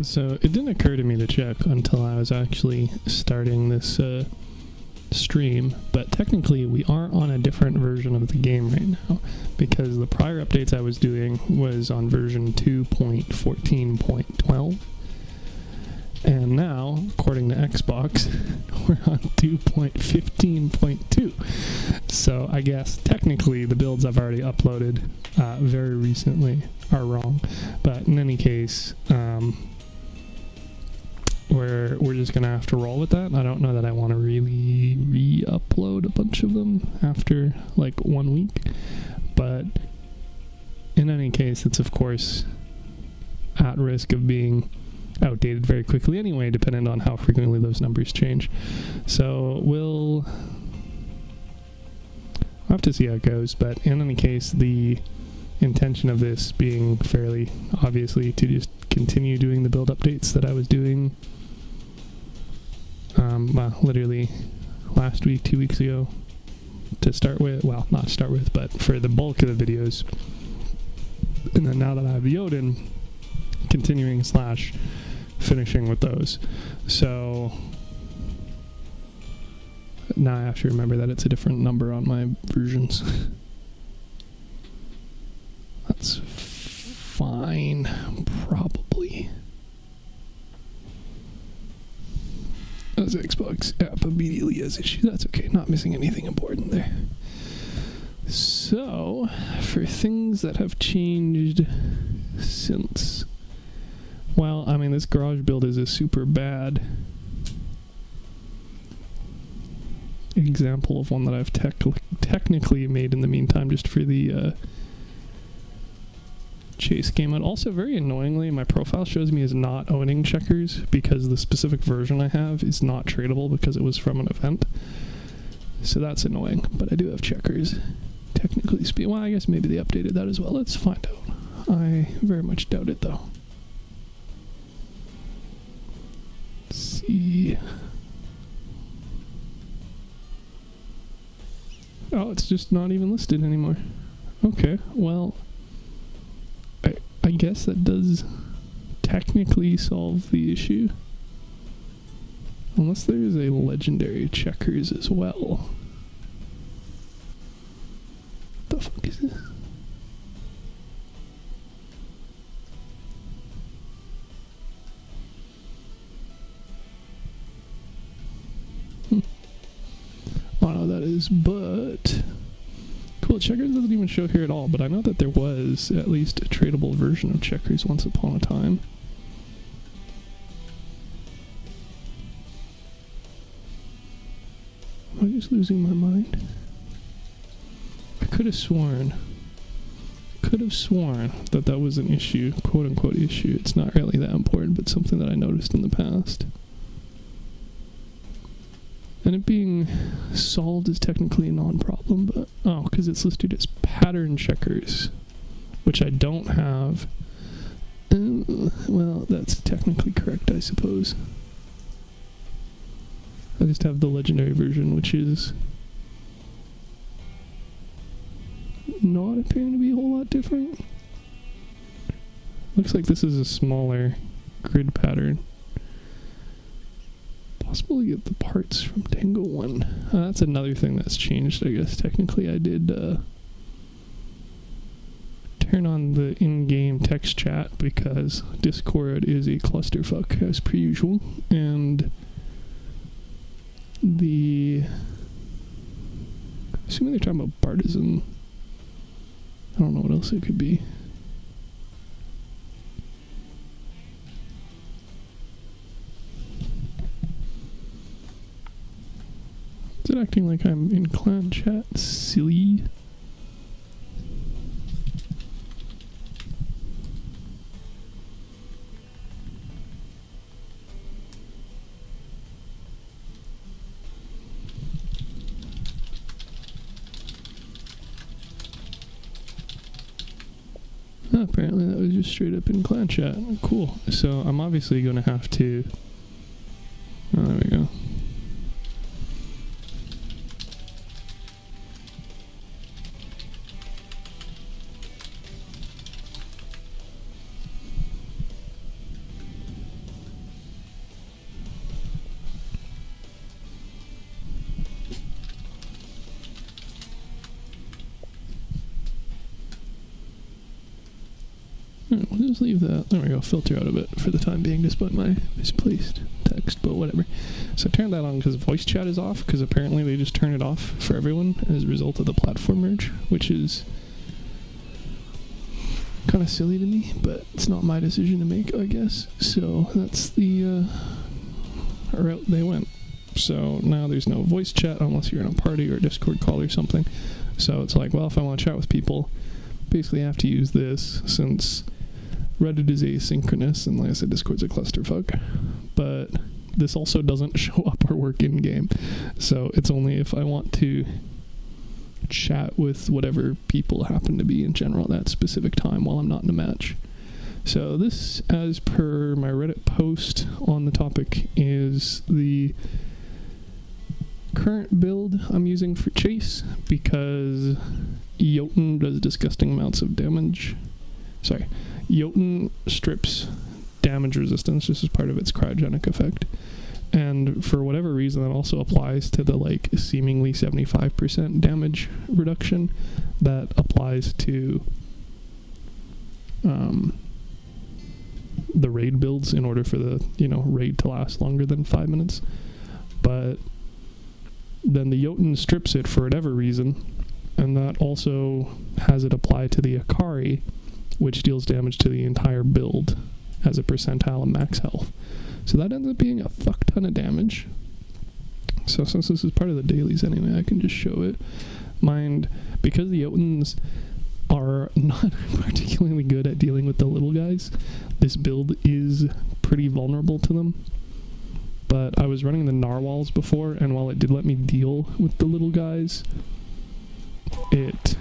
So it didn't occur to me to check until I was actually starting this stream, but technically we are on a different version of the game right now, because the prior updates I was doing was on version 2.14.12, and now, according to Xbox, we're on 2.15.2. So I guess technically the builds I've already uploaded very recently are wrong, but in any case, we're just gonna have to roll with that. I don't know that I want to really re-upload a bunch of them after like 1 week, but in any case, it's of course at risk of being outdated very quickly anyway, depending on how frequently those numbers change. So we'll have to see how it goes, but in any case, the intention of this being fairly obviously to just continue doing the build updates that I was doing well, literally last week, 2 weeks ago, to start with. Well, not start with, but for the bulk of the videos. And then now that I have the Odin, continuing / finishing with those. So now I have to remember that it's a different number on my versions. That's fine, probably. As Xbox app immediately has issues. That's okay, not missing anything important there. So, for things that have changed since, well, I mean, this garage build is a super bad example of one that I've technically made in the meantime, just for the chase game. And also, very annoyingly, my profile shows me as not owning checkers because the specific version I have is not tradable because it was from an event. So that's annoying, but I do have checkers. Technically speaking, well, I guess maybe they updated that as well. Let's find out. I very much doubt it, though. Let's see. Oh, it's just not even listed anymore. Okay, well, I guess that does technically solve the issue. Unless there's a legendary checkers as well. What the fuck is this? I don't know what that is, but cool. Checkers doesn't even show here at all, but I know that there was at least a tradable version of checkers once upon a time. Am I just losing my mind? I could have sworn that that was an issue, quote unquote issue. It's not really that important, but something that I noticed in the past. And it being solved is technically a non-problem, but, oh, because it's listed as pattern checkers, which I don't have. Well, that's technically correct, I suppose. I just have the legendary version, which is not appearing to be a whole lot different. Looks like this is a smaller grid pattern. Possible to get the parts from Tango 1. That's another thing that's changed, I guess. Technically, I did turn on the in-game text chat because Discord is a clusterfuck, as per usual. And assuming they're talking about Bartisan, I don't know what else it could be. Is it acting like I'm in clan chat? Silly. Oh, apparently that was just straight up in clan chat. Cool. So I'm obviously going to have to... Oh, there we go. Alright, we'll just leave that. There we go. Filter out a bit for the time being, despite my misplaced text, but whatever. So turn that on because voice chat is off, because apparently they just turn it off for everyone as a result of the platform merge, which is kind of silly to me, but it's not my decision to make, I guess. So that's the route they went. So now there's no voice chat unless you're in a party or a Discord call or something. So it's like, well, if I want to chat with people, basically I have to use this, since Reddit is asynchronous, and like I said, Discord's a clusterfuck. But this also doesn't show up or work in-game. So it's only if I want to chat with whatever people happen to be in general at that specific time while I'm not in a match. So this, as per my Reddit post on the topic, is the current build I'm using for Chase, because Jotun does disgusting amounts of damage. Sorry, Jotun strips damage resistance just as part of its cryogenic effect. And for whatever reason, that also applies to the, like, seemingly 75% damage reduction that applies to the raid builds in order for the, raid to last longer than 5 minutes. But then the Jotun strips it for whatever reason, and that also has it apply to the Akari, which deals damage to the entire build as a percentile of max health. So that ends up being a fuck ton of damage. So since this is part of the dailies anyway, I can just show it. Mind, because the Jotuns are not particularly good at dealing with the little guys, this build is pretty vulnerable to them. But I was running the narwhals before, and while it did let me deal with the little guys, it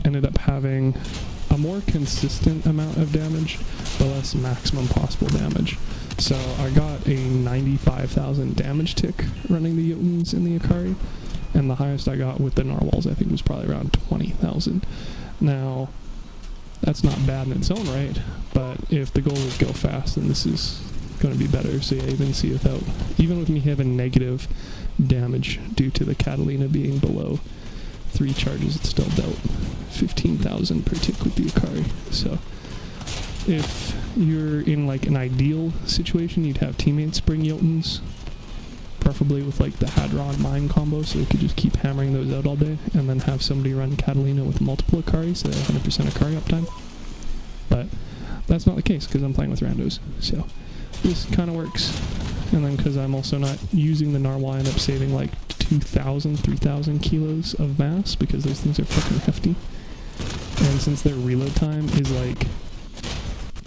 ended up having a more consistent amount of damage, but less maximum possible damage. So I got a 95,000 damage tick running the Jotuns in the Akari, and the highest I got with the narwhals I think was probably around 20,000. Now, that's not bad in its own right, but if the goal is go fast, then this is going to be better. So yeah, even with me having negative damage due to the Catalina being below 3 charges, it still dealt 15,000 per tick with the Akari. So if you're in like an ideal situation, you'd have teammates bring Jotuns, preferably with like the Hadron Mine combo, so they could just keep hammering those out all day, and then have somebody run Catalina with multiple Akari, so they have 100% Akari uptime. But that's not the case, because I'm playing with randos, so this kind of works. And then because I'm also not using the narwhal, I end up saving like 2,000, 3,000 kilos of mass, because those things are fucking hefty. And since their reload time is like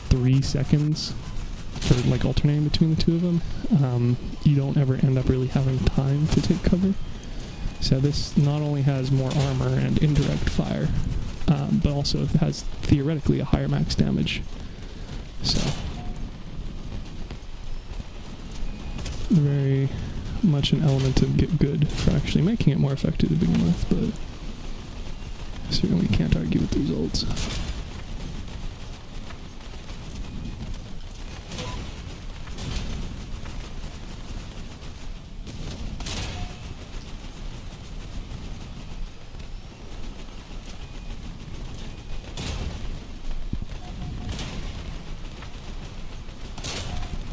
3 seconds for like alternating between the two of them, you don't ever end up really having time to take cover. So this not only has more armor and indirect fire, but also it has theoretically a higher max damage. So very much an element to get good for actually making it more effective to begin with, but certainly can't argue with the results.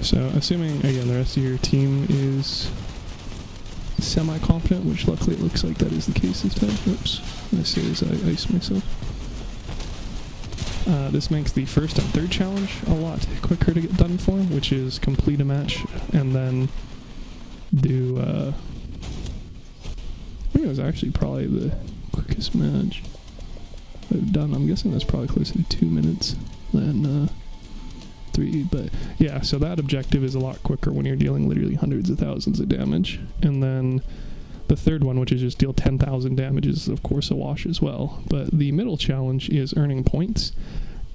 So, assuming, again, the rest of your team is semi-competent, which luckily it looks like that is the case this time. Oops, I say as I ice myself. This makes the first and third challenge a lot quicker to get done for, which is complete a match and then do, I think it was actually probably the quickest match I've done. I'm guessing that's probably closer to 2 minutes than, 3, but yeah, so that objective is a lot quicker when you're dealing literally hundreds of thousands of damage. And then the third one, which is just deal 10,000 damage, is of course a wash as well. But the middle challenge is earning points,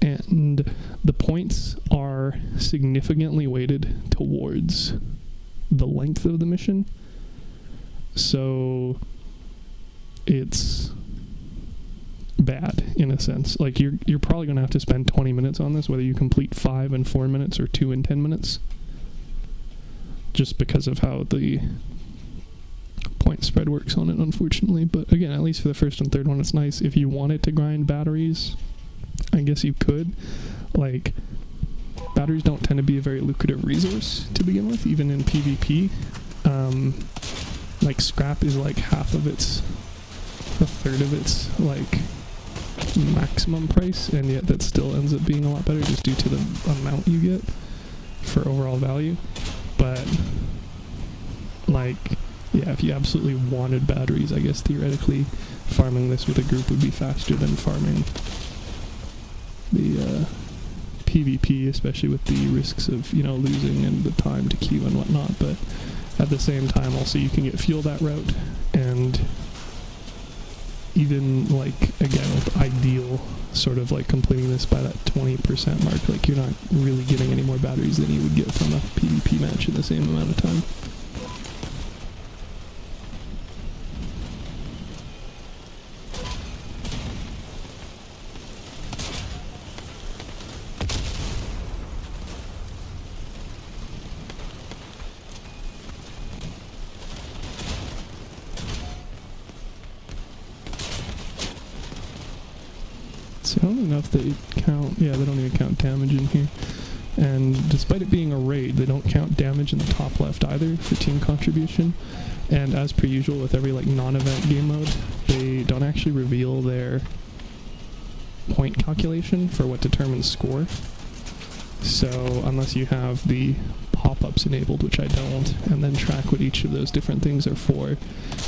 and the points are significantly weighted towards the length of the mission. So it's bad in a sense. Like you're probably going to have to spend 20 minutes on this, whether you complete 5 in 4 minutes or 2 in 10 minutes, just because of how the point spread works on it, unfortunately. But again, at least for the first and third one, it's nice. If you wanted to grind batteries I guess you could. Like, batteries don't tend to be a very lucrative resource to begin with, even in PvP. Like, scrap is like half of its, a third of its, like, maximum price, and yet that still ends up being a lot better just due to the amount you get for overall value. But, like, yeah, if you absolutely wanted batteries, I guess theoretically farming this with a group would be faster than farming the PvP, especially with the risks of, you know, losing and the time to queue and whatnot. But at the same time, also, you can get fuel that route, and even, like, again, with ideal sort of, like, completing this by that 20% mark, like, you're not really getting any more batteries than you would get from a PvP match in the same amount of time. So I don't know if they count, yeah, they don't even count damage in here. And despite it being a raid, they don't count damage in the top left either for team contribution. And as per usual with every, like, non-event game mode, they don't actually reveal their point calculation for what determines score. So unless you have the pop-ups enabled, which I don't, and then track what each of those different things are for,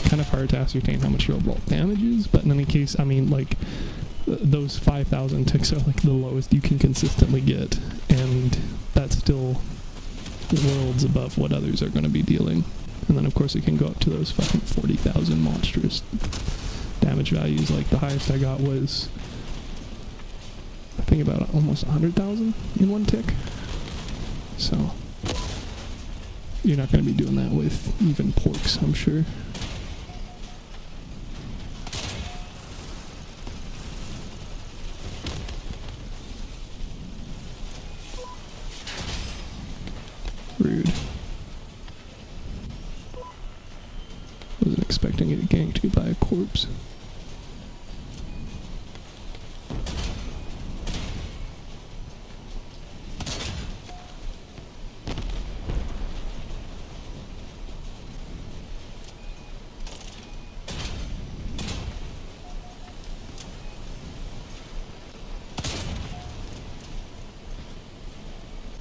kind of hard to ascertain how much your overall damage is. But in any case, I mean, like, those 5,000 ticks are like the lowest you can consistently get, and that's still worlds above what others are going to be dealing. And then of course it can go up to those fucking 40,000 monstrous damage values. Like, the highest I got was, I think, about almost 100,000 in one tick. So you're not going to be doing that with even porks, I'm sure. Rude. Wasn't expecting to get ganked by a corpse.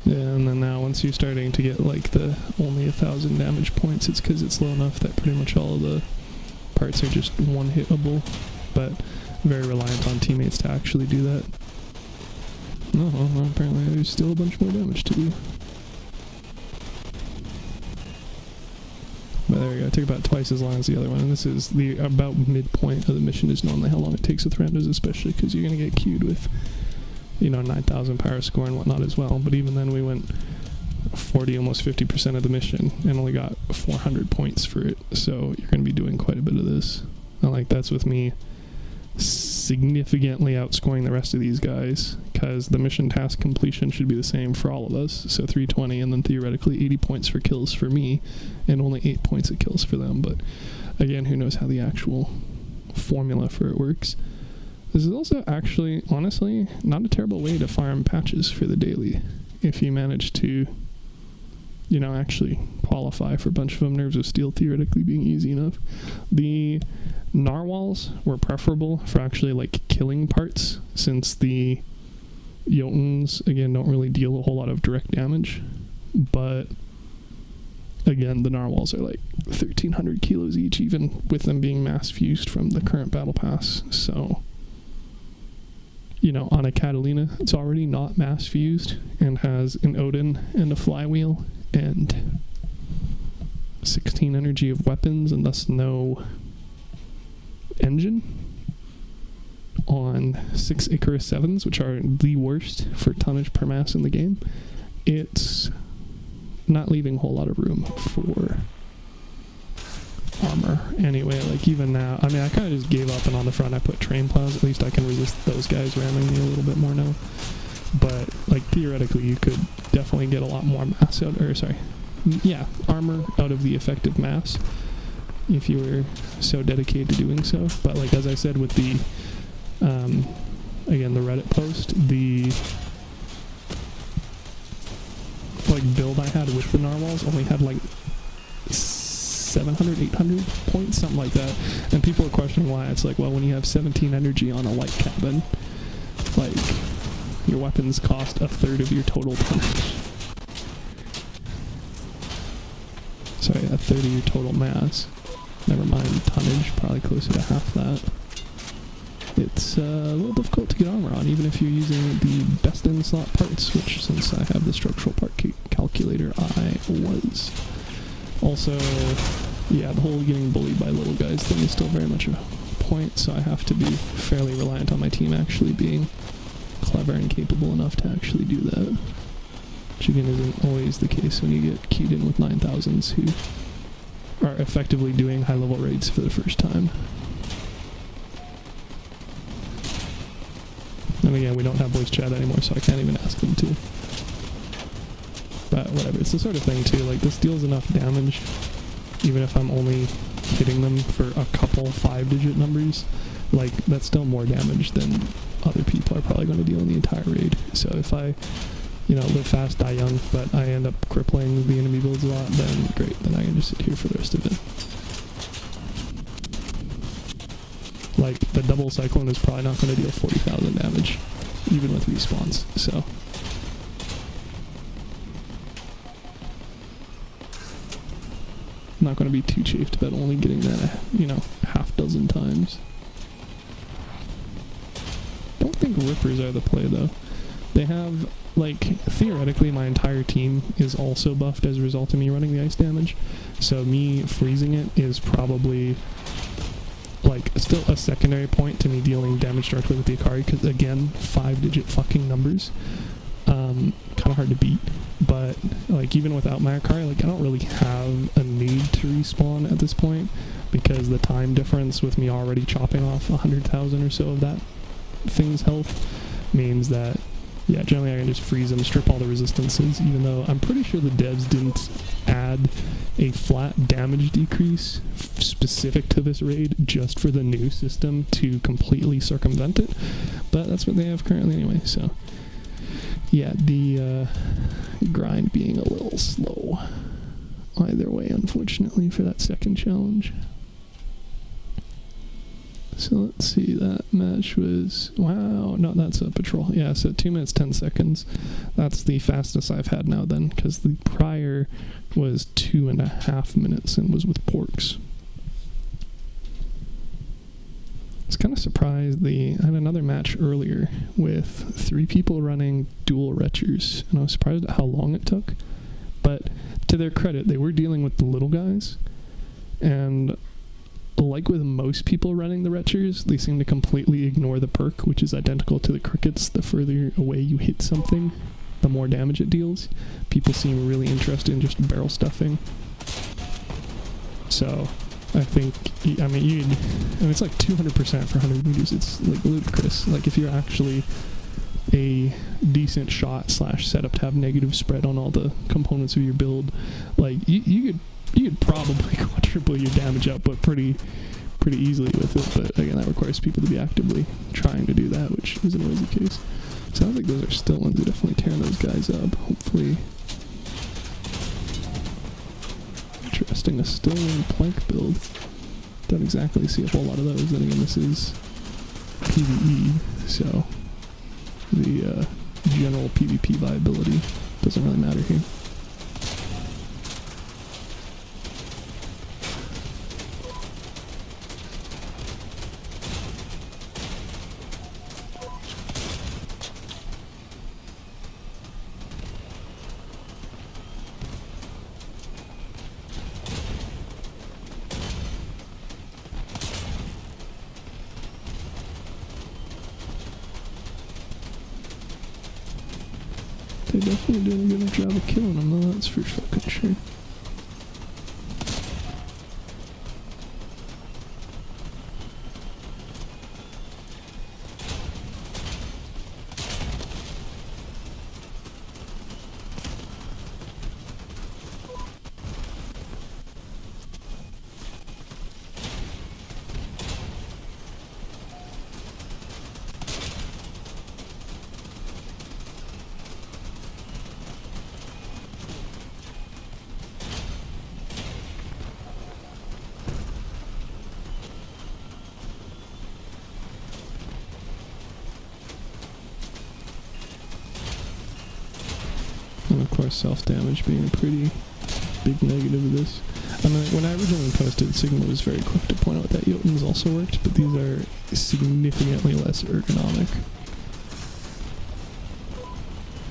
Yeah, and then now once you're starting to get, like, the only 1,000 damage points, it's because it's low enough that pretty much all of the parts are just one-hittable, but very reliant on teammates to actually do that. Oh, well, apparently there's still a bunch more damage to do. But there we go, it took about twice as long as the other one, and this is the about midpoint of the mission is normally how long it takes with randos, especially because you're going to get queued with, you know, 9,000 power score and whatnot as well. But even then we went 40, almost 50% of the mission and only got 400 points for it. So you're going to be doing quite a bit of this. And, like, that's with me significantly outscoring the rest of these guys, because the mission task completion should be the same for all of us. So 320, and then theoretically 80 points for kills for me, and only 8 points of kills for them. But again, who knows how the actual formula for it works. This is also actually, honestly, not a terrible way to farm patches for the daily, if you manage to, you know, actually qualify for a bunch of them, Nerves of Steel theoretically being easy enough. The narwhals were preferable for actually, like, killing parts, since the Jotuns, again, don't really deal a whole lot of direct damage. But again, the narwhals are like 1,300 kilos each, even with them being mass fused from the current battle pass. So, you know, on a Catalina, it's already not mass fused and has an Odin and a flywheel and 16 energy of weapons and thus no engine. On 6 Icarus 7s, which are the worst for tonnage per mass in the game, it's not leaving a whole lot of room for armor. Anyway, like, even now, I mean, I kind of just gave up, and on the front I put train plows. At least I can resist those guys ramming me a little bit more now. But, like, theoretically, you could definitely get a lot more mass out, or sorry, yeah, armor out of the effective mass if you were so dedicated to doing so. But, like, as I said with the again, the Reddit post, the like build I had with the narwhals only had like 700, 800 points, something like that. And people are questioning why. It's like, well, when you have 17 energy on a light cabin, like, your weapons cost a third of your total tonnage. Sorry, a third of your total mass. Never mind tonnage, probably closer to half that. It's a little difficult to get armor on, even if you're using the best in-slot parts, which, since I have the structural part calculator, I was. Also, yeah, the whole getting bullied by little guys thing is still very much a point, so I have to be fairly reliant on my team actually being clever and capable enough to actually do that. Which again isn't always the case when you get keyed in with 9000s who are effectively doing high-level raids for the first time. And again, we don't have voice chat anymore, so I can't even ask them to. But whatever, it's the sort of thing too, like this deals enough damage, even if I'm only hitting them for a couple 5-digit numbers, like that's still more damage than other people are probably going to deal in the entire raid. So if I, you know, live fast, die young, but I end up crippling the enemy builds a lot, then great, then I can just sit here for the rest of it. Like, the double cyclone is probably not going to deal 40,000 damage, even with respawns, so. I'm not going to be too chafed about only getting that, you know, half dozen times. Don't think Rippers are the play, though. They have, like, theoretically my entire team is also buffed as a result of me running the ice damage, so me freezing it is probably, like, still a secondary point to me dealing damage directly with the Akari, because, again, 5-digit fucking numbers. Kind of hard to beat, but, like, even without my Akari, like, I don't really have a need to respawn at this point, because the time difference with me already chopping off 100,000 or so of that thing's health means that, yeah, generally I can just freeze them, strip all the resistances, even though I'm pretty sure the devs didn't add a flat damage decrease specific to this raid just for the new system to completely circumvent it, but that's what they have currently anyway, so yeah, the grind being a little slow either way, unfortunately, for that second challenge. So let's see, that match was, wow, no, that's a patrol. Yeah, so 2 minutes, 10 seconds. That's the fastest I've had now then, because the prior was 2.5 minutes and was with porks. I was kind of surprised, I had another match earlier with 3 people running dual retchers, and I was surprised at how long it took. But to their credit, they were dealing with the little guys, and like with most people running the retchers, they seem to completely ignore the perk, which is identical to the crickets. The further away you hit something, the more damage it deals. People seem really interested in just barrel stuffing. So, I think, I mean, it's like 200% for 100 meters. It's like ludicrous. Like, if you're actually a decent shot / setup to have negative spread on all the components of your build, like, you could probably quadruple your damage output pretty easily with it, but again, that requires people to be actively trying to do that, which isn't always the case. Sounds like those are still ones who definitely tearing those guys up. Hopefully. Interesting, a still in plank build. Don't exactly see a whole lot of those. Then again, this is PvE, so the general PvP viability doesn't really matter here. They're definitely doing a good enough job of killing them, though, that's for fucking sure. And of course self-damage being a pretty big negative of this. I mean, when I originally posted, Sigma was very quick to point out that Jotuns also worked, but these are significantly less ergonomic.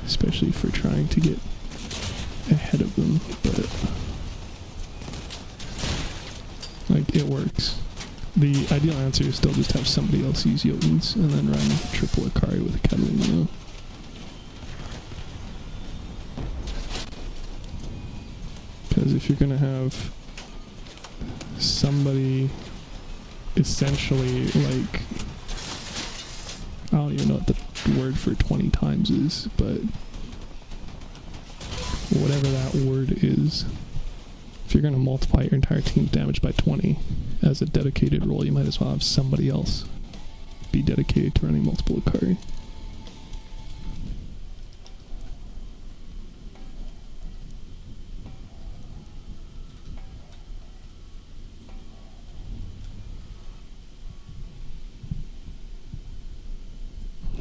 Especially for trying to get ahead of them, but like, it works. The ideal answer is still just have somebody else use Jotuns and then run triple Akari with a Catalina. Because if you're gonna have somebody essentially, like, I don't even know what the word for 20 times is, but whatever that word is, if you're going to multiply your entire team's damage by 20 as a dedicated role, you might as well have somebody else be dedicated to running multiple Akari.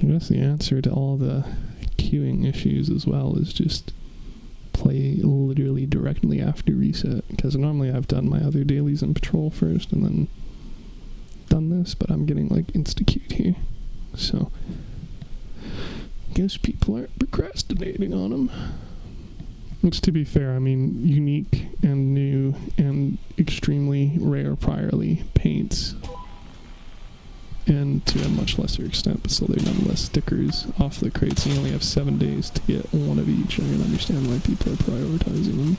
I guess the answer to all the queuing issues as well is just play literally directly after reset, because normally I've done my other dailies in patrol first and then done this, but I'm getting like insta-queued here, so I guess people aren't procrastinating on them. Which, to be fair, I mean, unique and new and extremely rare priorly paints, and to a much lesser extent, but still they're nonetheless stickers off the crates. You only have 7 days to get one of each, and I can understand why people are prioritizing them.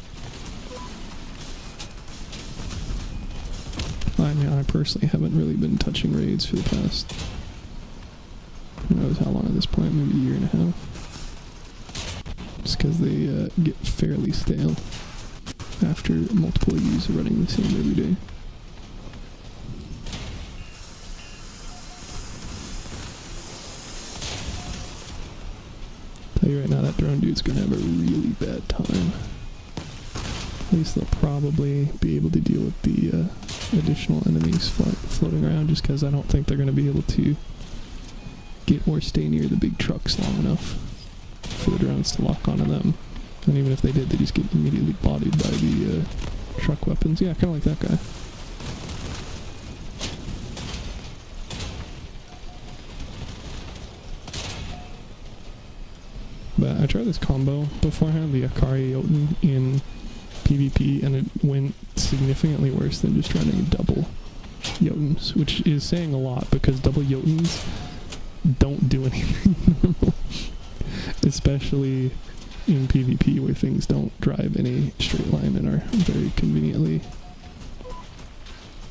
I mean, I personally haven't really been touching raids for the past, who knows how long at this point, maybe a year and a half. Just because they get fairly stale after multiple years of running the same every day. Tell you right now, that drone dude's gonna have a really bad time. At least they'll probably be able to deal with the additional enemies floating around, just because I don't think they're gonna be able to get or stay near the big trucks long enough for the drones to lock onto them. And even if they did, they just get immediately bodied by the truck weapons. Yeah, kind of like that guy. But I tried this combo beforehand, the Akari Jotun in PvP, and it went significantly worse than just running double Jotuns, which is saying a lot, because double Jotuns don't do anything normal. Especially in PvP, where things don't drive any straight line and are very conveniently,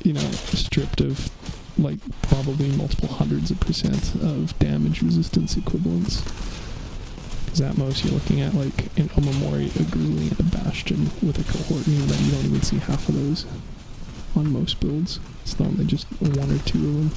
you know, stripped of, like, probably multiple hundreds of % of damage resistance equivalents. Because at most you're looking at like an Omamori, a Gruely, and a Bastion with a cohort, and then you don't even see half of those on most builds. It's normally just 1 or 2 of them.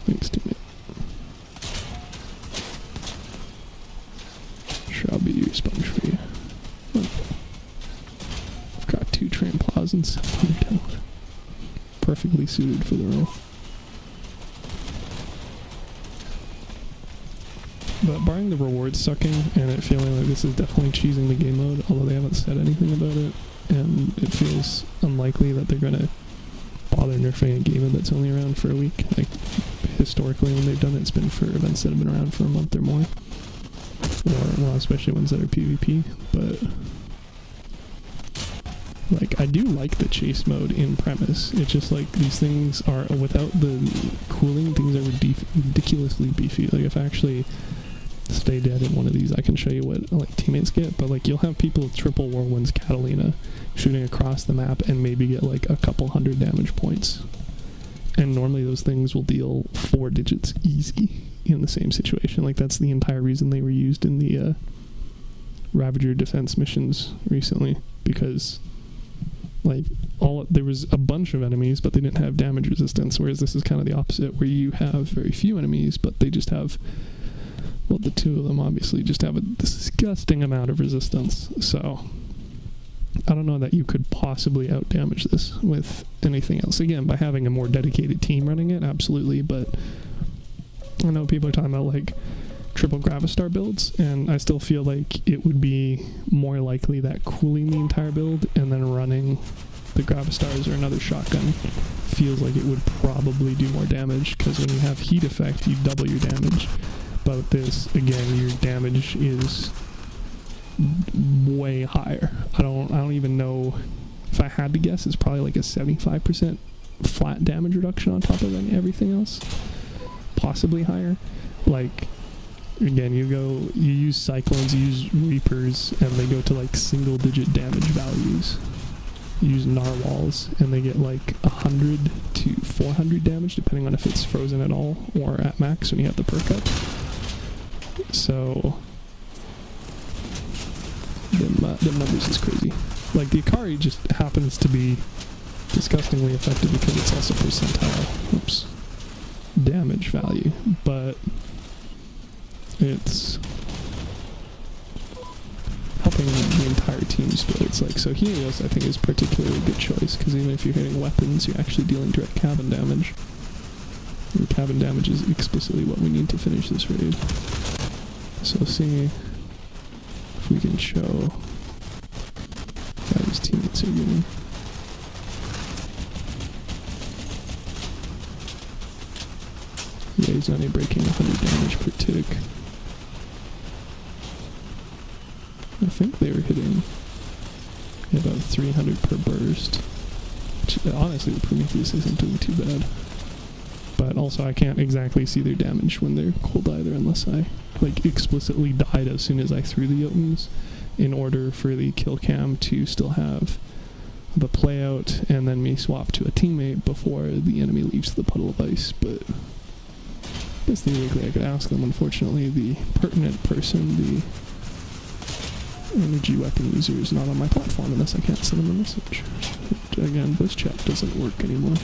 Thanks, teammate. Sure, I'll be your sponge for you. Oh. I've got 2 train plazas and 700 health. Perfectly suited for the role. But barring the reward sucking and it feeling like this is definitely cheesing the game mode, although they haven't said anything about it, and it feels unlikely that they're gonna bother nerfing a game mode that's only around for a week. Like, historically when they've done it, it's been for events that have been around for a month or more. Or, well, especially ones that are PvP, but like, I do like the chase mode in premise. It's just like, these things are, without the cooling, things are ridiculously beefy. Like, if I actually stay dead in one of these, I can show you what like teammates get, but like, you'll have people with triple Whirlwind's Catalina shooting across the map and maybe get like a couple hundred damage points. And normally those things will deal 4 digits easy in the same situation. Like, that's the entire reason they were used in the Ravager defense missions recently, because like, there was a bunch of enemies, but they didn't have damage resistance, whereas this is kind of the opposite, where you have very few enemies, but they just have well, the two of them obviously just have a disgusting amount of resistance, so I don't know that you could possibly outdamage this with anything else. Again, by having a more dedicated team running it, absolutely, but I know people are talking about like triple Gravistar builds, and I still feel like it would be more likely that cooling the entire build and then running the Gravistars or another shotgun feels like it would probably do more damage, because when you have heat effect, you double your damage. But with this, again, your damage is way higher. I don't even know. If I had to guess, it's probably like a 75% flat damage reduction on top of everything else. Possibly higher. Like, again, you use Cyclones, you use Reapers, and they go to like single digit damage values. You use Narwhals, and they get like 100 to 400 damage, depending on if it's frozen at all, or at max when you have the perk up. So them numbers is crazy. Like, the Ikari just happens to be disgustingly effective because it's also percentile damage value, but it's helping the entire team's builds. Like, so Helios I think is particularly a good choice, because even if you're hitting weapons, you're actually dealing direct cabin damage. And cabin damage is explicitly what we need to finish this raid. So see if we can show how his teammates are getting. Yeah, he's only breaking 100 damage per tick. I think they were hitting about 300 per burst, which honestly the Prometheus isn't doing too bad. But also I can't exactly see their damage when they're cold either, unless I like explicitly died as soon as I threw the Jotuns, in order for the kill cam to still have the play out and then me swap to a teammate before the enemy leaves the puddle of ice. But I guess theoretically I could ask them. Unfortunately, the pertinent person, the energy weapon user, is not on my platform unless I can't send them a message. But again, voice chat doesn't work anymore.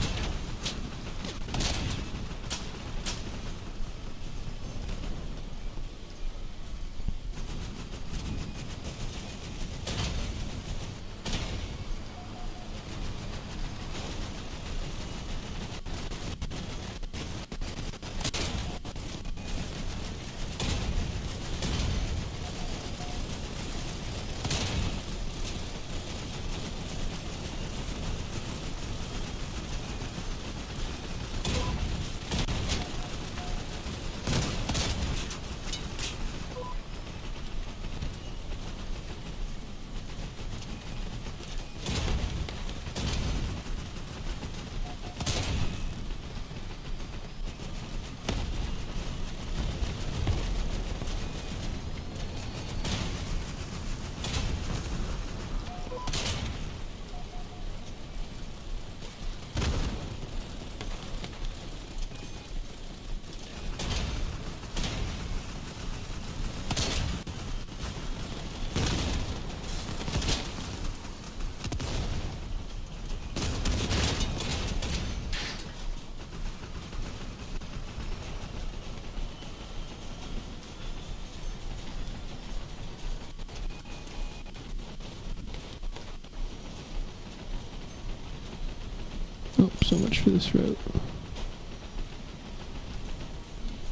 Oh, so much for this route.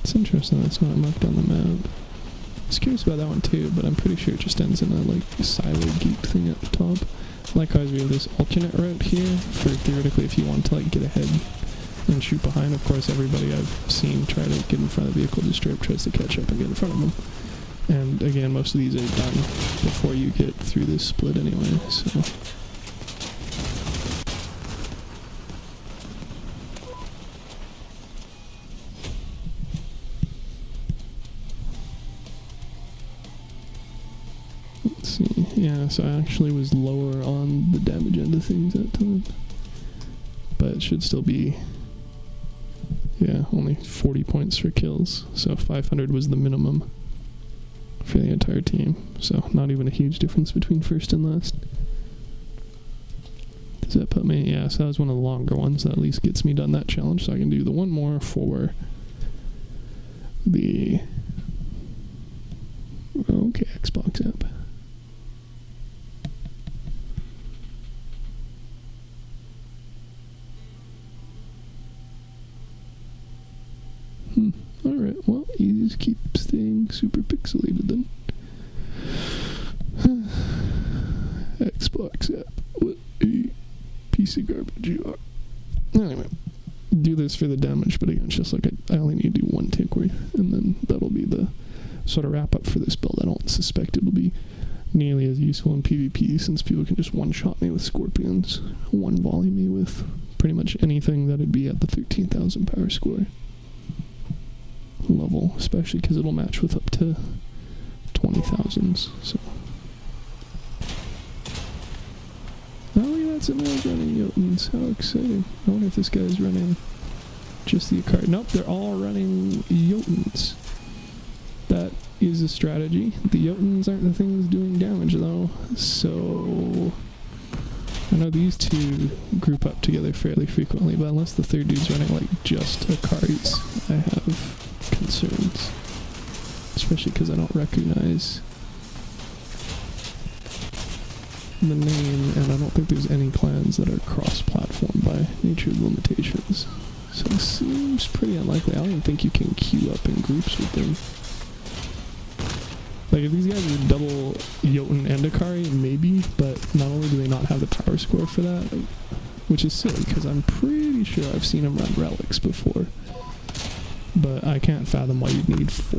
It's interesting that's not marked on the map. I was curious about that one too, but I'm pretty sure it just ends in a like silo geek thing at the top. Likewise, we have this alternate route here for theoretically if you want to like get ahead and shoot behind. Of course, everybody I've seen try to get in front of the vehicle destroyer tries to catch up and get in front of them. And again, most of these are done before you get through this split anyway, so. Let's see, yeah, so I actually was lower on the damage end of things that time. But it should still be, yeah, only 40 points for kills, so 500 was the minimum for the entire team, so not even a huge difference between first and last. Does that put me, yeah, so that was one of the longer ones. That at least gets me done that challenge, so I can do the one more for the Okay, Xbox app. Alright, well, you just keep staying super pixelated then. Xbox app. What a piece of garbage you are. Anyway, do this for the damage, but again, it's just like I only need to do one tick where, and then that'll be the sort of wrap up for this build. I don't suspect it'll be nearly as useful in PvP since people can just one-shot me with scorpions, one-volley me with pretty much anything that'd be at the 13,000 power score level, especially because it'll match with up to 20,000s. So, oh, look at that! Somebody's running Jotuns. How exciting! I wonder if this guy's running just the Akari. Nope, they're all running Jotuns. That is a strategy. The Jotuns aren't the things doing damage though, so I know these two group up together fairly frequently, but unless the third dude's running like just Akaris, I have concerns. Especially because I don't recognize the name, and I don't think there's any clans that are cross-platform by nature of limitations. So it seems pretty unlikely. I don't even think you can queue up in groups with them. Like, if these guys are double Jotun and Akari, maybe, but not only do they not have the power score for that, which is silly, because I'm pretty sure I've seen them run relics before. But I can't fathom why you'd need 4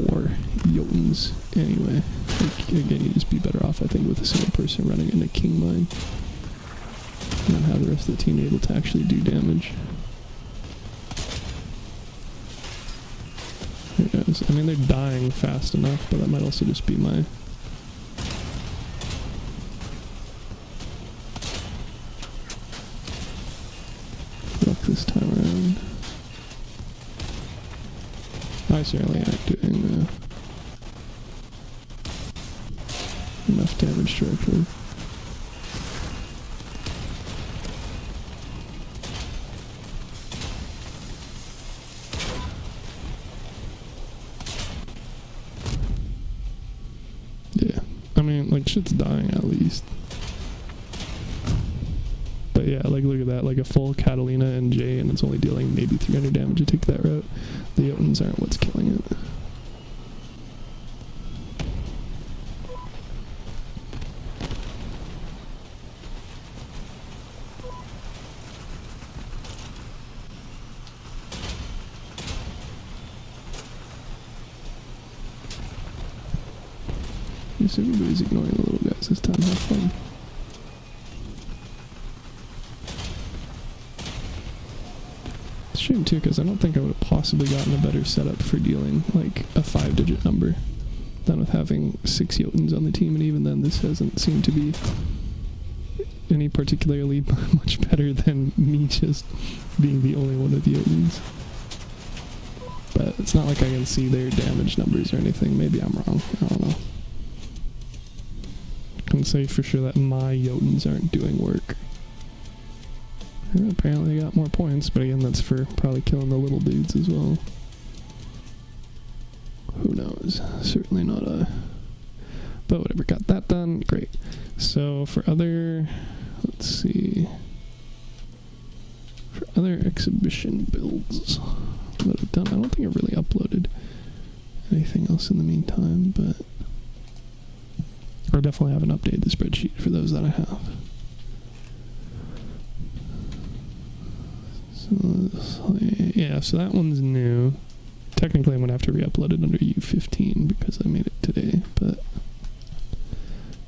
Jotuns anyway. Like, again, you'd just be better off, I think, with a single person running into King Mine. And then have the rest of the team able to actually do damage. Who knows? I mean, they're dying fast enough, but that might also just be my... luck this time around. I certainly aren't doing enough damage directly. Yeah, I mean, like, shit's dying at least. But yeah, like, look at that, like a full Catalina and Jay, and it's only dealing maybe 300 damage to take that route. The Jotuns aren't what's killing it. Yes, everybody's ignoring the little guys this time. Have fun. Shame too, because I don't think I would have possibly gotten a better setup for dealing like a 5-digit number than with having 6 Jotuns on the team, and even then this hasn't seemed to be any particularly much better than me just being the only one with Jotuns. But it's not like I can see their damage numbers or anything. Maybe I'm wrong. I don't know. I can say for sure that my Jotuns aren't doing work. Apparently I got more points, but again, that's for probably killing the little dudes as well. Who knows? Certainly not a... But whatever, got that done. Great. So for other... Let's see... For other exhibition builds that I've done, I don't think I've really uploaded anything else in the meantime, but... I definitely haven't updated the spreadsheet for those that I have. Yeah, so that one's new. Technically, I'm going to have to re-upload it under U15 because I made it today, but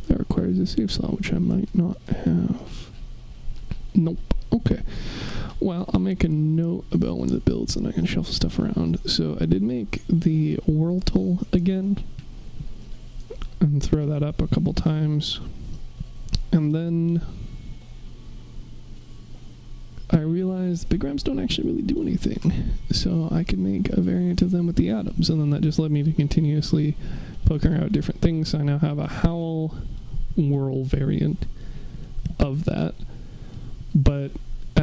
that requires a save slot, which I might not have. Nope. Okay. Well, I'll make a note about one of the builds and I can shuffle stuff around. So I did make the Whirlpool again and throw that up a couple times. And then I realized big rams don't actually really do anything, so I could make a variant of them with the atoms, and then that just led me to continuously poking out different things. So I now have a Howl Whirl variant of that, but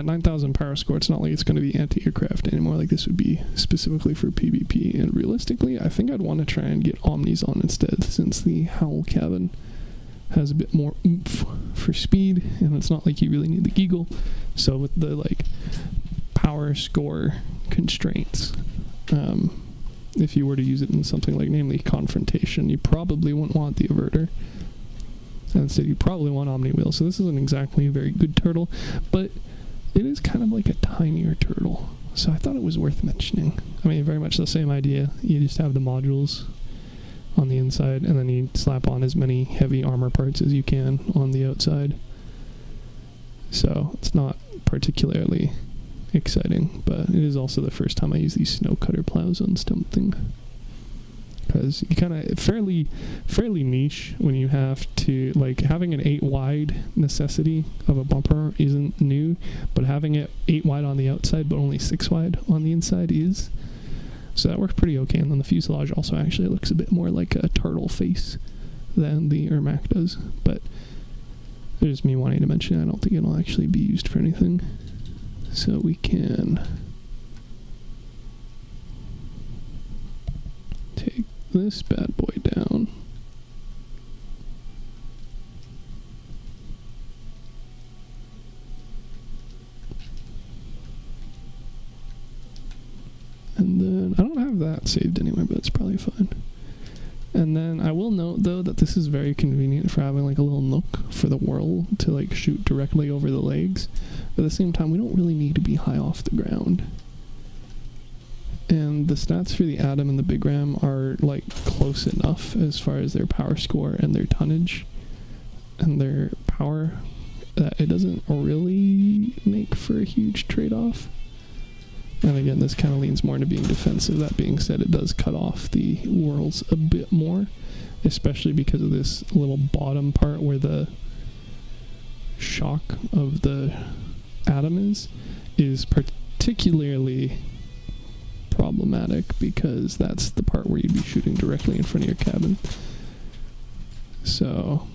at 9,000 power score, it's not like it's going to be anti-aircraft anymore. Like, this would be specifically for PvP. And realistically, I think I'd want to try and get Omnis on instead, since the Howl cabin has a bit more oomph for speed, and it's not like you really need the Geagle. So with the, like, power score constraints, if you were to use it in something like, namely, Confrontation, you probably wouldn't want the Averter. And instead, you probably want Omni Wheel. So this isn't exactly a very good turtle, but it is kind of like a tinier turtle. So I thought it was worth mentioning. I mean, very much the same idea. You just have the modules on the inside, and then you slap on as many heavy armor parts as you can on the outside. So it's not particularly exciting, but it is also the first time I use these snow cutter plows on something. Because you kind of fairly niche when you have to, like, having an 8 wide necessity of a bumper isn't new, but having it 8 wide on the outside but only 6 wide on the inside is. So that worked pretty okay. And then the fuselage also actually looks a bit more like a turtle face than the Ermac does. But there's me wanting to mention it. I don't think it'll actually be used for anything. So we can take this bad boy down. And then I don't have that saved anywhere, but it's probably fine. And then I will note, though, that this is very convenient for having, like, a little nook for the whirl to, like, shoot directly over the legs. But at the same time, we don't really need to be high off the ground. And the stats for the Atom and the Big Ram are, like, close enough as far as their power score and their tonnage and their power that it doesn't really make for a huge trade-off. And again, this kind of leans more into being defensive. That being said, it does cut off the whirls a bit more, especially because of this little bottom part where the shock of the Atom is particularly problematic, because that's the part where you'd be shooting directly in front of your cabin. So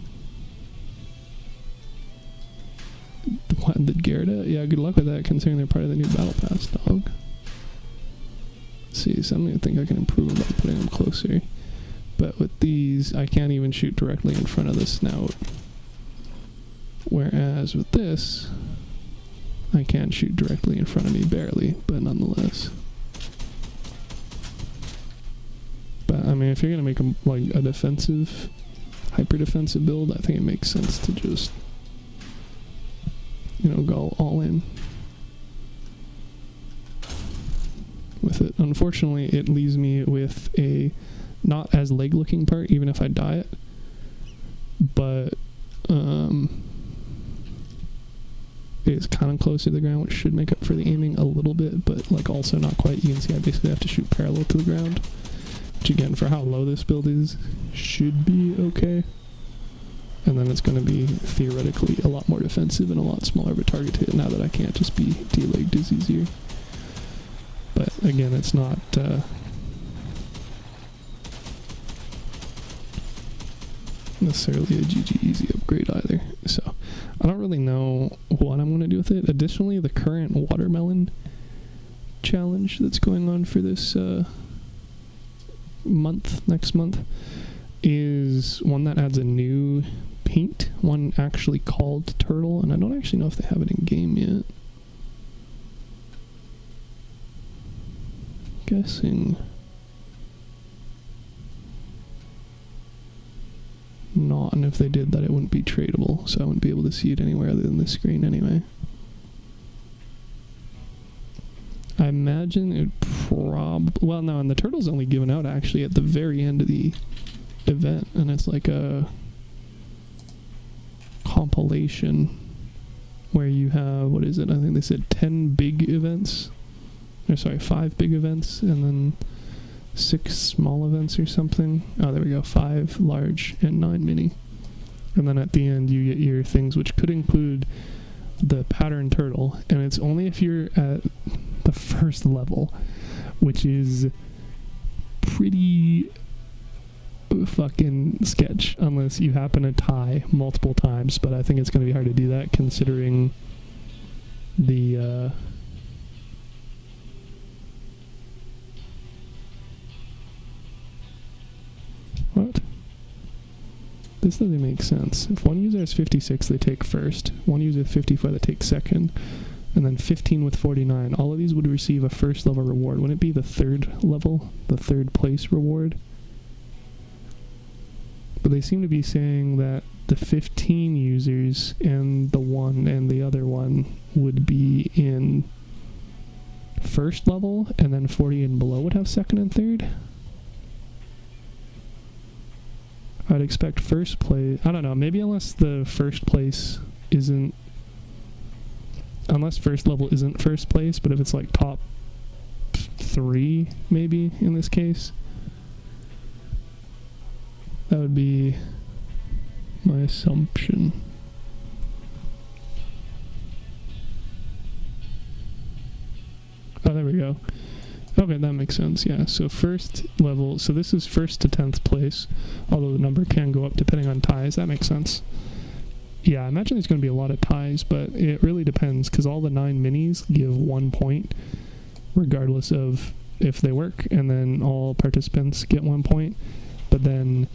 the Gerda, yeah, good luck with that, considering they're part of the new Battle Pass, dog. Let's see, so I don't even think I can improve them by putting them closer. But with these, I can't even shoot directly in front of the snout. Whereas with this, I can shoot directly in front of me, barely, but nonetheless. But, I mean, if you're going to make a, like, a defensive, hyper-defensive build, I think it makes sense to just, you know, go all in with it. Unfortunately, it leaves me with a not as leg-looking part, even if I die it. But, it's kind of close to the ground, which should make up for the aiming a little bit, but, like, also not quite. You can see I basically have to shoot parallel to the ground, which, again, for how low this build is, should be okay. And then it's going to be, theoretically, a lot more defensive and a lot smaller of a target to hit, now that I can't just be de-legged as easier. But, again, it's not, necessarily a GG easy upgrade either. So, I don't really know what I'm going to do with it. Additionally, the current watermelon challenge that's going on for this, next month, is one that adds a new paint, one actually called Turtle, and I don't actually know if they have it in game yet. Guessing not, and if they did that, it wouldn't be tradable, so I wouldn't be able to see it anywhere other than the screen anyway. I imagine it probably, well, no, and the Turtle's only given out actually at the very end of the event, and it's like a compilation where you have, what is it, I think they said 10 big events, or sorry, 5 big events, and then 6 small events or something. Oh, there we go, 5 large and 9 mini. And then at the end you get your things, which could include the pattern turtle, and it's only if you're at the first level, which is pretty fucking sketch unless you happen to tie multiple times, but I think it's going to be hard to do that, considering the what? This doesn't make sense. If one user has 56, they take first. One user with 54, they take second. And then 15 with 49. All of these would receive a first level reward. Wouldn't it be the third level? The third place reward? But they seem to be saying that the 15 users and the one and the other one would be in first level, and then 40 and below would have second and third. I'd expect first place. I don't know. Maybe unless the first place isn't. Unless first level isn't first place, but if it's like top 3, maybe in this case, that would be my assumption. Oh, there we go. Okay, that makes sense, yeah. So first level, so this is first to 10th place, although the number can go up depending on ties. That makes sense. Yeah, I imagine there's going to be a lot of ties, but it really depends, because all the 9 minis give 1 point, regardless of if they work, and then all participants get 1 point, but then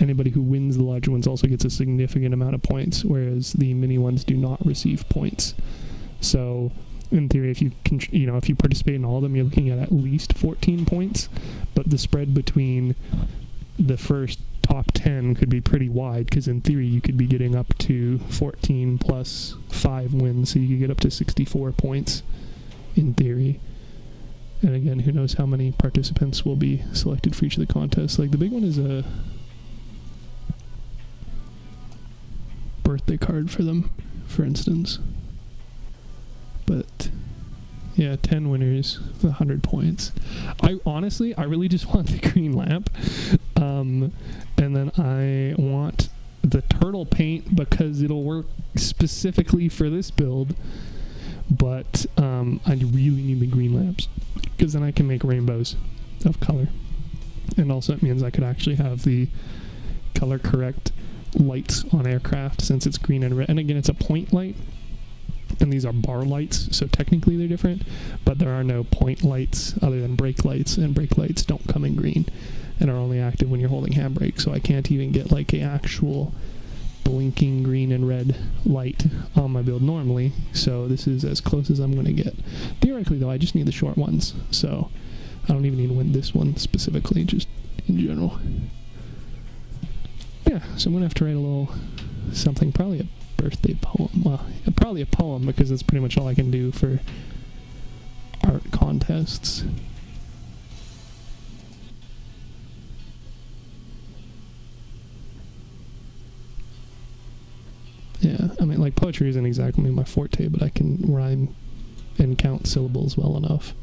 anybody who wins the larger ones also gets a significant amount of points, whereas the mini ones do not receive points. So in theory, if you can, if you participate in all of them, you're looking at least 14 points, but the spread between the first top 10 could be pretty wide, because in theory you could be getting up to 14 plus 5 wins, so you could get up to 64 points in theory. And again, who knows how many participants will be selected for each of the contests. Like the big one is a birthday card for them, for instance. But yeah, 10 winners, 100 points. I really just want the green lamp. And then I want the turtle paint because it'll work specifically for this build. But I really need the green lamps because then I can make rainbows of color. And also it means I could actually have the color correct lights on aircraft since it's green and red. And again, it's a point light. And these are bar lights, so technically they're different, but there are no point lights other than brake lights, and brake lights don't come in green and are only active when you're holding handbrake, so I can't even get like an actual blinking green and red light on my build normally, so this is as close as I'm going to get. Theoretically, though, I just need the short ones, so I don't even need to win this one specifically, just in general. Yeah, so I'm going to have to write a little something, probably a birthday poem. Well, probably a poem because that's pretty much all I can do for art contests. Yeah, I mean, like, poetry isn't exactly my forte, but I can rhyme and count syllables well enough.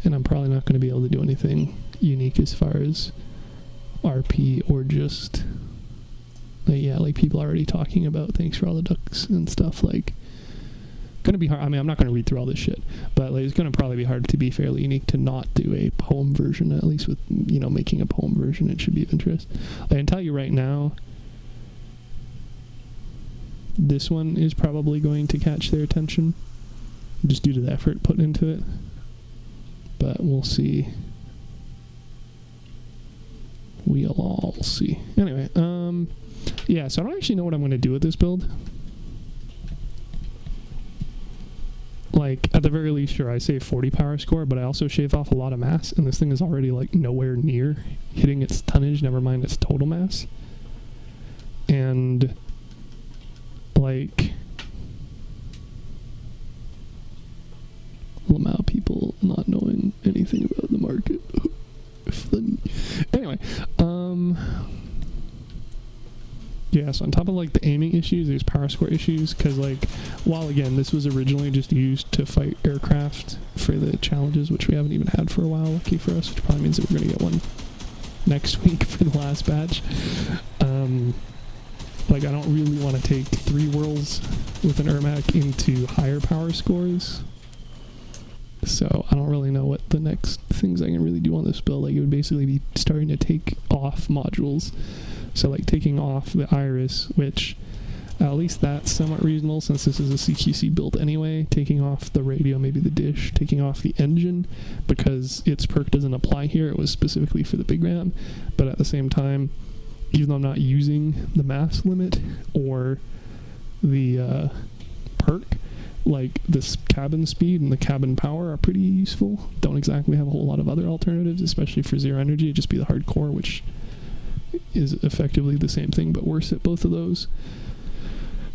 And I'm probably not going to be able to do anything unique as far as RP or just... yeah, like people already talking about thanks for all the ducks and stuff, like, gonna be hard. I mean, I'm not gonna read through all this shit, but like, it's gonna probably be hard to be fairly unique to not do a poem version, at least with, making a poem version, it should be of interest. I can tell you right now, this one is probably going to catch their attention, just due to the effort put into it, but we'll see. We'll all see. Anyway, yeah, so I don't actually know what I'm going to do with this build. Like, at the very least, sure, I save 40 power score, but I also shave off a lot of mass, and this thing is already, like, nowhere near hitting its tonnage, never mind its total mass. And, like, Lamau people not knowing anything about the market. Funny. Anyway, yeah, so on top of, like, the aiming issues, there's power score issues, because, like, while, again, this was originally just used to fight aircraft for the challenges, which we haven't even had for a while, lucky for us, which probably means that we're going to get one next week for the last batch. Like, I don't really want to take 3 whirls with an Ermac into higher power scores, so I don't really know what the next things I can really do on this build. Like, it would basically be starting to take off modules. So, like, taking off the iris, which At least that's somewhat reasonable since this is a CQC build anyway, taking off the radio, maybe the dish, taking off the engine, because its perk doesn't apply here, it was specifically for the big ram, but at the same time, even though I'm not using the mass limit or the perk, like this cabin speed and the cabin power are pretty useful. Don't exactly have a whole lot of other alternatives, especially for zero energy. It'd just be the hardcore, which is effectively the same thing but worse at both of those.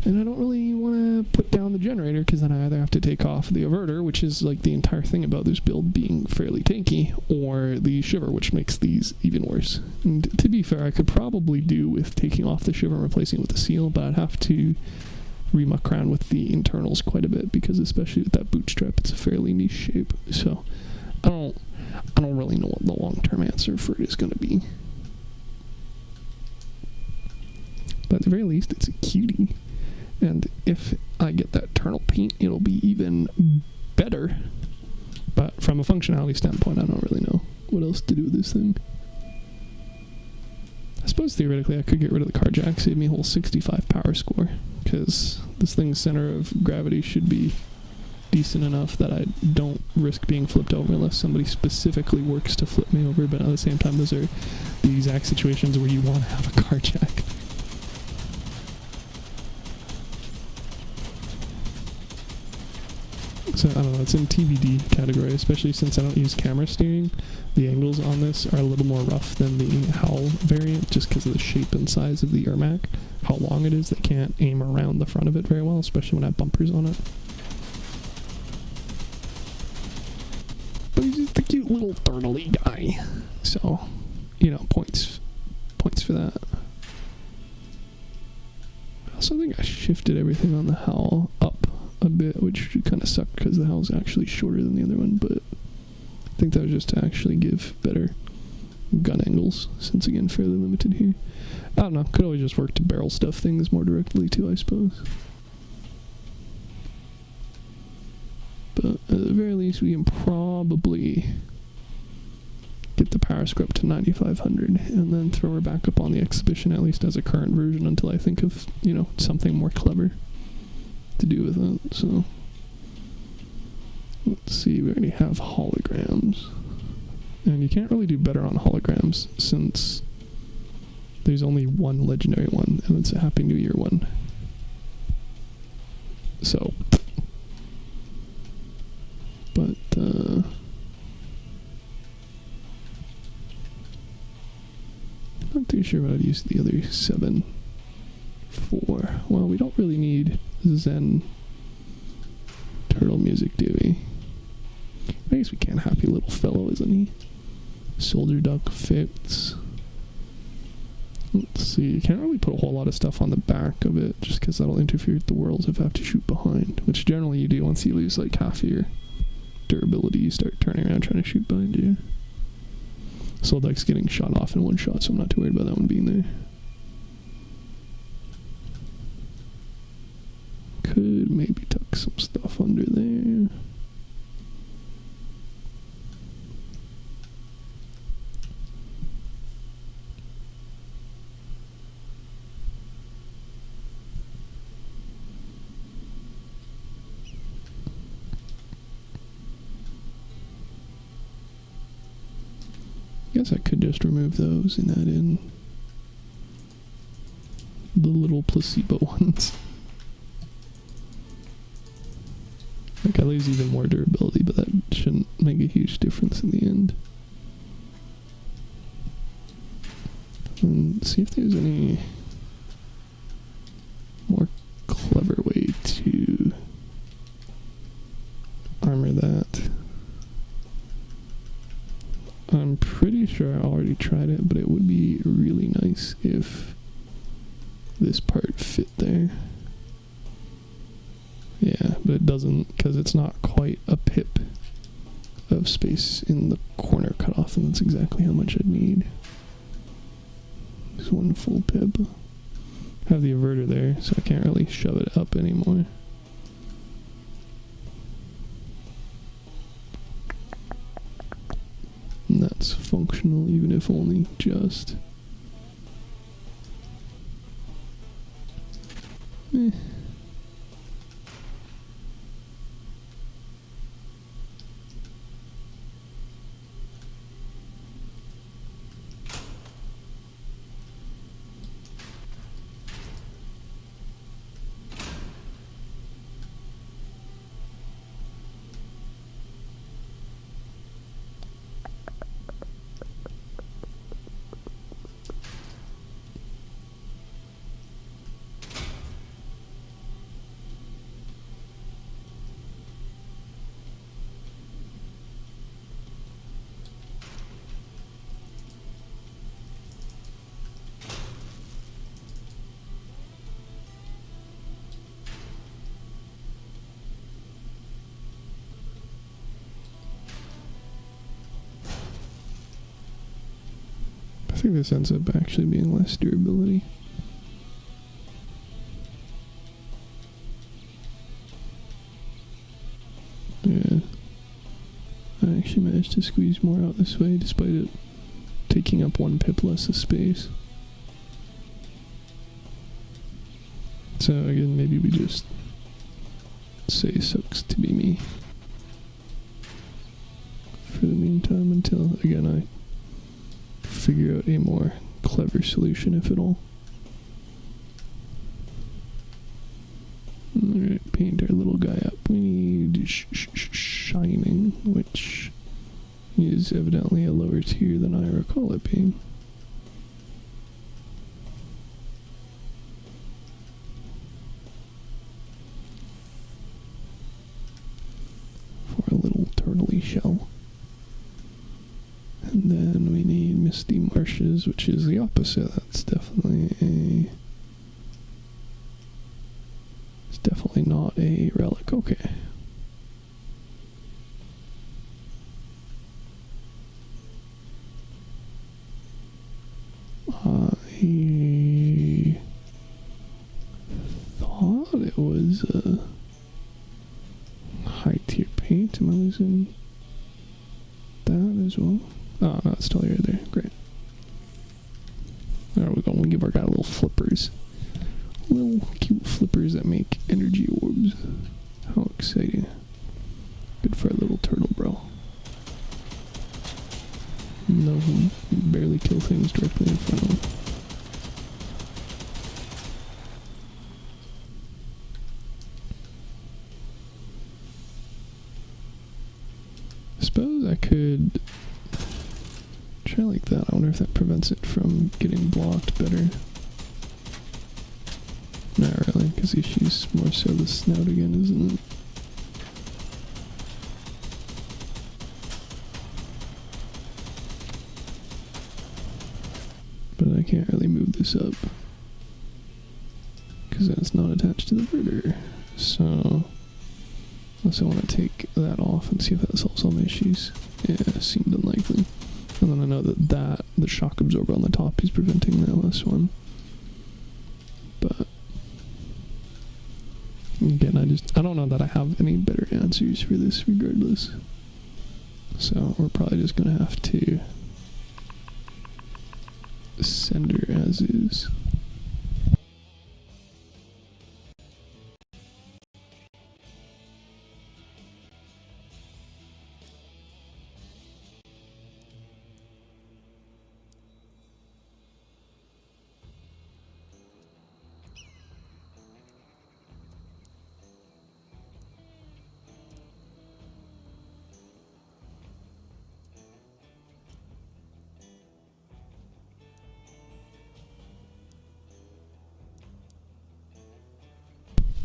And I don't really want to put down the generator because then I either have to take off the averter, which is like the entire thing about this build being fairly tanky, or the shiver, which makes these even worse. And to be fair, I could probably do with taking off the shiver and replacing it with the seal, but I'd have to remuck around with the internals quite a bit because especially with that bootstrap, it's a fairly niche shape. So I don't really know what the long-term answer for it is going to be. But at the very least, it's a cutie. And if I get that internal paint, it'll be even better. But from a functionality standpoint, I don't really know what else to do with this thing. I suppose theoretically I could get rid of the car jack, save me a whole 65 power score, because this thing's center of gravity should be decent enough that I don't risk being flipped over unless somebody specifically works to flip me over, but at the same time those are the exact situations where you want to have a car jack. So, I don't know, it's in TBD category, especially since I don't use camera steering. The angles on this are a little more rough than the Howl variant, just because of the shape and size of the Ermac. How long it is, they can't aim around the front of it very well, especially when I have bumpers on it. But he's just a cute little turtley guy. So, you know, points for that. I also think I shifted everything on the Howl up a bit, which kind of sucked because the Howl's actually shorter than the other one, but I think that was just to actually give better gun angles, since again, fairly limited here. I don't know, could always just work to barrel stuff things more directly too, I suppose. But at the very least, we can probably get the power score up to 9500 and then throw her back up on the exhibition, at least as a current version, until I think of, you know, something more clever to do with it. So let's see, we already have holograms, and you can't really do better on holograms since there's only one legendary one, and it's a Happy New Year one. So, but not too sure what I'd use the other 7 for. Well, we don't really need Zen turtle music, do we? I guess we can. Happy little fellow, isn't he? Soldier duck fits. Let's see. You can't really put a whole lot of stuff on the back of it just because that'll interfere with the worlds if I have to shoot behind, which generally you do once you lose like half of your durability. You start turning around trying to shoot behind you. Soul duck's getting shot off in one shot, so I'm not too worried about that one being there. Could maybe tuck some stuff under there. Guess I could just remove those and add in the little placebo ones. Like, I lose even more durability, but that shouldn't make a huge difference in the end. And see if there's any more clever way to armor that. I'm pretty sure I already tried it, but it would be really nice if this part fit there. Yeah, but it doesn't, because it's not quite a pip of space in the corner cut off, and that's exactly how much I'd need. Just one full pip. I have the averter there, so I can't really shove it up anymore. And that's functional, even if only just. Eh. I think this ends up actually being less durability. Yeah. I actually managed to squeeze more out this way despite it taking up 1 pip less of space. So again, maybe we just say sucks to be me for the meantime until, again, I figure out a more clever solution, if at all. Alright, paint our little guy up. We need shining, which is evidently a lower tier than I recall it being. For a little turtley shell. And then we need Misty Marshes, which is the opposite. That's definitely a... It's definitely not a relic. Okay. I thought it was a high tier paint. Am I losing that as well? Oh, no, it's still right there. Great. There we go. We'll give our guy little flippers. Little cute flippers that make energy orbs. How exciting. Good for a little turtle, bro. No, he can barely kill things directly in front of him. I suppose I could try like that. I wonder if that prevents it from getting blocked better. Not really, because the issue's more so the snout again, isn't it? But I can't really move this up because it's not attached to the verter. So unless I want to take that off and see if that solves all my issues. Yeah, seemed unlikely. And then I know that the shock absorber on the top is preventing the LS one. But again, I don't know that I have any better answers for this regardless. So we're probably just gonna have to send her as is.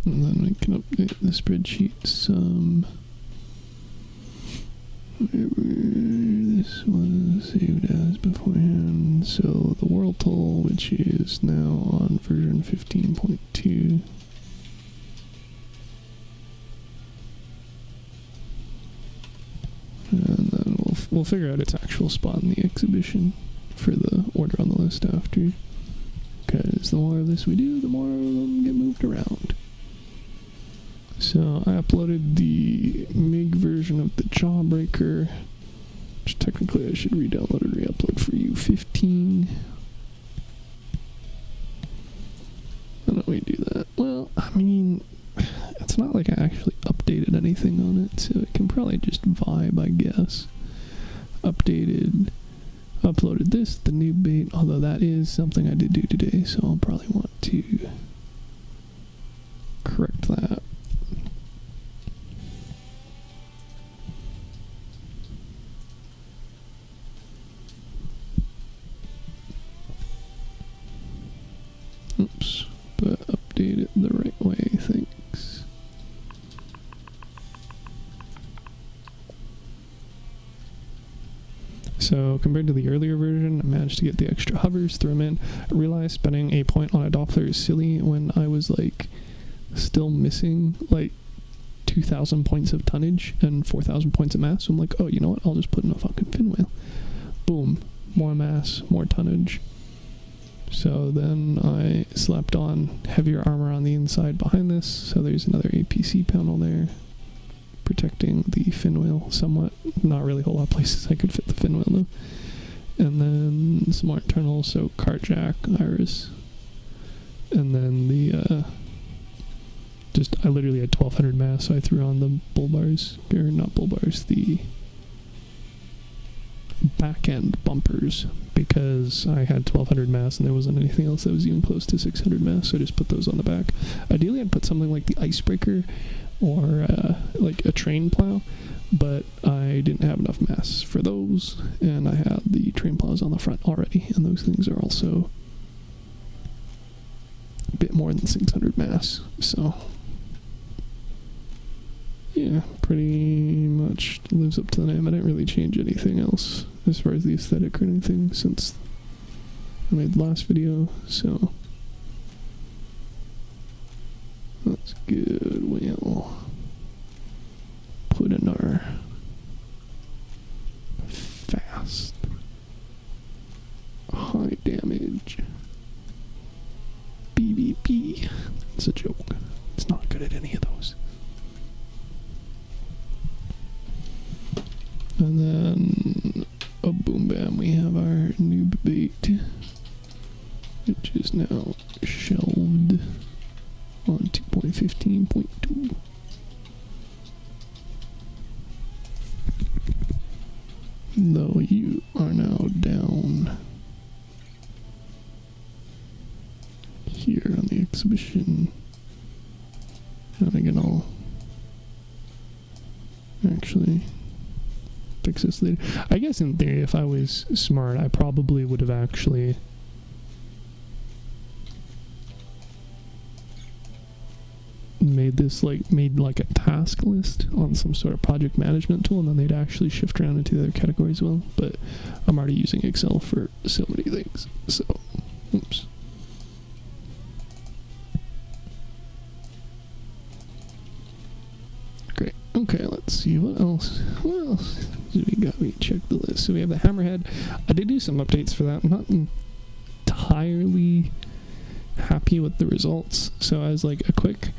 And then we can update the spreadsheet some. This was saved as beforehand. So the world toll, which is now on version 15.2. And then we'll figure out its actual spot in the exhibition for the order on the list after. Because the more of this we do, the more of them get moved around. So I uploaded the MIG version of the Jawbreaker, which technically I should re-download and re-upload for U15. Why don't we do that? Well, I mean, it's not like I actually updated anything on it, so it can probably just vibe, I guess. Updated, uploaded this, the new bait, although that is something I did do today, so I'll probably want to correct that. Oops, but update it the right way, thanks. So compared to the earlier version, I managed to get the extra hovers, threw them in. I realized spending a point on a Doppler is silly when I was like still missing like 2,000 points of tonnage and 4,000 points of mass. So I'm like, oh, you know what? I'll just put in a fucking fin whale. Boom. More mass, more tonnage. So then I slapped on heavier armor on the inside behind this. So there's another APC panel there, protecting the fin whale somewhat. Not really a whole lot of places I could fit the fin whale though. And then some more internals, so cart jack, iris. And then the, I literally had 1,200 mass, so I threw on the bull bars, or not bull bars, the back end bumpers, because I had 1,200 mass and there wasn't anything else that was even close to 600 mass, so I just put those on the back. Ideally I'd put something like the icebreaker or like a train plow, but I didn't have enough mass for those, and I had the train plows on the front already, and those things are also a bit more than 600 mass, so yeah, pretty much lives up to the name. I didn't really change anything else as far as the aesthetic or anything since I made the last video, so that's good. We'll put in our fast, high damage BBP. It's a joke. It's not good at any of those. And then, oh boom bam, we have our new bait, which is now shelved on 2.15.2. Though you are now down here on the exhibition. And again, I'll actually fix this later. I guess in theory, if I was smart, I probably would have actually made like a task list on some sort of project management tool, and then they'd actually shift around into the other categories as well. But I'm already using Excel for so many things, so oops. Great. Okay, let's see what else. What else do we got? We check the list. So we have the hammerhead. I did do some updates for that. I'm not entirely happy with the results. So as like a quick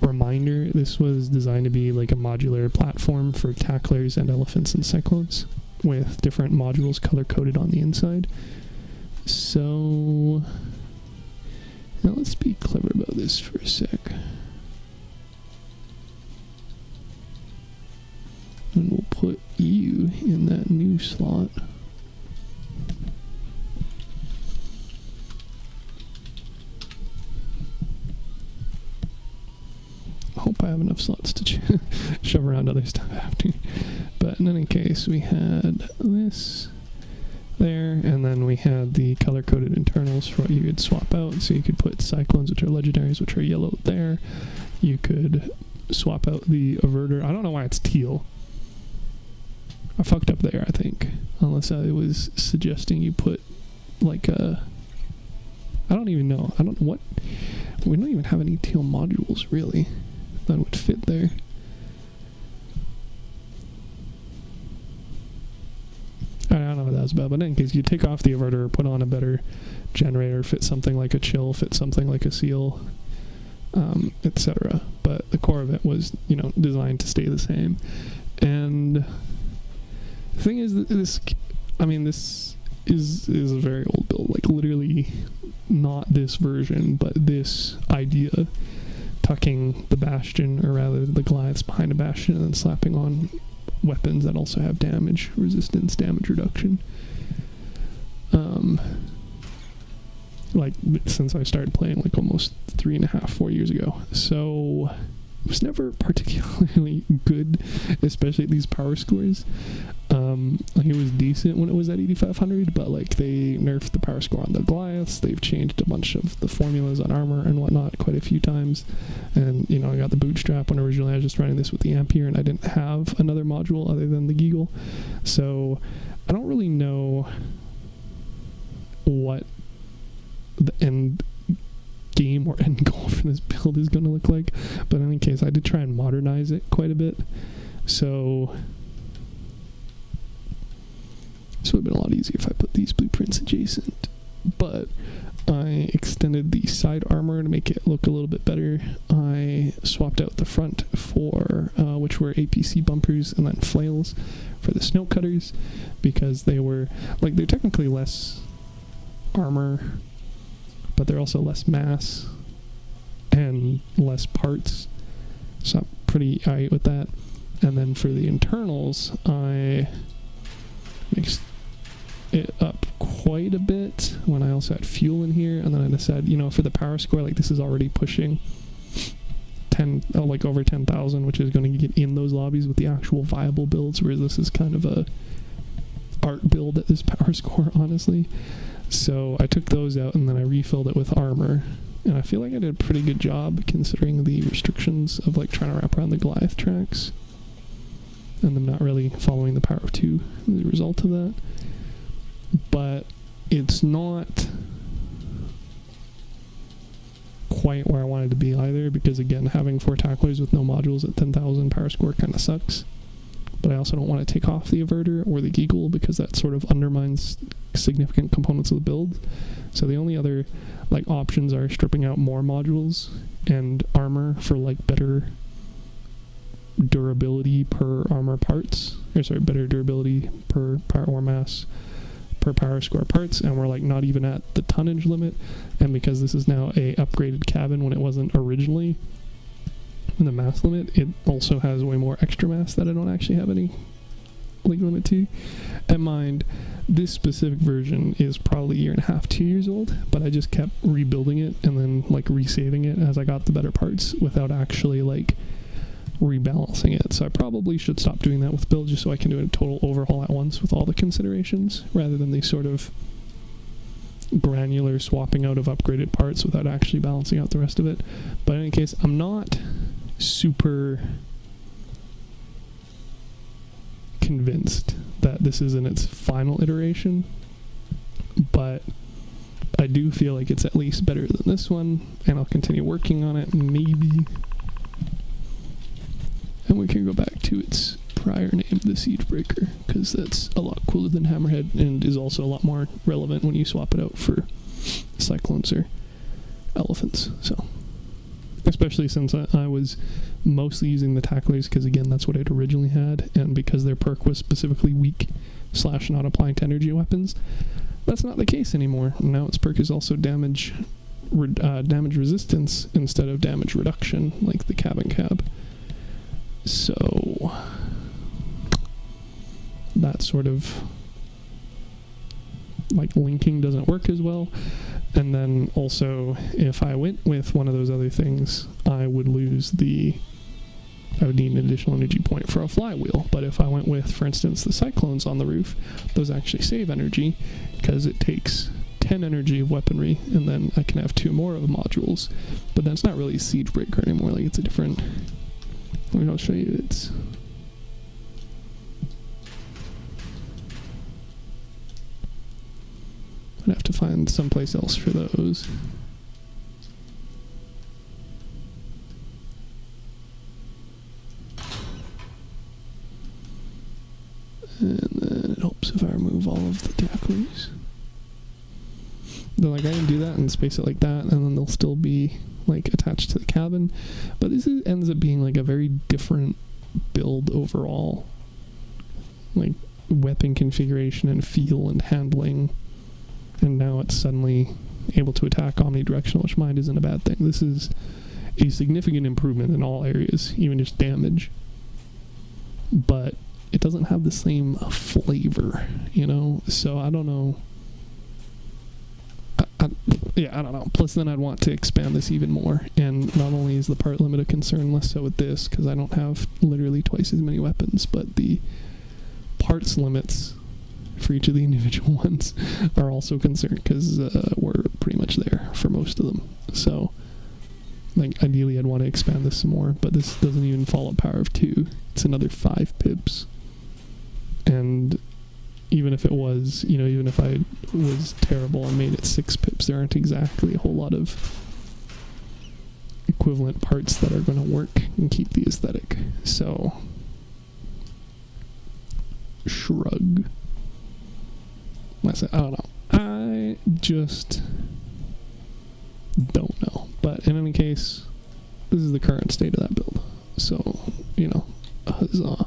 reminder, this was designed to be like a modular platform for tacklers and elephants and cyclones with different modules color-coded on the inside. So now let's be clever about this for a sec. And we'll put you in that new slot. I hope I have enough slots to shove around other stuff after. But in any case, we had this there, and then we had the color-coded internals for what you could swap out. So you could put cyclones, which are legendaries, which are yellow there. You could swap out the averter. I don't know why it's teal. I fucked up there, I think. Unless I was suggesting you put, like, a... I don't even know. I don't know what... We don't even have any teal modules, really, that would fit there. I don't know what that was about, but in case you take off the averter, put on a better generator, fit something like a chill, fit something like a seal, etc. But the core of it was, you know, designed to stay the same. And... the thing is that this is a very old build, like literally not this version, but this idea, tucking the bastion, or rather the Goliaths behind a bastion, and then slapping on weapons that also have damage resistance, damage reduction. Like since I started playing like almost 4 years ago. So it was never particularly good, especially at these power scores. Like it was decent when it was at 8500, but like they nerfed the power score on the Goliaths. They've changed a bunch of the formulas on armor and whatnot quite a few times. And you know, I got the bootstrap when originally I was just running this with the Ampere, and I didn't have another module other than the Geagle. So I don't really know what the end game or end goal for this build is going to look like, but in any case, I did try and modernize it quite a bit. So this would have been a lot easier if I put these blueprints adjacent, but I extended the side armor to make it look a little bit better. I swapped out the front for which were APC bumpers, and then flails for the snow cutters, because they were like, they're technically less armor, but they're also less mass and less parts, so I'm pretty alright with that. And then for the internals, I mixed it up quite a bit when I also had fuel in here, and then I decided, you know, for the power score, like this is already pushing like over 10,000, which is going to get in those lobbies with the actual viable builds, whereas this is kind of a art build at this power score, honestly. So I took those out, and then I refilled it with armor, and I feel like I did a pretty good job considering the restrictions of like trying to wrap around the Goliath tracks and them not really following the power of 2 as a result of that. But it's not quite where I wanted to be either, because again, having 4 tacklers with no modules at 10,000 power score kind of sucks. But I also don't want to take off the Averter or the Geagle, because that sort of undermines significant components of the build. So the only other like options are stripping out more modules and armor for like better durability per armor parts, or sorry, better durability per power or mass per power score parts, and we're like not even at the tonnage limit. And because this is now a upgraded cabin when it wasn't originally the mass limit, it also has way more extra mass that I don't actually have any like limit to. And mind, this specific version is probably 1.5 to 2 years old, but I just kept rebuilding it and then like resaving it as I got the better parts without actually like rebalancing it. So I probably should stop doing that with builds, just so I can do a total overhaul at once with all the considerations, rather than these sort of granular swapping out of upgraded parts without actually balancing out the rest of it. But in any case, I'm not super convinced that this is in its final iteration, but I do feel like it's at least better than this one, and I'll continue working on it, maybe. And we can go back to its prior name, the Siegebreaker, because that's a lot cooler than Hammerhead, and is also a lot more relevant when you swap it out for Cyclones or Elephants. So, especially since I was mostly using the tacklers, because again, that's what I'd originally had, and because their perk was specifically weak / not applying to energy weapons, that's not the case anymore. Now its perk is also damage resistance instead of damage reduction, like the cabin cab. So that sort of like linking doesn't work as well. And then also, if I went with one of those other things, I would need an additional energy point for a flywheel. But if I went with, for instance, the Cyclones on the roof, those actually save energy, because it takes 10 energy of weaponry, and then I can have 2 more of the modules. But that's not really a Siegebreaker anymore. Like, it's a different... I'll show you. It's... I'd have to find someplace else for those. And then it helps if I remove all of the tacklers. Then like I can do that and space it like that, and then they'll still be like attached to the cabin. But this ends up being like a very different build overall. Like weapon configuration and feel and handling, and now it's suddenly able to attack omnidirectional, which mind isn't a bad thing. This is a significant improvement in all areas, even just damage. But it doesn't have the same flavor, you know? So I don't know. I don't know. Plus, then I'd want to expand this even more. And not only is the part limit a concern, less so with this, because I don't have literally twice as many weapons, but the parts limits for each of the individual ones are also concerned, because we're pretty much there for most of them. So, like, ideally I'd want to expand this some more, but this doesn't even follow Power of 2. It's another 5 pips. And even if it was, you know, even if I was terrible and made it 6 pips, there aren't exactly a whole lot of equivalent parts that are going to work and keep the aesthetic. So, shrug. I don't know. I just don't know. But in any case, this is the current state of that build. So, you know, huzzah.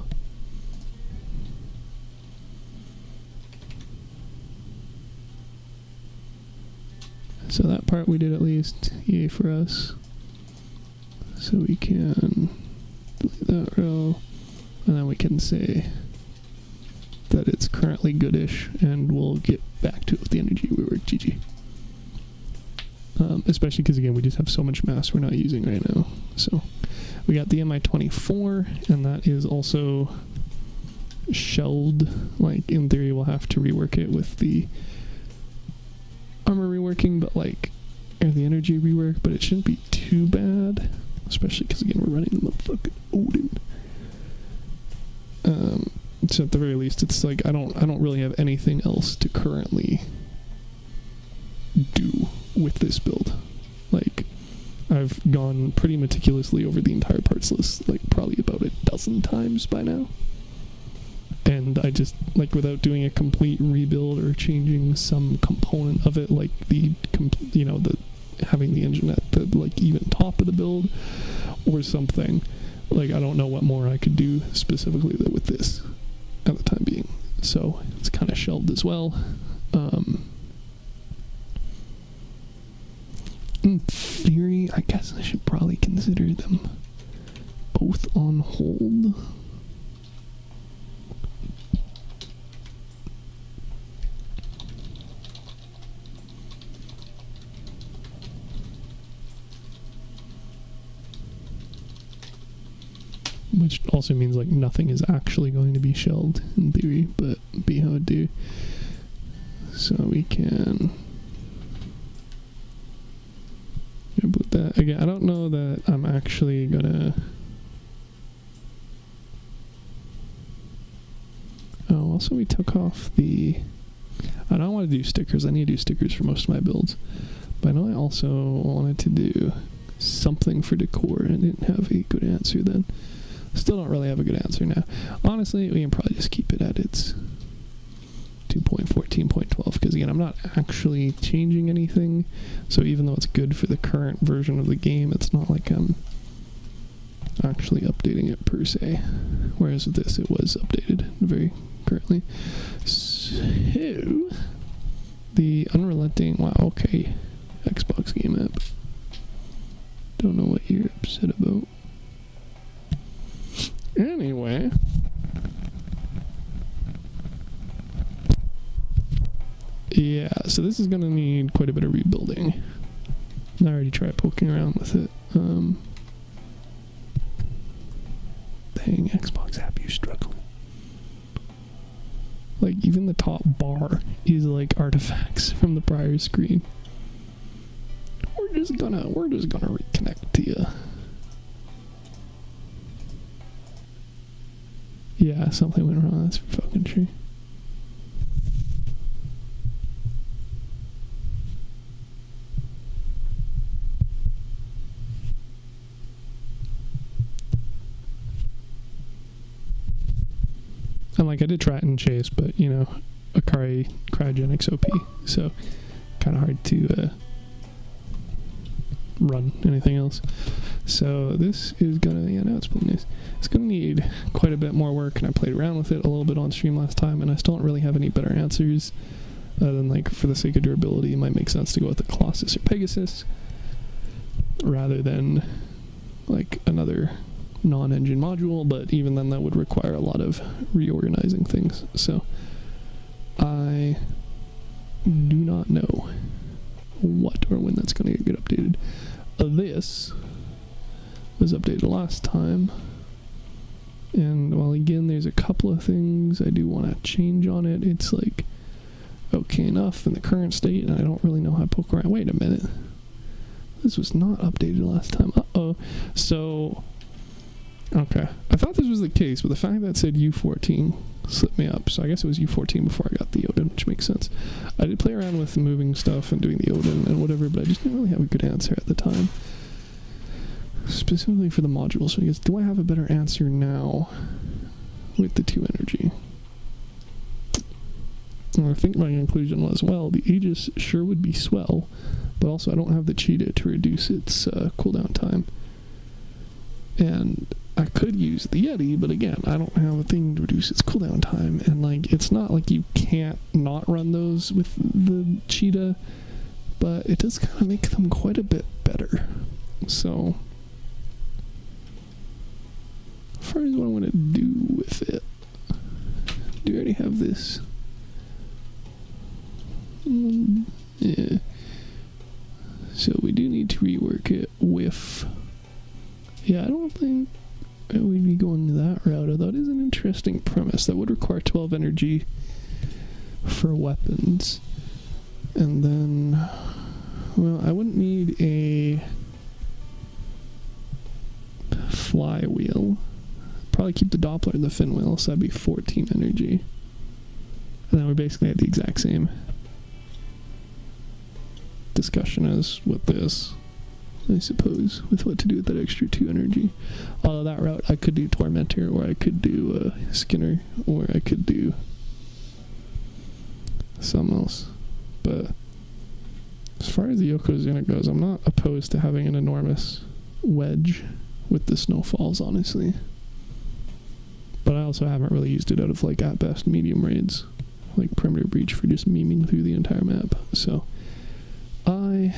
So that part we did at least. Yay for us. So we can delete that row. And then we can say that it's currently goodish, and we'll get back to it with the energy rework. GG. Especially because, again, we just have so much mass we're not using right now. So we got the MI-24, and that is also shelled. Like, in theory, we'll have to rework it with the armor reworking, but like, or the energy rework, but it shouldn't be too bad, especially because, again, we're running the motherfucking Odin. So at the very least, it's like I don't really have anything else to currently do with this build. Like, I've gone pretty meticulously over the entire parts list, like probably about a dozen times by now. And I just, like, without doing a complete rebuild or changing some component of it, like the having the engine at the, like, even top of the build or something, like, I don't know what more I could do specifically with this at the time being. So it's kind of shelved as well. In theory, I guess I should probably consider them both on hold. Which also means, like, nothing is actually going to be shelved in theory, but be how it do. So we can put that again. I don't know that I'm actually gonna. Oh, also we took off the. I don't want to do stickers. I need to do stickers for most of my builds, but I know I also wanted to do something for decor, and I didn't have a good answer then. Still don't really have a good answer now. Honestly, we can probably just keep it at its 2.14.12, because, again, I'm not actually changing anything, so even though it's good for the current version of the game, it's not like I'm actually updating it per se, whereas with this it was updated very currently. So the unrelenting, wow, okay, Xbox game app, don't know what you're upset about. Anyway, yeah, so this is going to need quite a bit of rebuilding. I already tried poking around with it. Dang, Xbox app, you struggling. Like, even the top bar is like artifacts from the prior screen. We're just gonna reconnect to you. Yeah, something went wrong, that's for fucking sure. And, like, I did try it in Chase, but, you know, Akari cryogenics OP, so kind of hard to run anything else. So this is gonna, yeah, now it's pulling nice. It's gonna need quite a bit more work, and I played around with it a little bit on stream last time, and I still don't really have any better answers. Other than, like, for the sake of durability, it might make sense to go with the Colossus or Pegasus rather than, like, another non-engine module, but even then that would require a lot of reorganizing things. So I do not know what or when that's going to get updated. This was updated last time, and while again there's a couple of things I do want to change on it, it's like okay enough in the current state, and I don't really know how to poke around. Wait a minute, this was not updated last time. So okay, I thought this was the case, but the fact that it said U14 slipped me up, so I guess it was U14 before I got the Odin, which makes sense. I did play around with moving stuff and doing the Odin and whatever, but I just didn't really have a good answer at the time, specifically for the module. So I guess, do I have a better answer now with the 2 energy? And I think my conclusion was, well, the Aegis sure would be swell, but also I don't have the cheetah to reduce its cooldown time. And I could use the Yeti, but again, I don't have a thing to reduce its cooldown time, and like, it's not like you can't not run those with the cheetah, but it does kind of make them quite a bit better. So, as far as what I want to do with it, do I already have this? Yeah. So we do need to rework it with... Yeah, I don't think we'd be going that route, although it is an interesting premise. That would require 12 energy for weapons. And then, well, I wouldn't need a flywheel. Probably keep the Doppler and the fin wheel, so that'd be 14 energy. And then we basically had the exact same discussion as with this, I suppose, with what to do with that extra 2 energy. Although that route, I could do Tormentor, or I could do Skinner, or I could do something else. But as far as the Yokozuna goes, I'm not opposed to having an enormous wedge with the snowfalls, honestly. But I also haven't really used it out of, like, at best, medium raids, like Perimeter Breach, for just memeing through the entire map. So I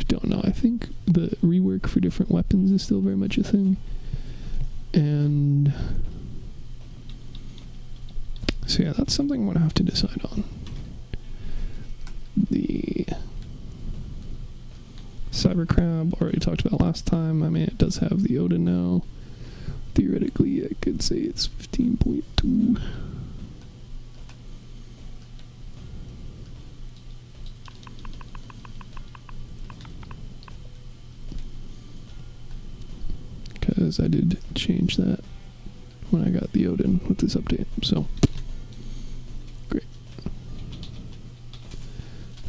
don't know. I think the rework for different weapons is still very much a thing. And so yeah, that's something I'm going to have to decide on. The Cyber Crab, already talked about last time. I mean, it does have the Odin now. Theoretically, I could say it's 15.2. Because I did change that when I got the Odin with this update, so great.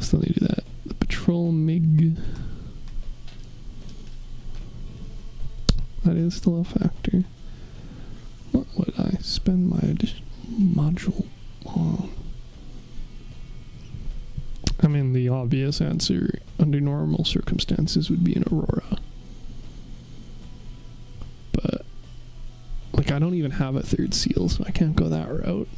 Still need to do that. The Patrol MiG, that is still a factor. What would I spend my additional module on? I mean, the obvious answer under normal circumstances would be an Aurora. Like, I don't even have a 3rd seal, so I can't go that route.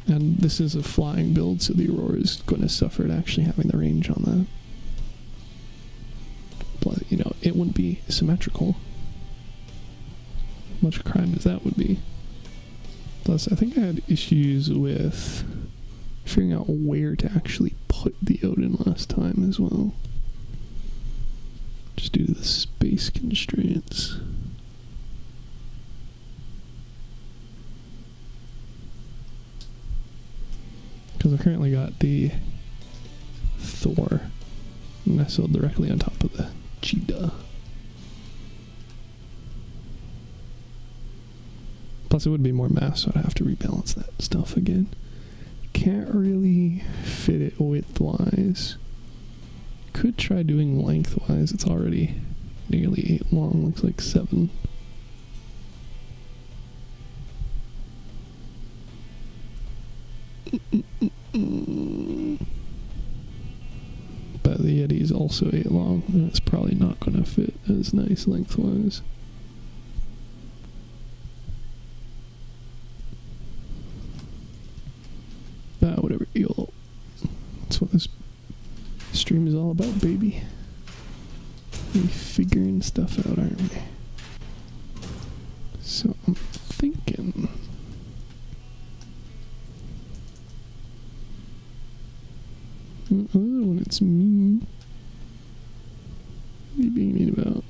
And this is a flying build, so the Aurora is going to suffer at actually having the range on that. But, you know, it wouldn't be symmetrical. Much crime as that would be. Plus, I think I had issues with figuring out where to actually put the Odin last time as well. Just due to the space constraints. Because I've currently got the Thor nestled directly on top of the cheetah. Plus it would be more mass, so I'd have to rebalance that stuff again. Can't really fit it widthwise. Could try doing lengthwise. It's already nearly 8 long, looks like 7. But the Yeti is also 8 long, and it's probably not going to fit as nice lengthwise. Whatever, yo. That's what this stream is all about, baby. We figuring stuff out, aren't we? So I'm thinking... when it's me. What are you being mean about?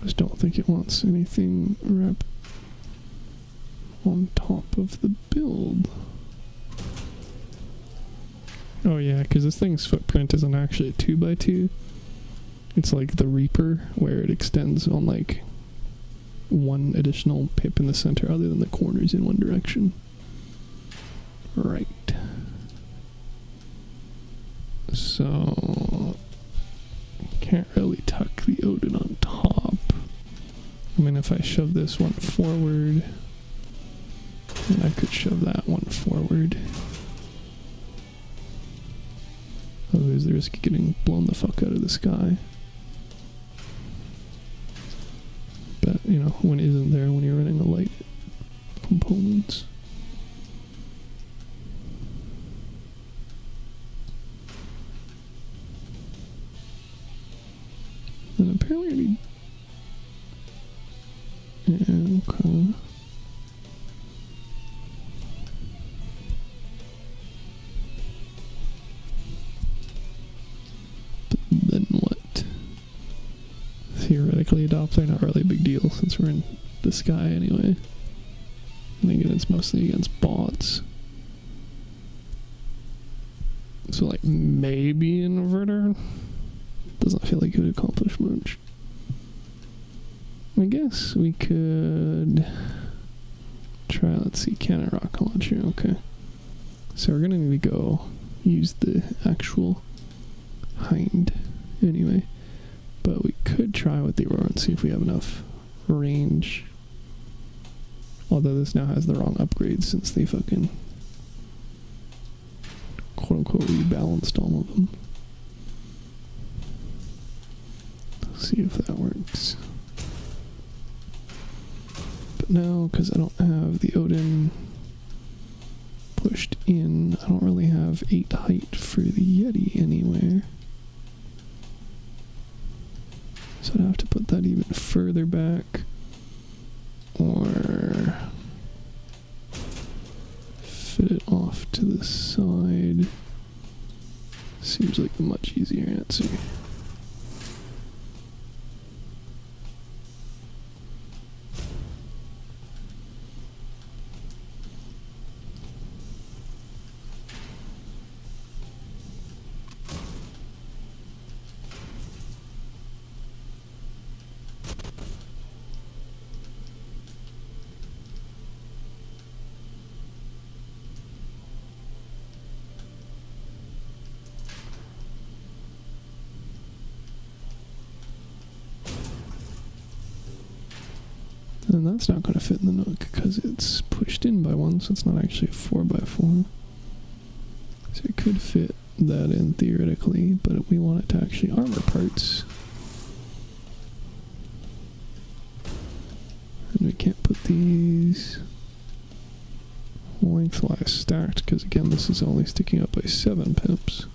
I just don't think it wants anything wrapped on top of the build. Oh yeah, because this thing's footprint isn't actually a 2x2. It's like the Reaper, where it extends on like one additional pip in the center other than the corners in one direction. Right. So can't really tuck the Odin on top. I mean, if I shove this one forward, then I could shove that one forward. Otherwise, the risk of getting blown the fuck out of the sky. But, you know, one isn't there when you're running a light components. And apparently I need... Yeah, okay. But then what? Theoretically, Doppler, not really a big deal since we're in the sky anyway. And again, it's mostly against bots. So, like, maybe an inverter? Doesn't feel like it would accomplish much. I guess we could try, let's see, cannon rocket launcher, okay. So we're gonna need to go use the actual hind anyway. But we could try with the Aurora and see if we have enough range. Although this now has the wrong upgrades since they fucking quote-unquote rebalanced all of them. Let's see if that works. But now, because I don't have the Odin pushed in, I don't really have 8 height for the Yeti anywhere. So I'd have to put that even further back. Or fit it off to the side. Seems like a much easier answer. And that's not going to fit in the nook because it's pushed in by one, so it's not actually a 4x4. So it could fit that in theoretically, but we want it to actually armor parts. And we can't put these lengthwise stacked because, again, this is only sticking up by 7 pips.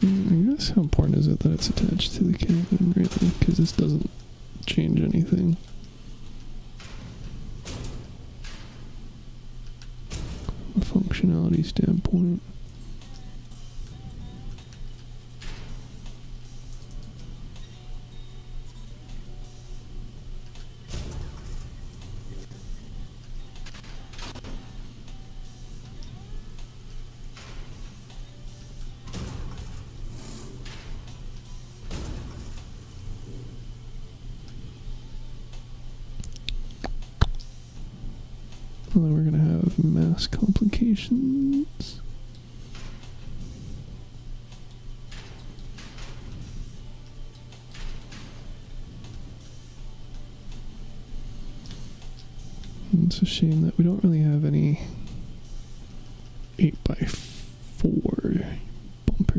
I guess how important is it that it's attached to the cabin, really? Because this doesn't change anything. From a functionality standpoint. And then we're going to have mass complications. And it's a shame that we don't really have any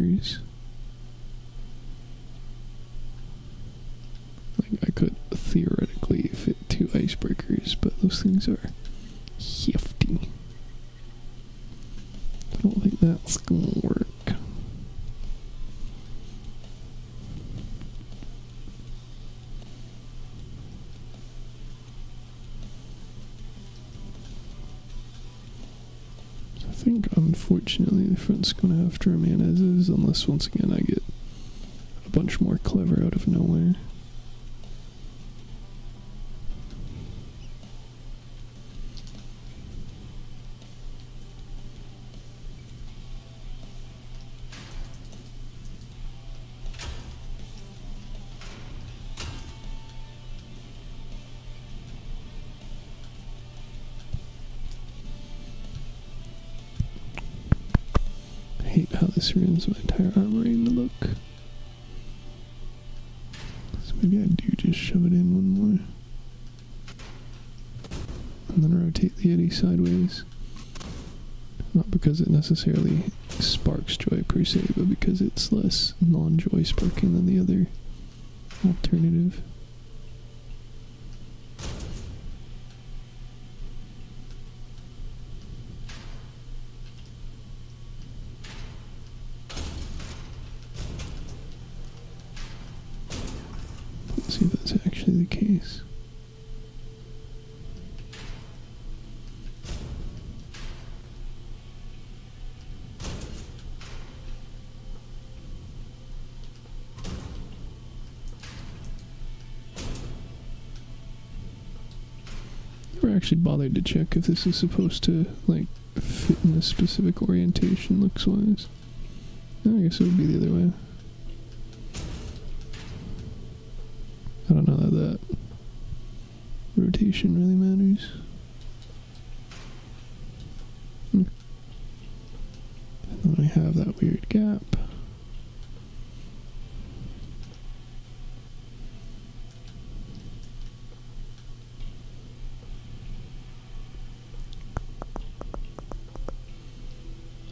icebreakers. Like, I could theoretically fit 2 icebreakers, but those things are hefty. I don't think that's gonna work. I think, unfortunately, the front's going to have to remain as is, unless, once again, I get a bunch more clever out of nowhere. I hate how this ruins my entire armoring look. So maybe I do just shove it in one more. And then rotate the Yeti sideways. Not because it necessarily sparks joy per se, but because it's less non-joy sparking than the other alternative. Let's see if that's actually the case. Never actually bothered to check if this is supposed to, like, fit in a specific orientation looks-wise. I guess it would be the other way. I don't know that rotation really matters. And then I have that weird gap.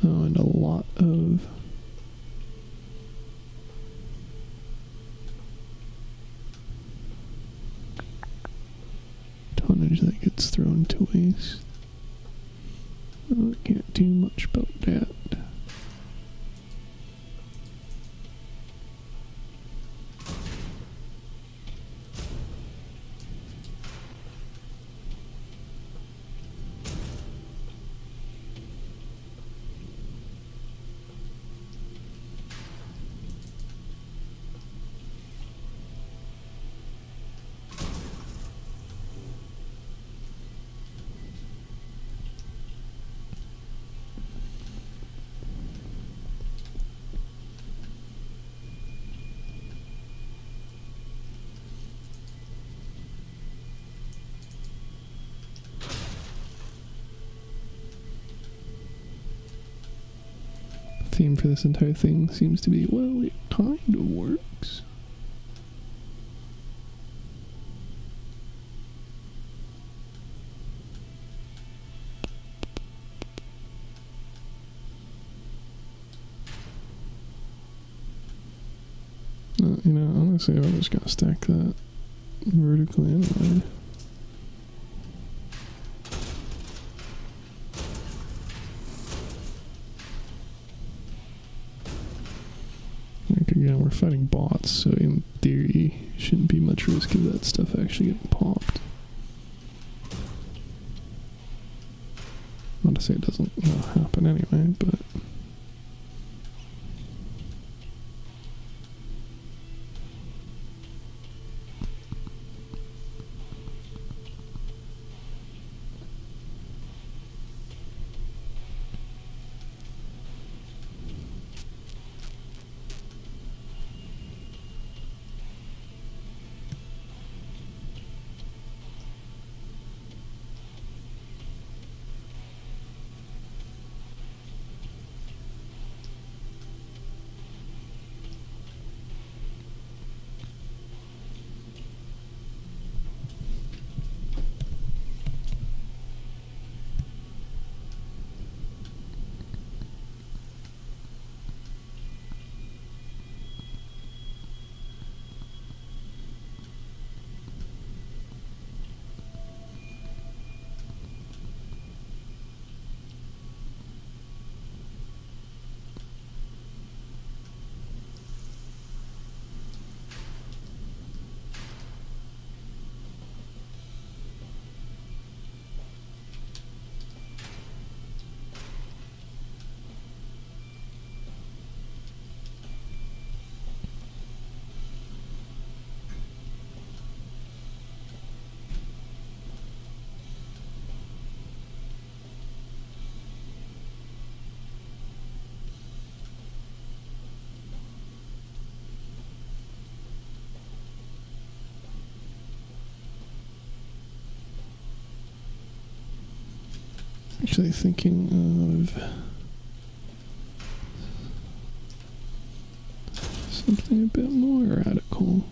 Oh, and a lot of tonnage that gets thrown to waste. Oh, I can't do much about that. Theme for this entire thing seems to be, well, it kind of works. You know, honestly, I'm just gonna stack that vertically anyway. Like, again, we're fighting bots, so in theory, shouldn't be much risk of that stuff actually getting popped. Not to say it doesn't, you know, happen anyway, but Actually thinking of something a bit more radical.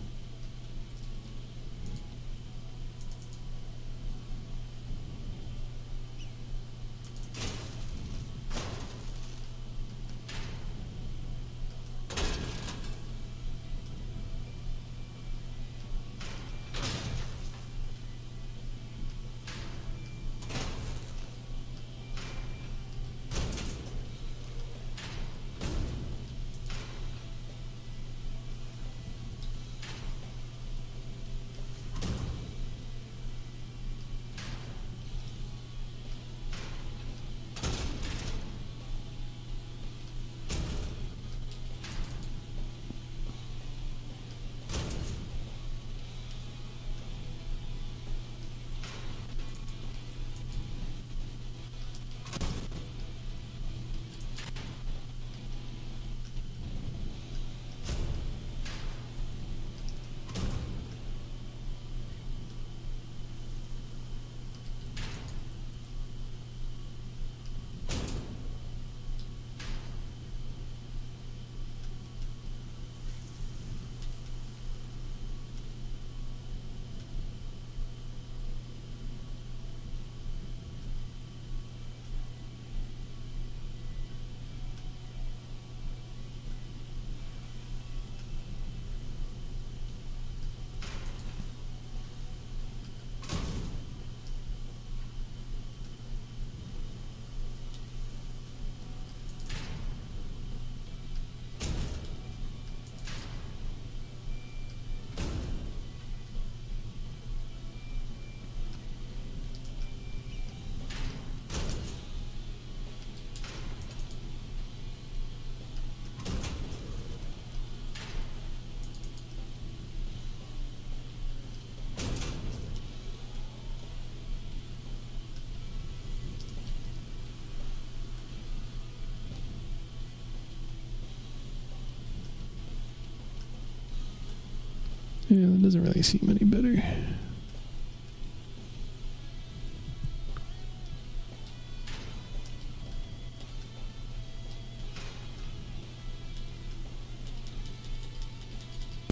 Yeah, that doesn't really seem any better.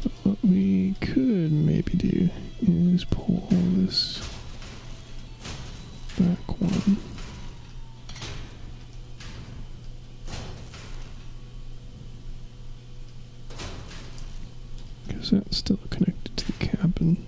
But what we could maybe do is pull this back one. Because that's still connected to the cabin.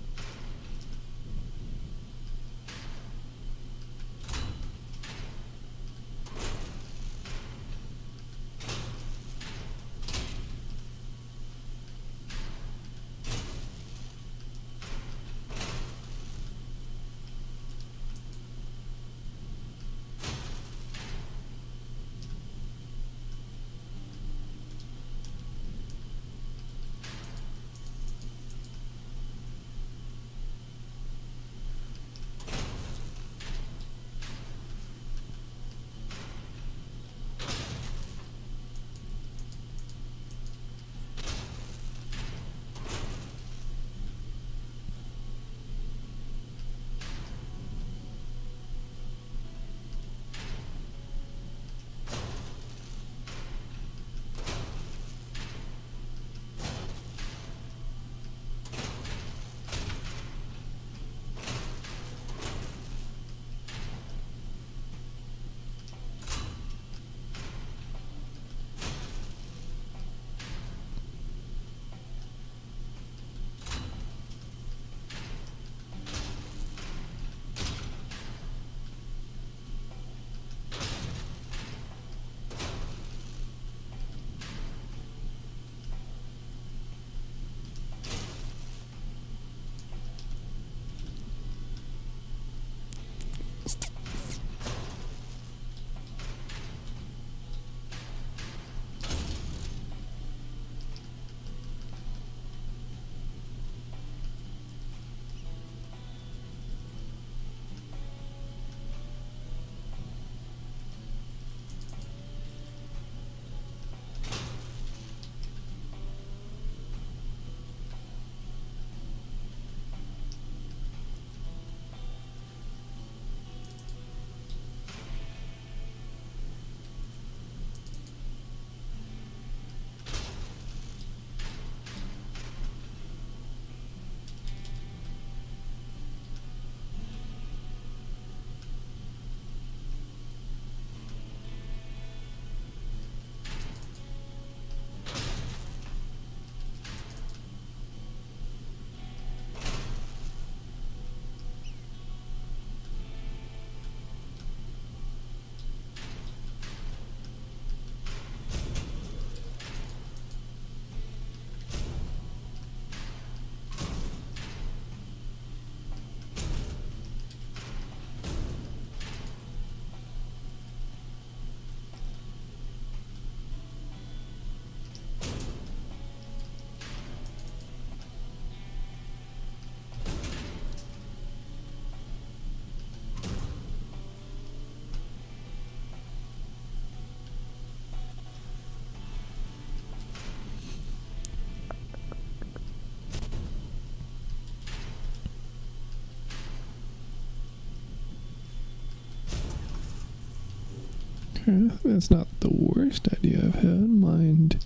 Okay, that's not the worst idea I've had. Mind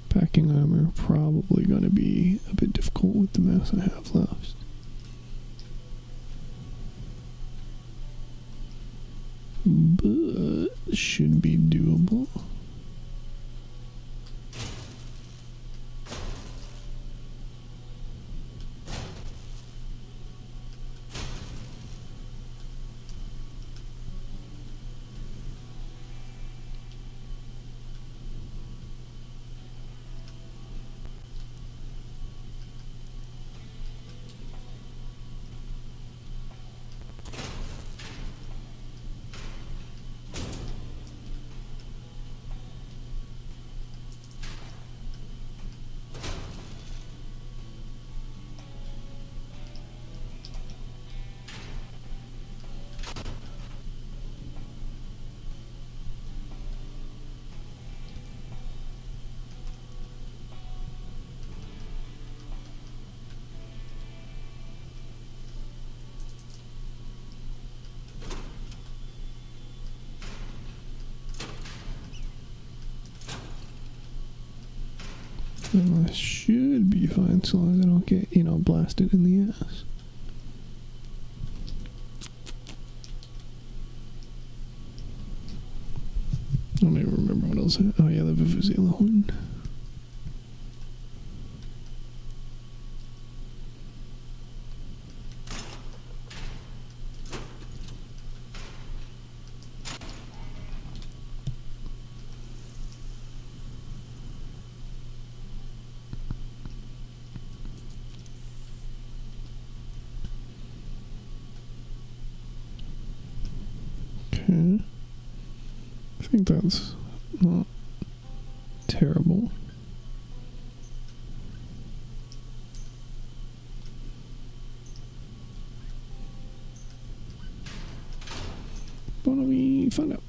packing armor probably going to be a bit difficult with the mass I have left. But should be doable. Well, I should be fine so long as I don't get, blasted in the ass. I don't even remember what else. Oh yeah, the Vuvuzela one. Okay. I think that's not terrible. Why don't we find out?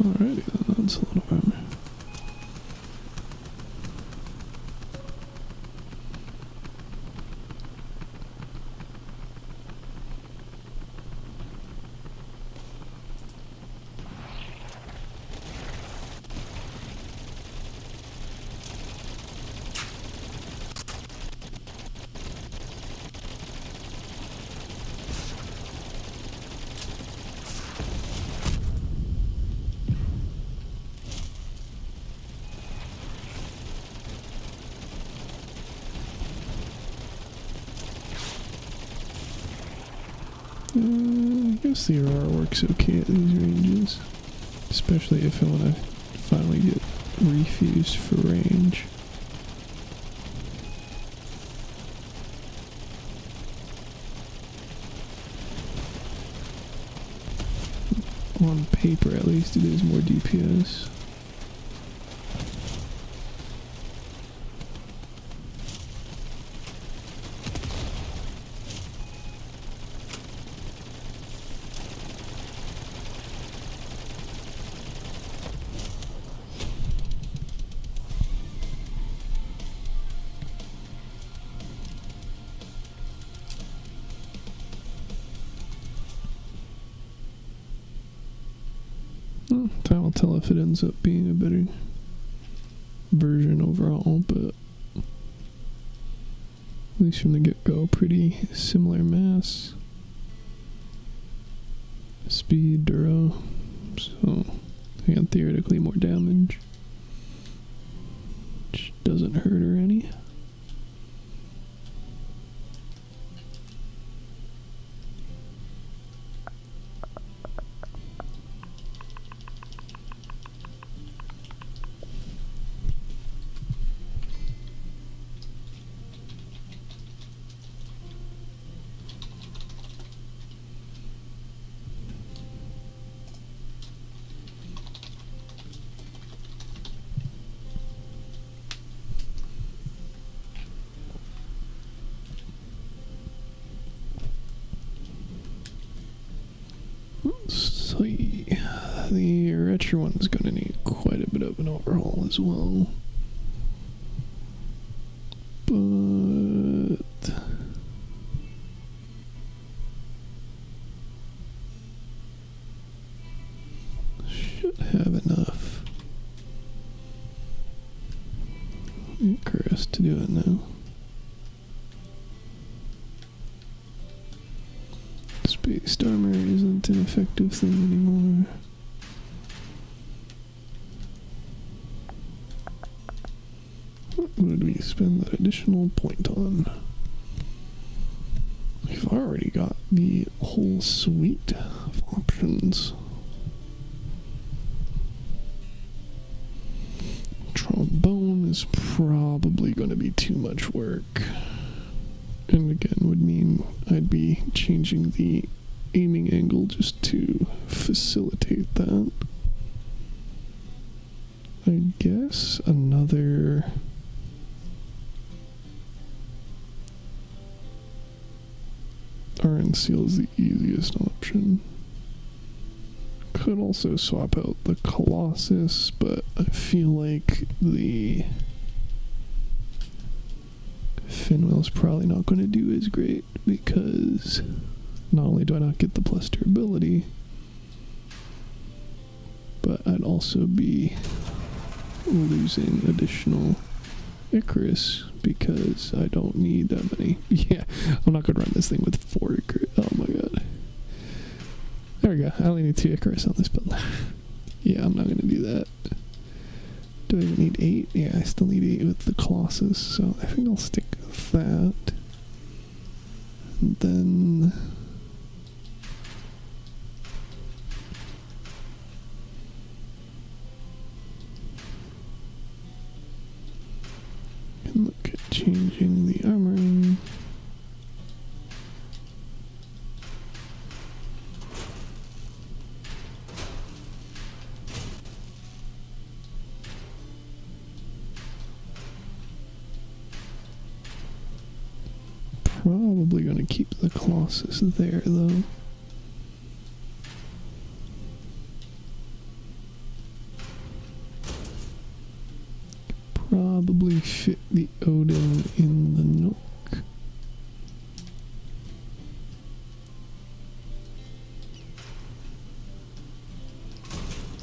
Alrighty then, that's a lot of armor. I guess the Aurora works okay at these ranges, especially if I want to finally get refused for range. On paper, at least, it is more DPS. Well, time will tell if it ends up being a better version overall, but at least from the get-go, pretty similar mass, speed, duro, so again, theoretically more damage, which doesn't hurt her any. larger one is going to need quite a bit of an overhaul as well. But should have enough Icarus to do it now. Space armor isn't an effective thing anymore. What did we spend that additional point on? We've already got the whole suite of options. Trombone is probably going to be too much work. And again, would mean I'd be changing the aiming angle just to facilitate that. I guess another Iron Seal is the easiest option. Could also swap out the Colossus, but I feel like the Finwell's probably not going to do as great, because not only do I not get the plus durability, but I'd also be losing additional Icarus because I don't need that many. Yeah, I'm not going to run this thing with 4 Icarus. Oh my god. There we go. I only need 2 Icarus on this build. Yeah, I'm not going to do that. Do I even need 8? Yeah, I still need 8 with the Colossus, so I think I'll stick with that. And then can look at changing the armoring. Probably going to keep the Colossus there, though. Probably fit the Odin in the Nook.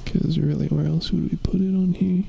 Because really, where else would we put it on here?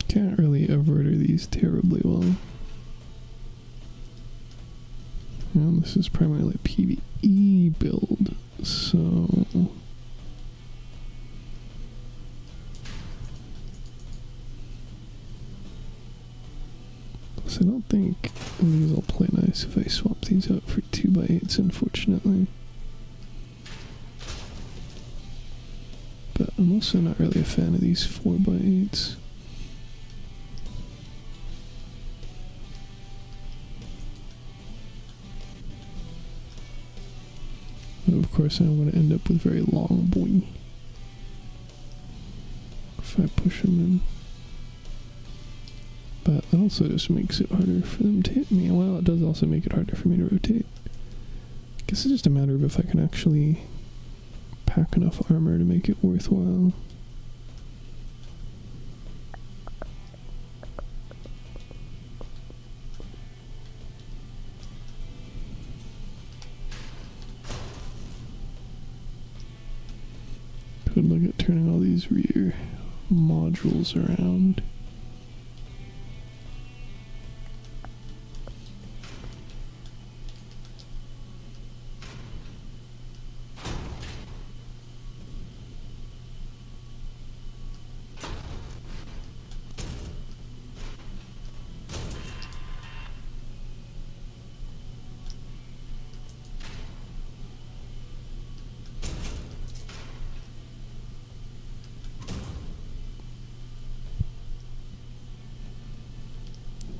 Can't really averter these terribly well. And this is primarily a PvE build, so I don't think these will play nice if I swap these out for 2x8s, unfortunately. But I'm also not really a fan of these 4x8s. But of course I'm going to end up with very long boy if I push them in. But that also just makes it harder for them to hit me. Well, it does also make it harder for me to rotate. I guess it's just a matter of if I can actually pack enough armor to make it worthwhile. Could look at turning all these rear modules around.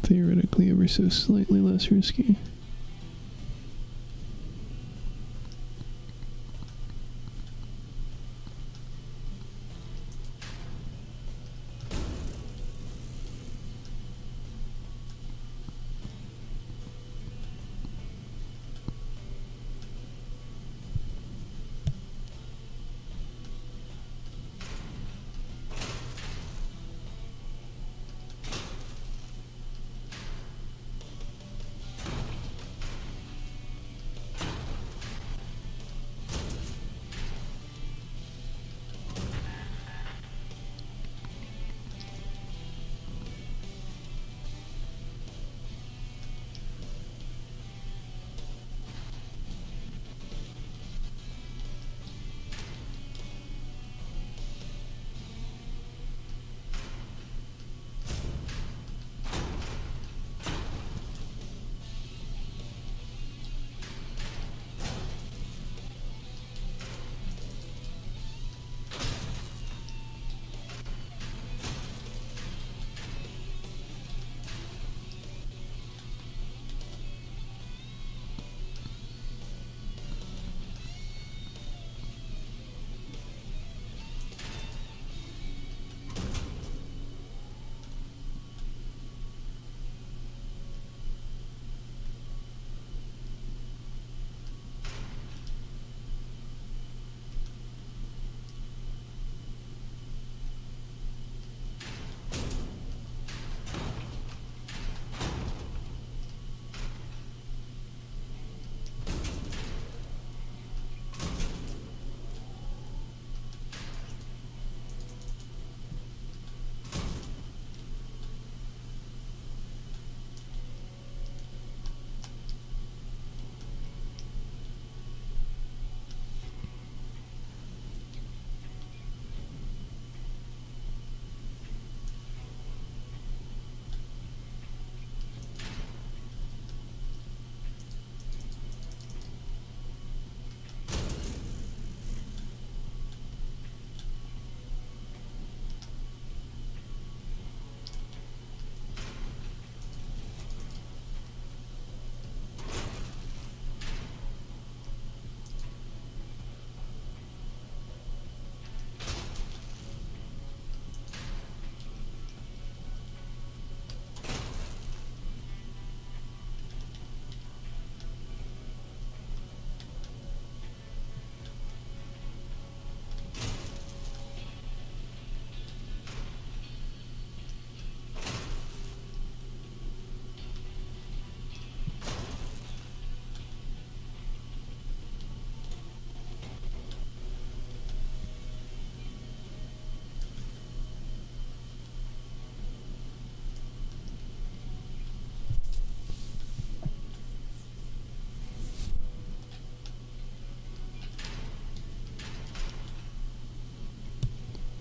Theoretically ever so slightly less risky.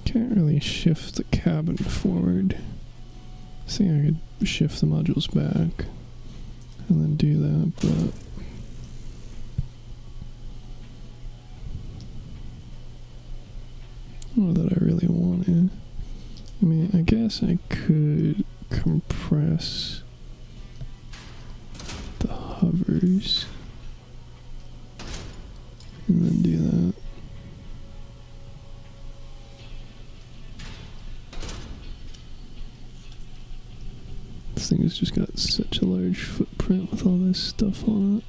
Can't really shift the cabin forward. I think I could shift the modules back and then do that, but I don't know that I really want to. I mean, I guess I could compress the hovers and then do that. This thing has just got such a large footprint with all this stuff on it.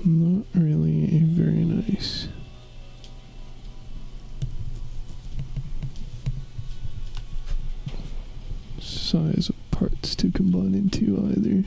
Not really very nice. size of parts to combine into either.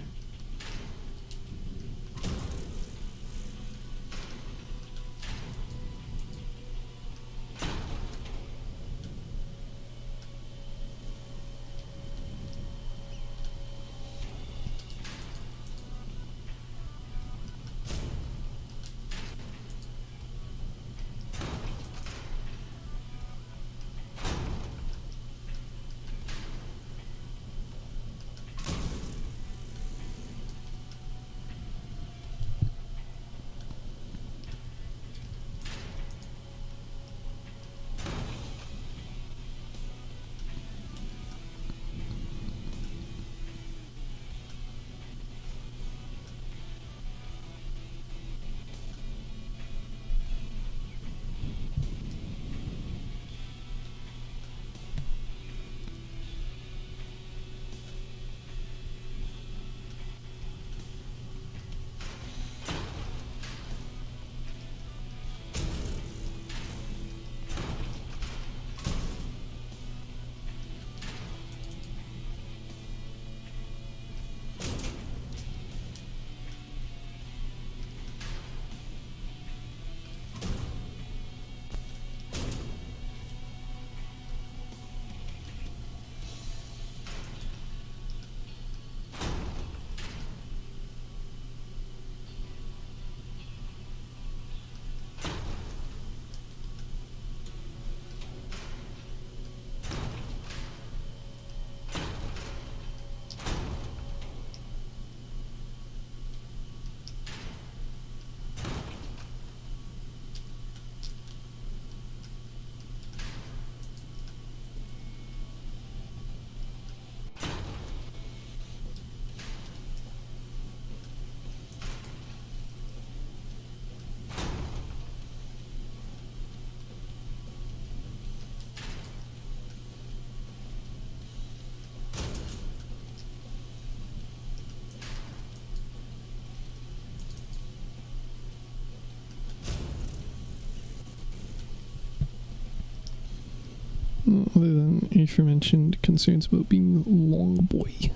Other than aforementioned concerns about being long boy,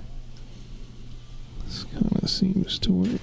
this kind of seems to work.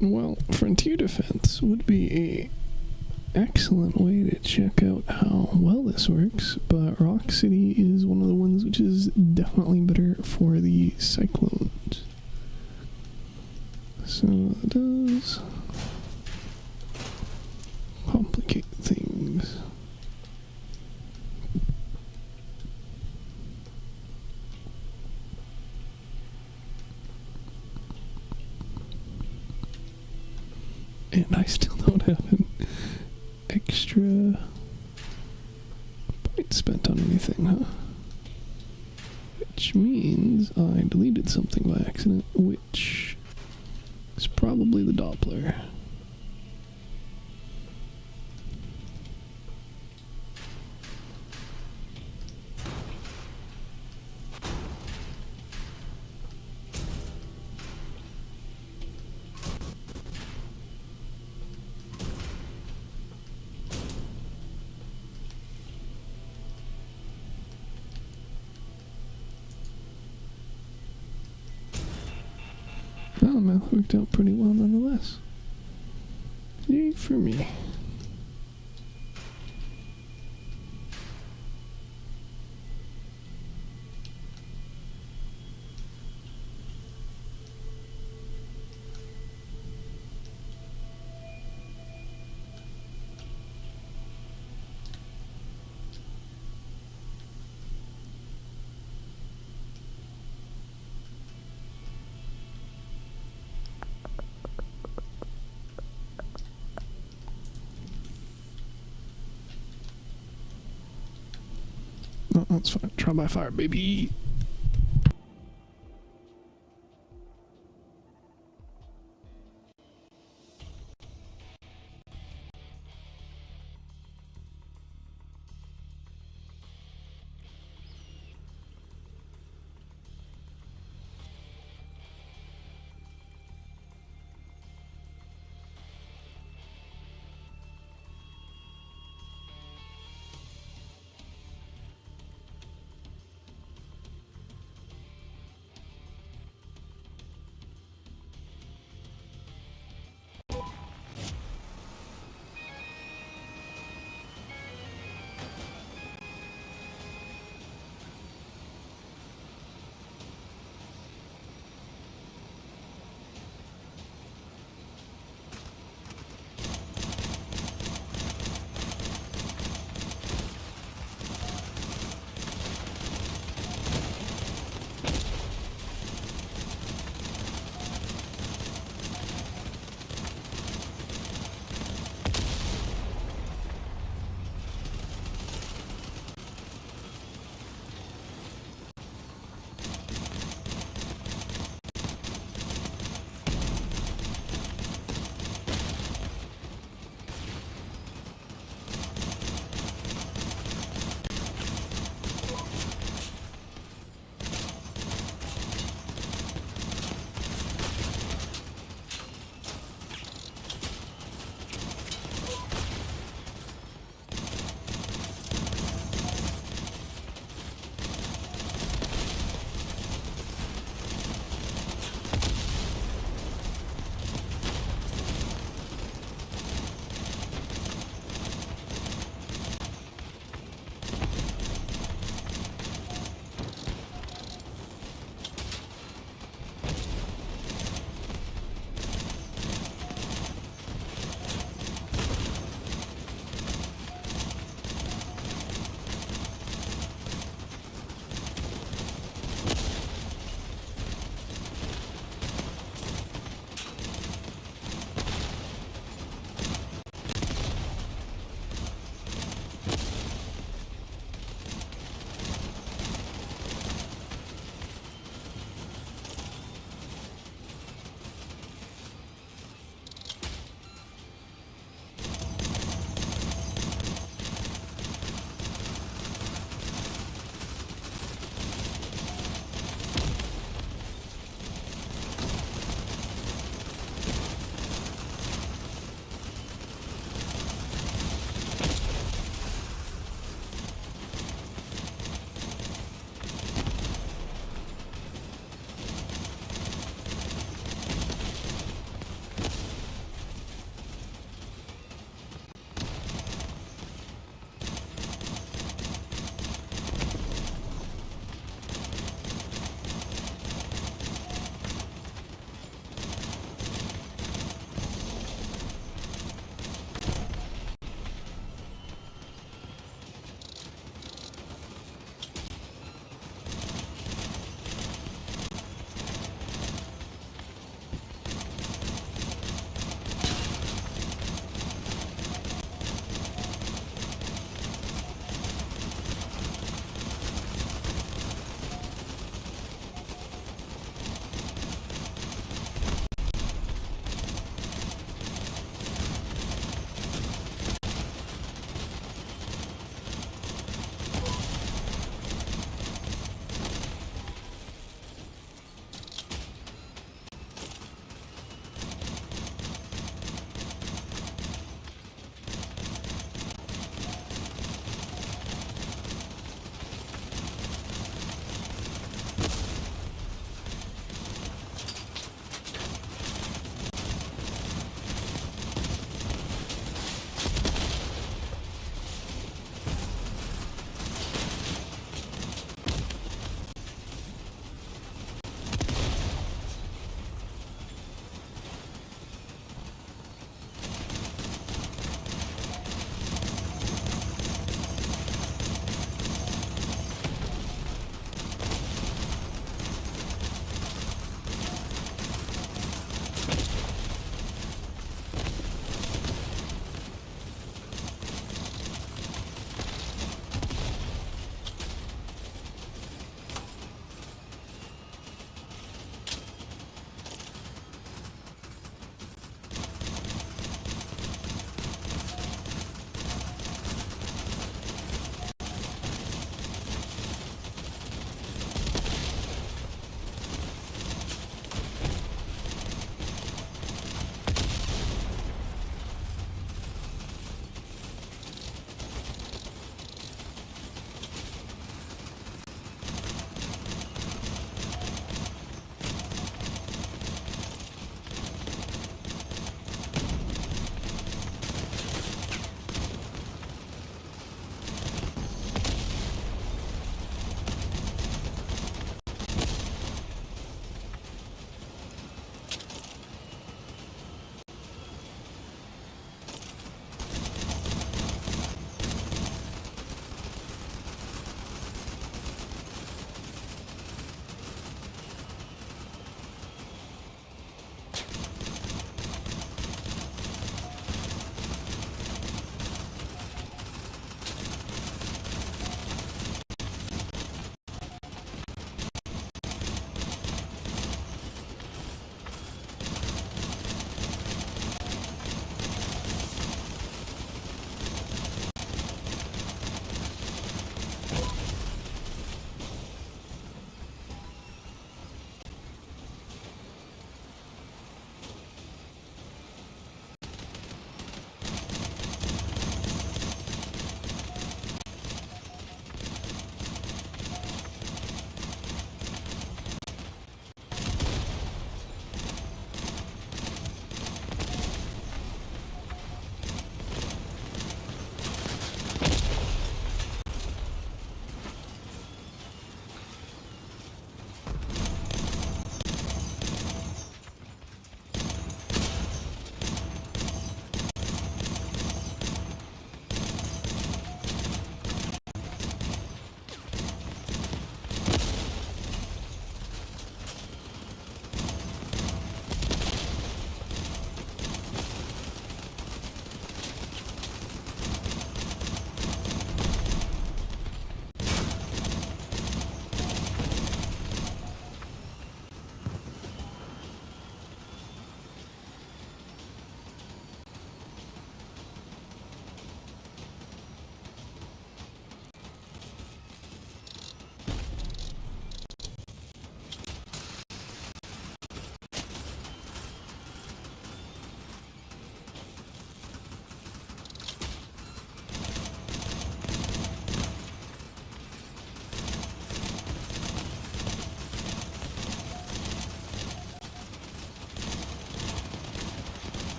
Well, Frontier Defense would be a excellent way to check out how well this works, but Rock City is one of the ones which is definitely better for the Cyclones. So that does complicate things. And I still don't have an extra point spent on anything, huh? Which means I deleted something by accident, which is probably the Doppler. Well, math worked out pretty well nonetheless. Yay for me. Oh, that's fine. Trial by fire, baby.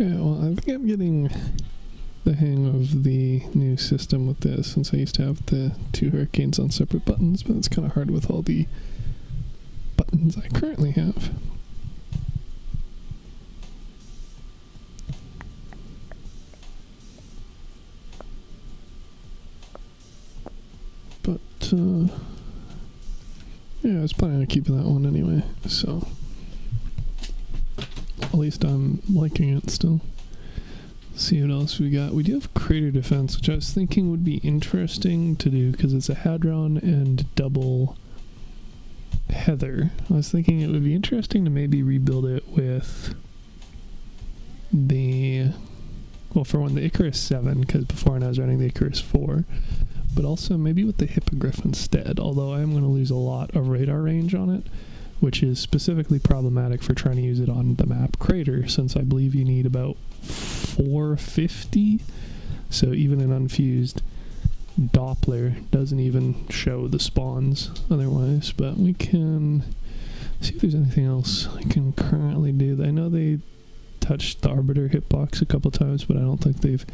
Okay, well, I think I'm getting the hang of the new system with this, since I used to have the 2 hurricanes on separate buttons, but it's kind of hard with all the buttons I currently have. But, yeah, I was planning on keeping that one anyway, so at least I'm liking it still. See what else we got. We do have crater defense, which I was thinking would be interesting to do because it's a hadron and double heather. I was thinking it would be interesting to maybe rebuild it with the, well, for one, the Icarus 7, because before I was running the Icarus 4, but also maybe with the Hippogriff instead, although I am going to lose a lot of radar range on it, which is specifically problematic for trying to use it on the map Crater, since I believe you need about 450, so even an unfused Doppler doesn't even show the spawns otherwise. But we can see if there's anything else I can currently do. I know they touched the Arbiter hitbox a couple times, but I don't think they've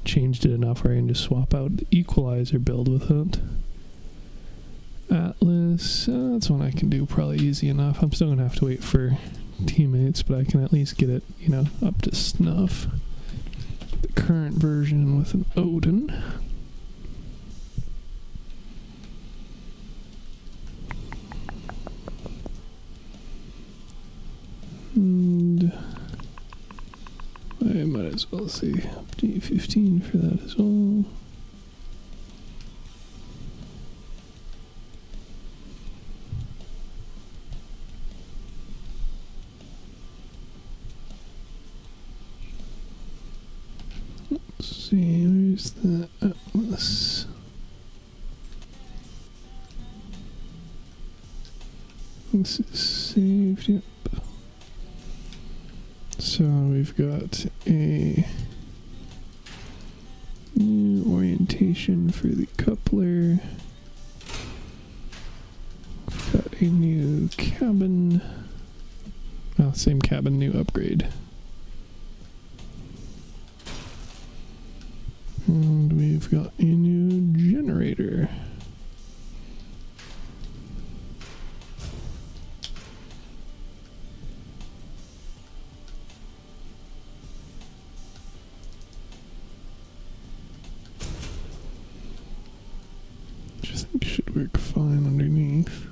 changed it enough where I can just swap out the Equalizer build with it. Atlas, that's one I can do probably easy enough. I'm still going to have to wait for teammates, but I can at least get it, you know, up to snuff. The current version with an Odin. And I might as well say U15 for that as well. Let's see, where's the Atlas? This is saved, yep. So we've got a new orientation for the coupler. We've got a new cabin. Oh, same cabin, new upgrade. And we've got a new generator. Which I think should work fine underneath.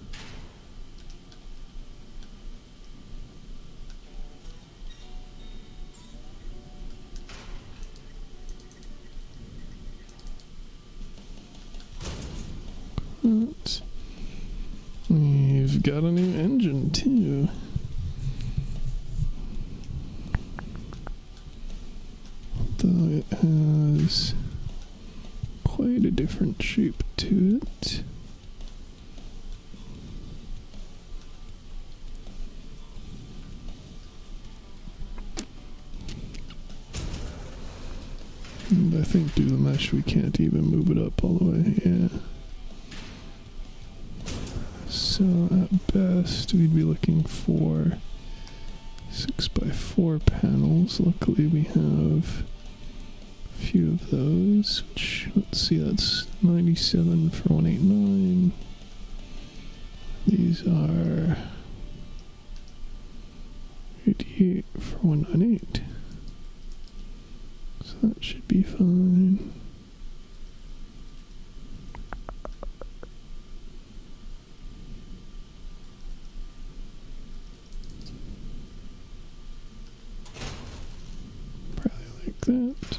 We've got a new engine too. Though it has quite a different shape to it. And I think due to the mesh we can't even move it up all the way, yeah. So at best we'd be looking for 6x4 panels. Luckily we have a few of those, which, let's see, that's 97 for 189. These are 88 for 198. So that should be fine. That.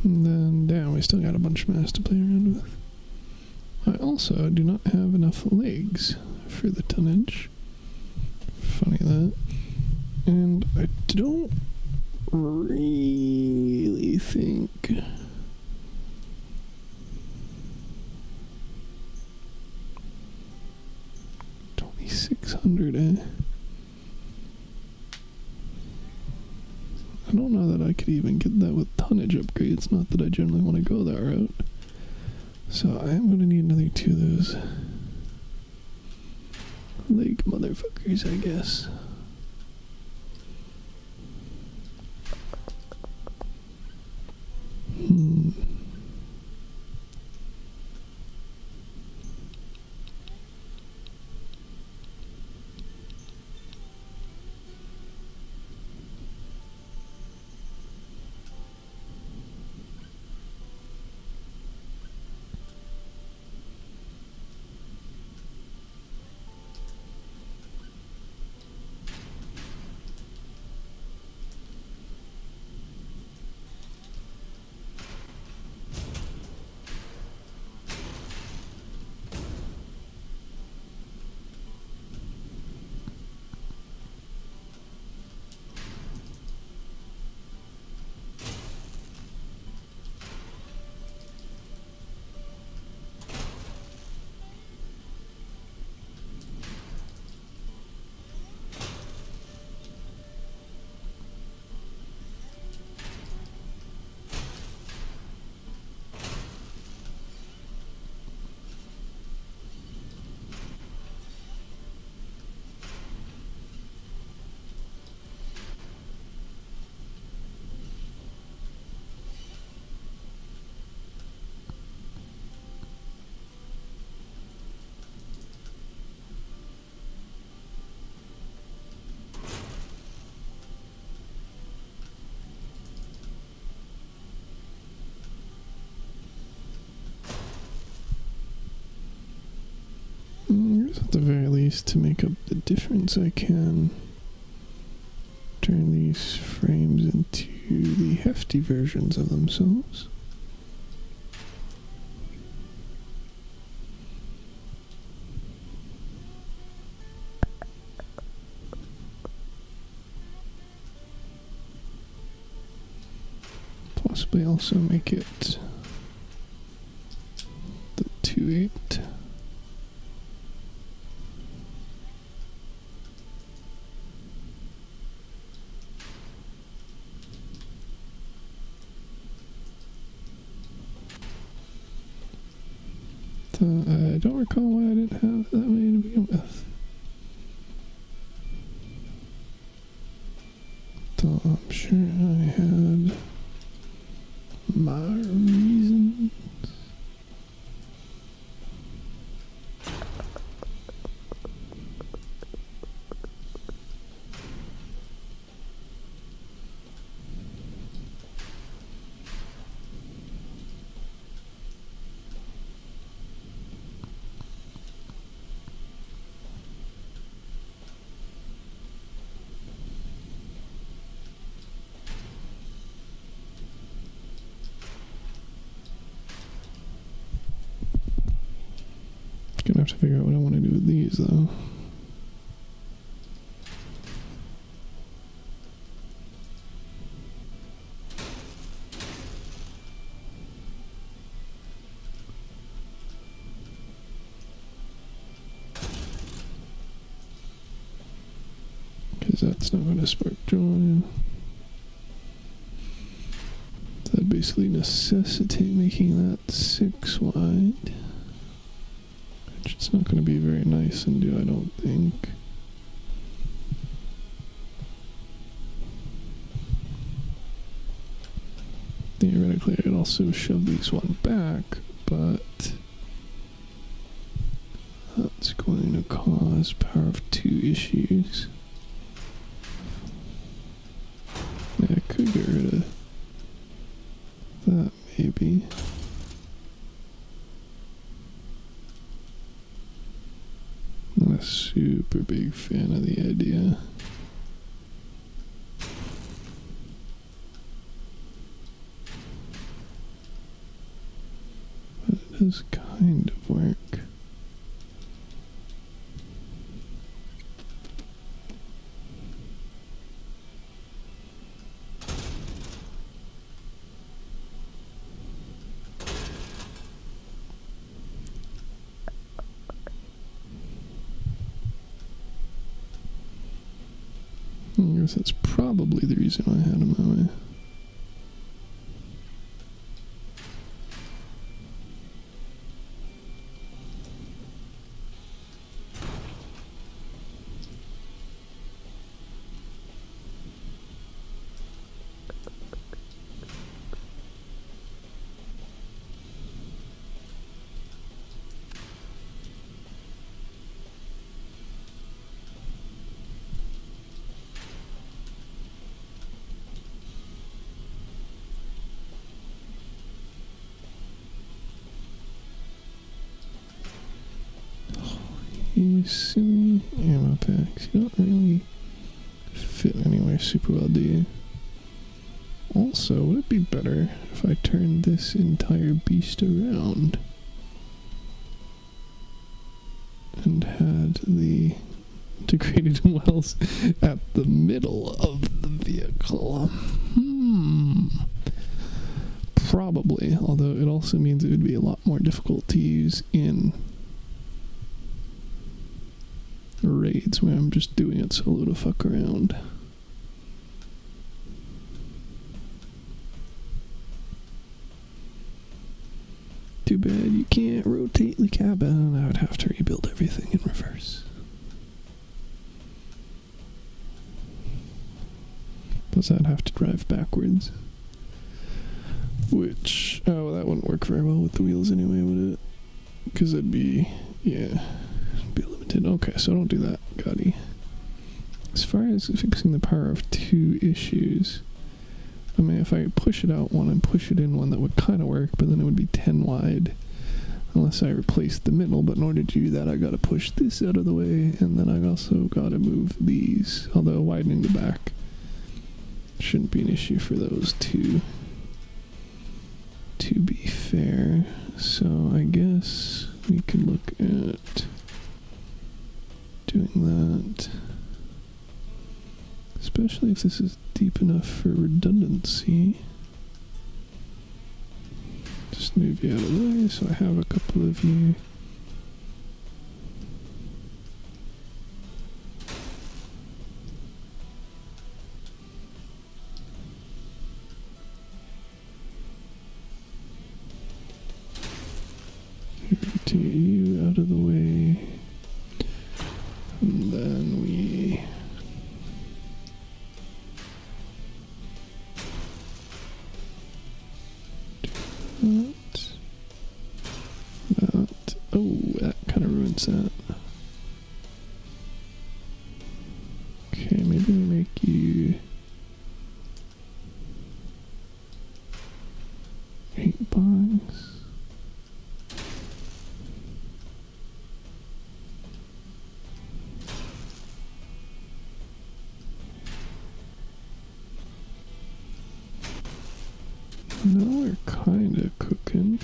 And then, damn, we still got a bunch of mass to play around with. I also do not have enough legs for the tonnage. Funny that. And I don't really think... 2,600, I don't know that I could even get that with tonnage upgrades, not that I generally want to go that route. So I am going to need another 2 of those leg motherfuckers, I guess. At the very least, to make up the difference, I can turn these frames into the hefty versions of themselves. Possibly also make it the 2/8. I don't recall why I didn't have that many to begin with. So I'm sure I had my reasons. Gonna have to figure out what I want to do with these, though. Because that's not going to spark joy. That'd basically necessitate making that 6 wide. It's not going to be very nice and do, I don't think. Theoretically, I could also shove these one back, but that's going to cause power of 2 issues. Yeah, I could get rid of that, maybe. Not a super big fan of the idea. does kind of work. I guess that's probably the reason why I had him that way. You silly ammo packs. You don't really fit anywhere super well, do you? Also, would it be better if I turned this entire beast around and had the integrated wells at the middle of the vehicle? Probably, although it also means it would be a lot more difficult to use in raids where I'm just doing it solo to fuck around. Too bad you can't rotate the cabin. I would have to rebuild everything in reverse. Plus I'd have to drive backwards. Which, oh, that wouldn't work very well with the wheels anyway, would it? Because it'd be, yeah, be limited. Okay, so don't do that, Gotti. As far as fixing the power of two issues, I mean, if I push it out one and push it in one, that would kind of work, but then it would be 10 wide, unless I replaced the middle. But in order to do that, I gotta push this out of the way, and then I also gotta move these, although widening the back shouldn't be an issue for those two, to be fair. So I guess we could look at doing that, especially if this is deep enough for redundancy. Just move you out of the way so I have a couple of you. To get you out of the way, and then we do that. Oh, that kind of ruins that. Okay, maybe we make you 8 bucks. No, we're kind of cooking.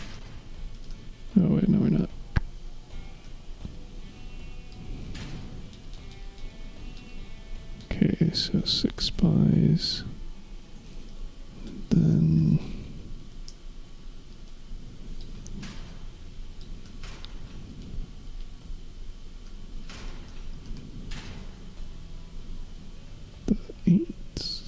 Oh wait, no we're not. Okay, so 6 spies. Then the 8s.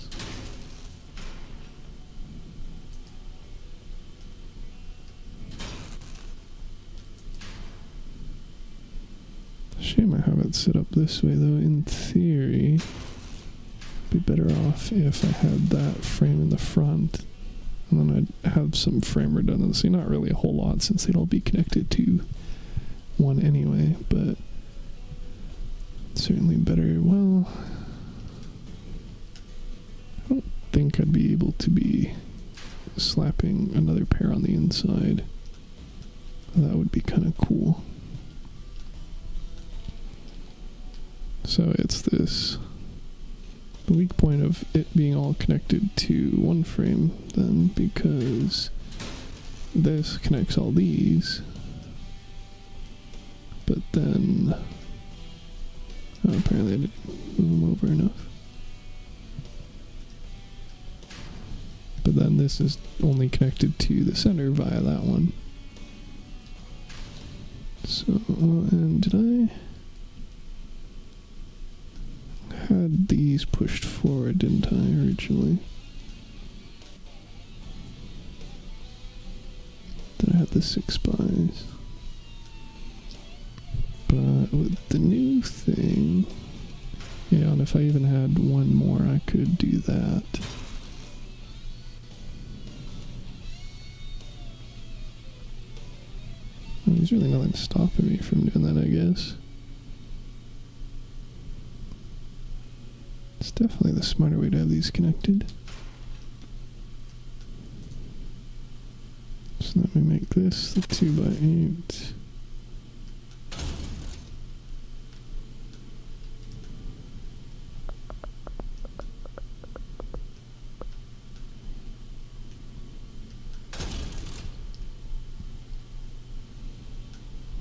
Shame I have it set up this way, though. In theory, it'd be better off if I had that frame in the front, and then I'd have some frame redundancy. Not really a whole lot, since they'd all be connected to one anyway, but certainly better. Well, I don't think I'd be able to be slapping another pair on the inside. That would be kind of cool. So it's this, the weak point of it being all connected to one frame then, because this connects all these, but then apparently I didn't move them over enough. But then this is only connected to the center via that one. So, and did I had these pushed forward, didn't I, originally? Then I had the 6x. But with the new thing, yeah, and if I even had one more, I could do that. Well, there's really nothing stopping me from doing that, I guess. It's definitely the smarter way to have these connected. So let me make this the 2x8.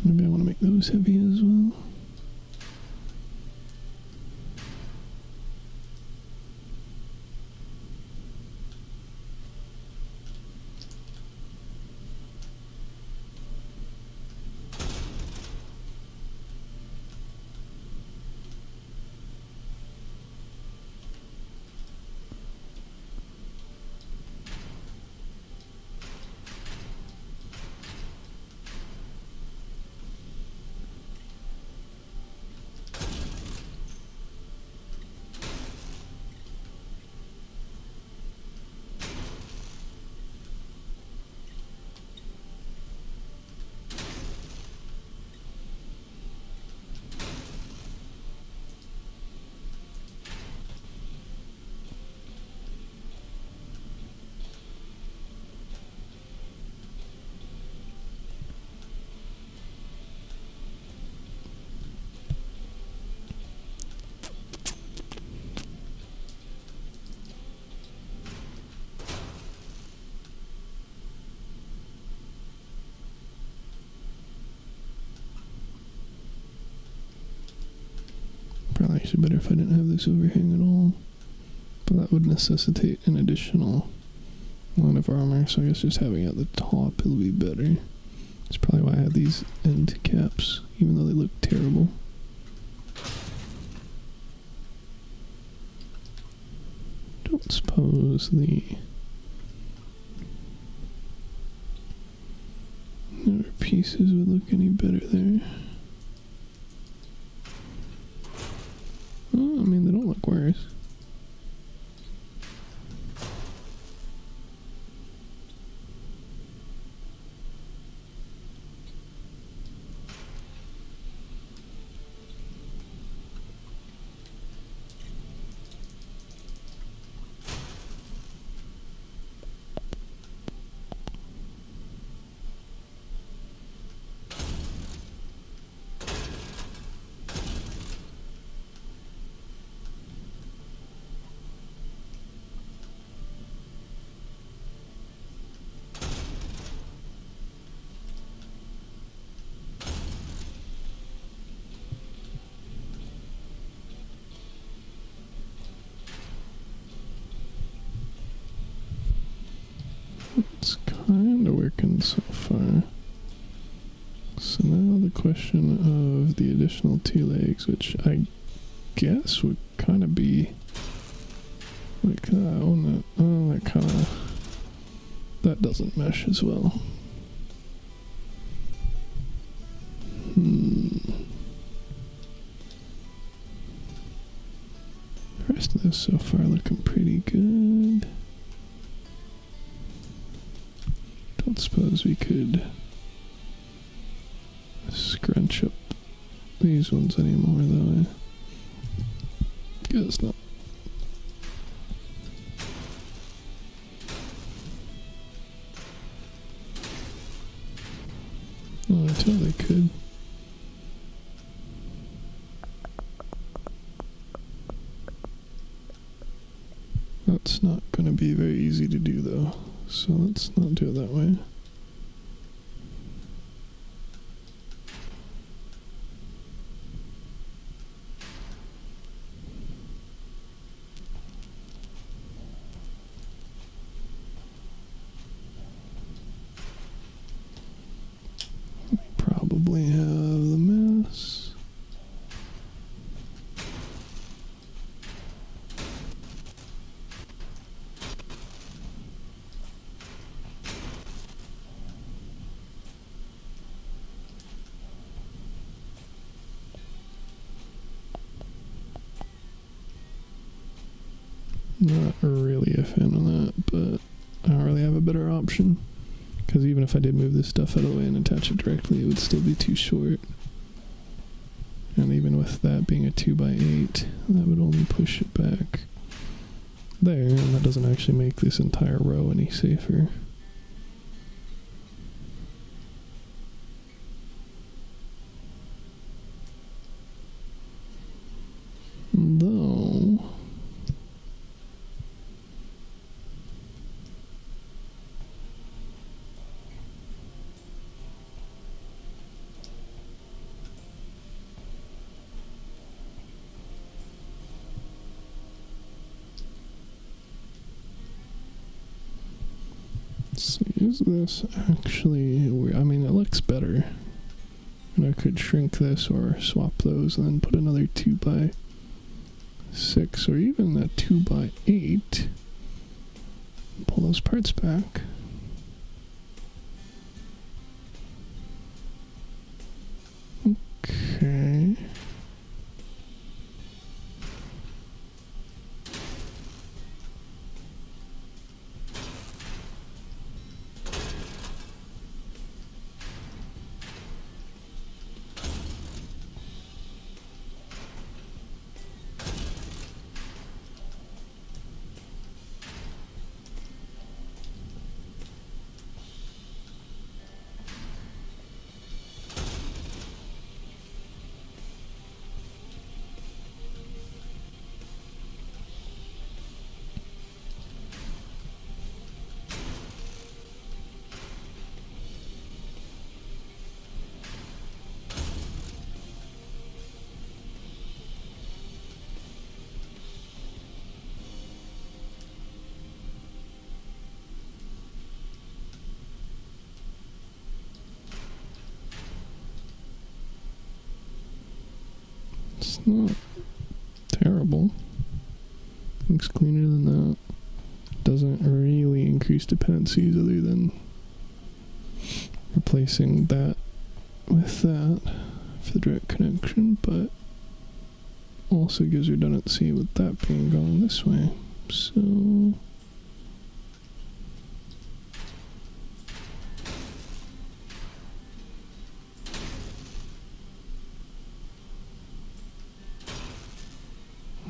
Maybe I want to make those heavy as well. Probably actually better if I didn't have this overhang at all. But that would necessitate an additional line of armor, so I guess just having it at the top it'll be better. That's probably why I had these end caps, even though they look terrible. Don't suppose the other pieces would look any better there. Oh, I mean, they don't look worse. It's kind of working so far. So now the question of the additional 2 legs, which I guess would kind of be like that, wouldn't it? Oh, that kind of, that doesn't mesh as well. The rest of this so far looking pretty good. Don't suppose we could scrunch up these ones anymore, though. I guess not. Oh, I totally could. That's not going to be very easy to do, though. So let's not do it that way. probably have the mass. Not really a fan of that, but I don't really have a better option. Because even if I did move this stuff out of the way and attach it directly, it would still be too short. And even with that being a 2x8, that would only push it back there, and that doesn't actually make this entire row any safer. Though... So is this actually, I mean, it looks better. And I could shrink this or swap those and then put another 2x6 or even a 2x8. Pull those parts back. Okay. It's not terrible. Looks cleaner than that. Doesn't really increase dependencies other than replacing that with that for the direct connection, but also gives redundancy with that being going this way. So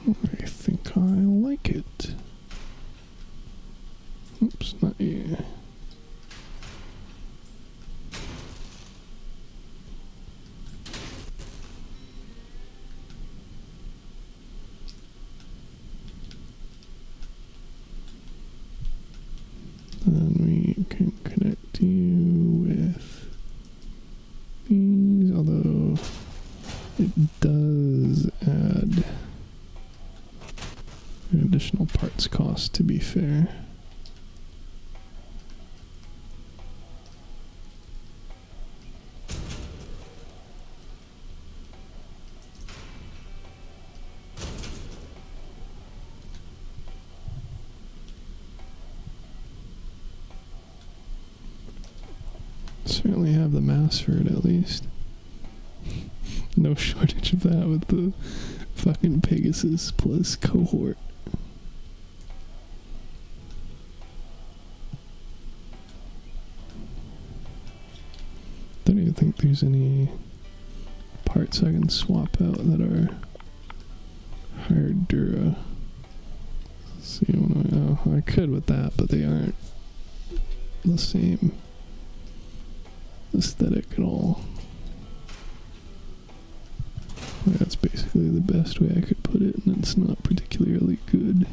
I think I like it. Oops, not you. And we can connect you with these, although it does add an additional parts cost, to be fair. Certainly have the mass for it, at least. No shortage of that with the fucking Pegasus plus cohort. Don't even think there's any parts I can swap out that are higher Dura. Let's see, oh, I could with that, but they aren't the same aesthetic at all. That's basically the best way I could put it, and it's not particularly good.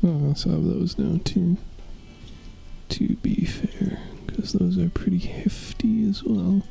Oh, I also have those now too. To be fair, because those are pretty hefty as well.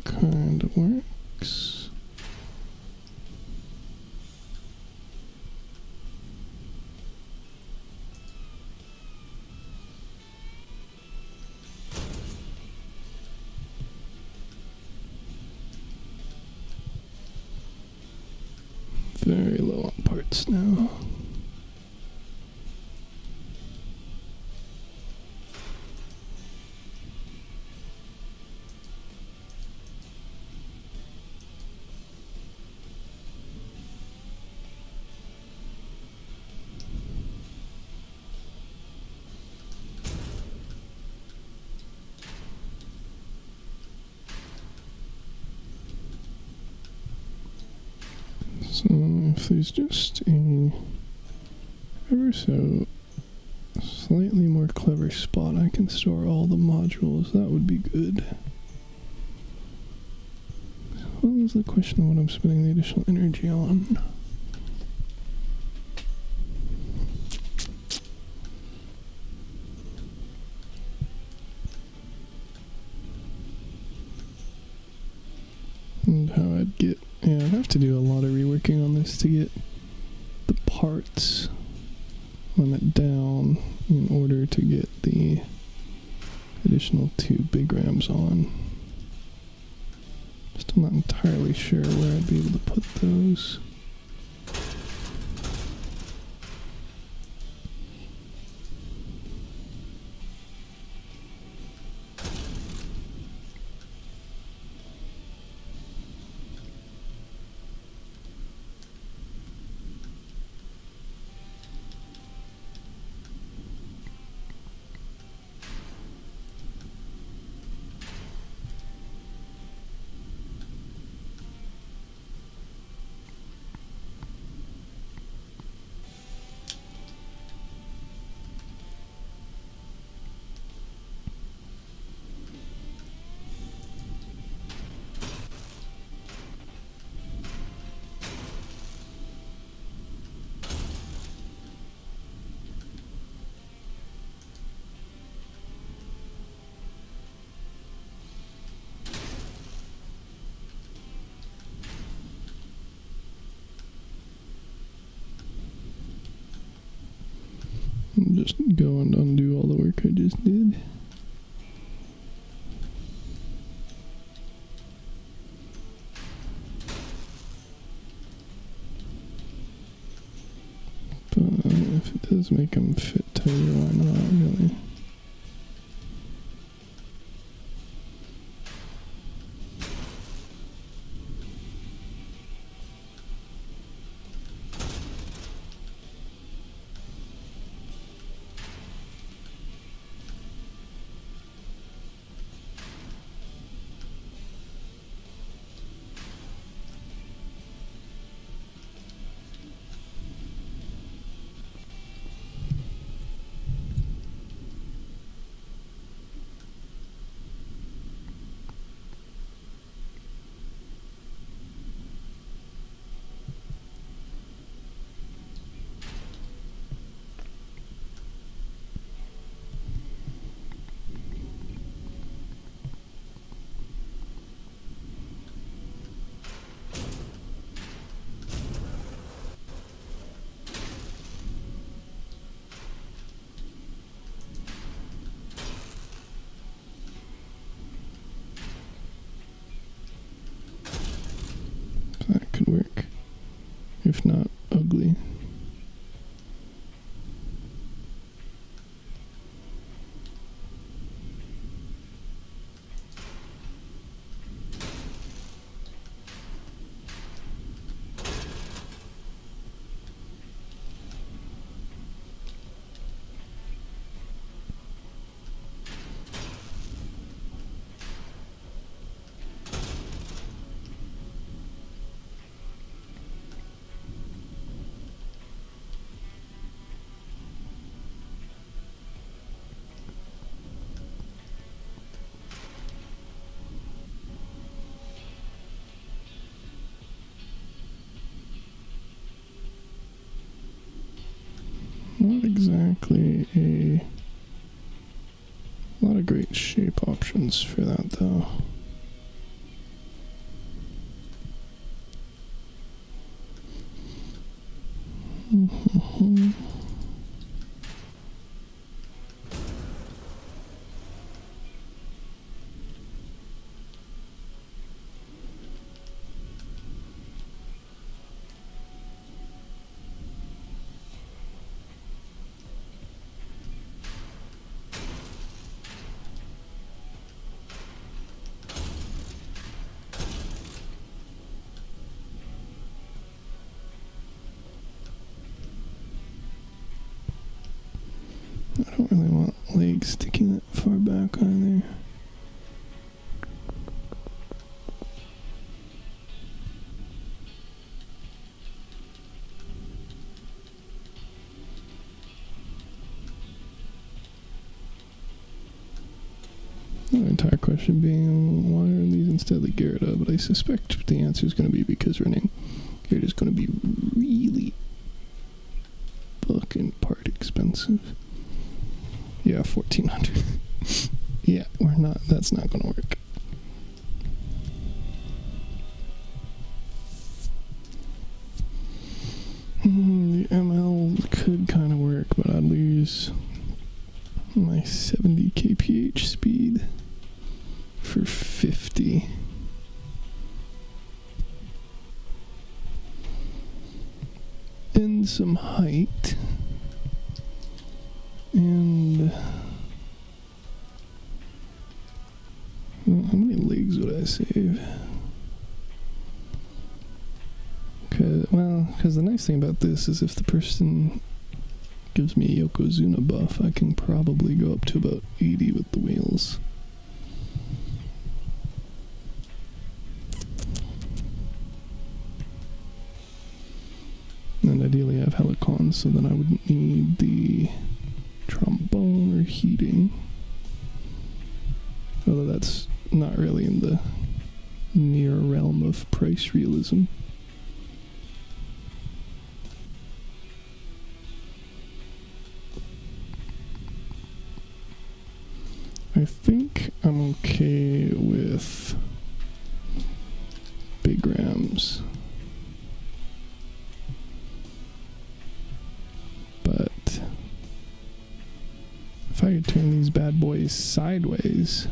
Kind of works. Very low on parts now. So if there's just a ever so slightly more clever spot I can store all the modules, that would be good. Well, is the question of what I'm spending the additional energy on. And how I'd get, yeah, I'd have to do a lot of reworking on this to get the parts limit down in order to get the additional 2 big rams on. Still not entirely sure where I'd be able to put those. Just go and undo all the work I just did. But if it does make them fit tighter, why not, really? exactly a lot of great shape options for that though. I don't really want legs sticking that far back either. The entire question being, why are these instead of the Gyarados? But I suspect the answer is going to be because running Gyarados is going to be really fucking part expensive. Yeah, 1,400. Yeah, that's not going to work. The ML could kind of work, but I'd lose my 70 kph speed for 50. And some height. And how many legs would I save? Because the nice thing about this is if the person gives me a Yokozuna buff, I can probably go up to about 80 with the wheels. And ideally I have Helicon, so then I wouldn't need the trombone or heating. Although that's not really in the near realm of price realism. I think I'm okay with big rams. But if I could turn these bad boys sideways,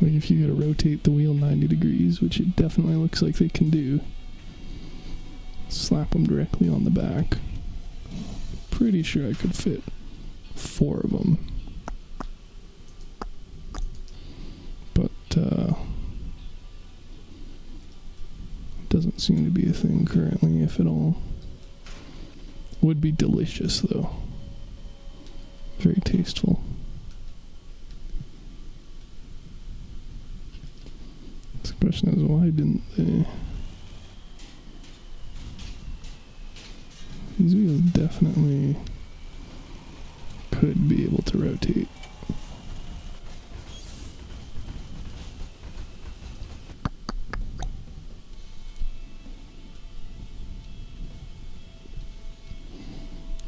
like if you gotta rotate the wheel 90 degrees, which it definitely looks like they can do, slap them directly on the back. Pretty sure I could fit 4 of them. But doesn't seem to be a thing currently, if at all. Would be delicious though. Very tasteful. The question is, why didn't they? These wheels definitely could be able to rotate.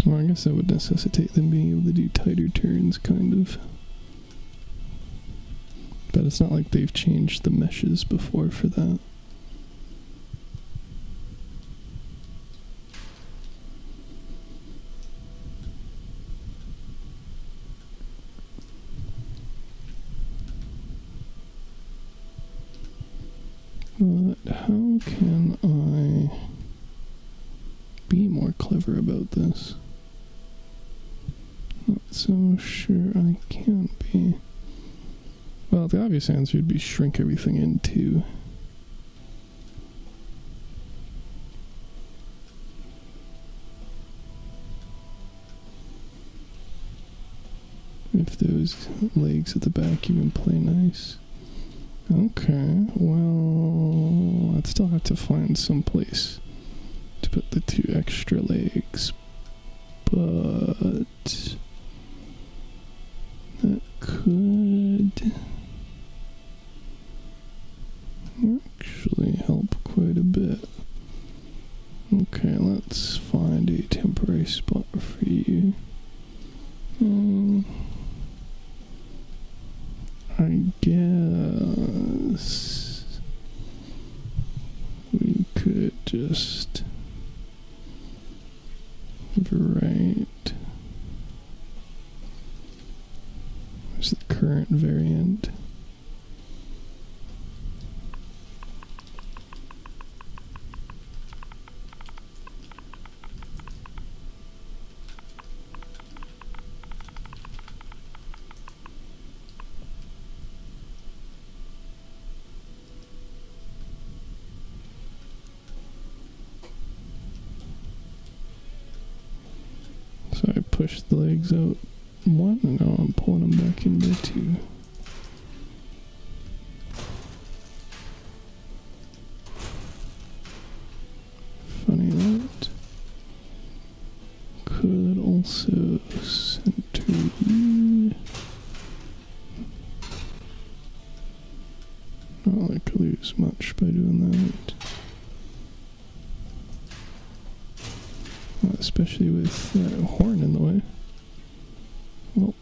Well, I guess that would necessitate them being able to do tighter turns, kind of. But it's not like they've changed the meshes before for that. But how can I be more clever about this? Not so sure I can be. Well, the obvious answer would be shrink everything in too. If those legs at the back even play nice. Okay, well, I'd still have to find some place to put the 2 extra legs, but that could actually help quite a bit. Okay, let's find a temporary spot for you. guess we could just write, where's the current variant? So I pushed the legs out one, and now I'm pulling them back in by two. Funny that. Could also center you. Not like I lose much by doing that. Especially with that horn in the way. Welp.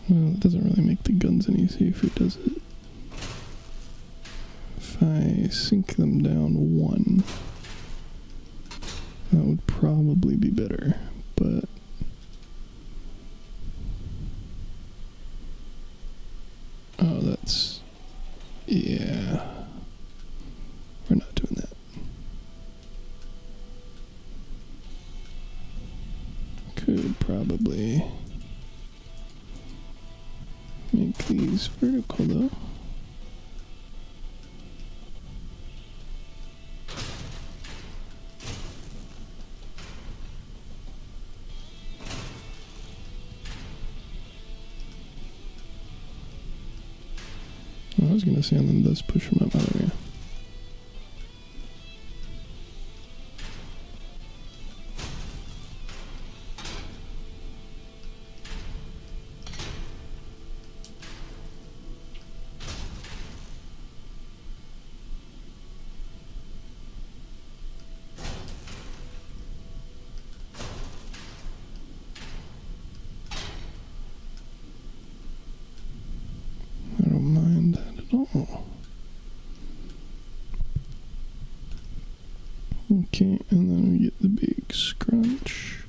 Well, it doesn't really make the guns any safer, does it? If I sink them down one, that would probably be better, but oh, that's, yeah, we're not doing that. Could probably make these vertical though. I was gonna say, and then this push them up out of here. I don't mind that at all. Okay, and then we get the big scrunch.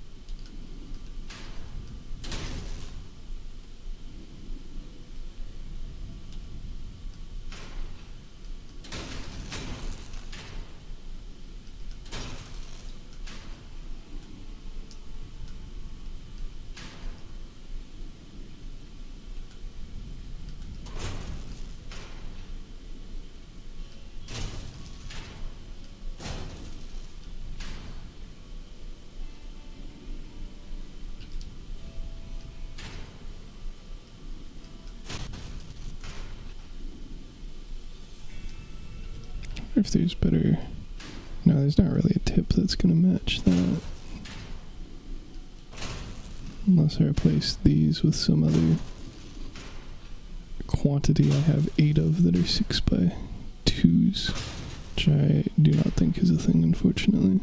If there's better, no, there's not really a tip that's gonna match that, unless I replace these with some other quantity. I have 8 of that are 6x2s, which I do not think is a thing, unfortunately.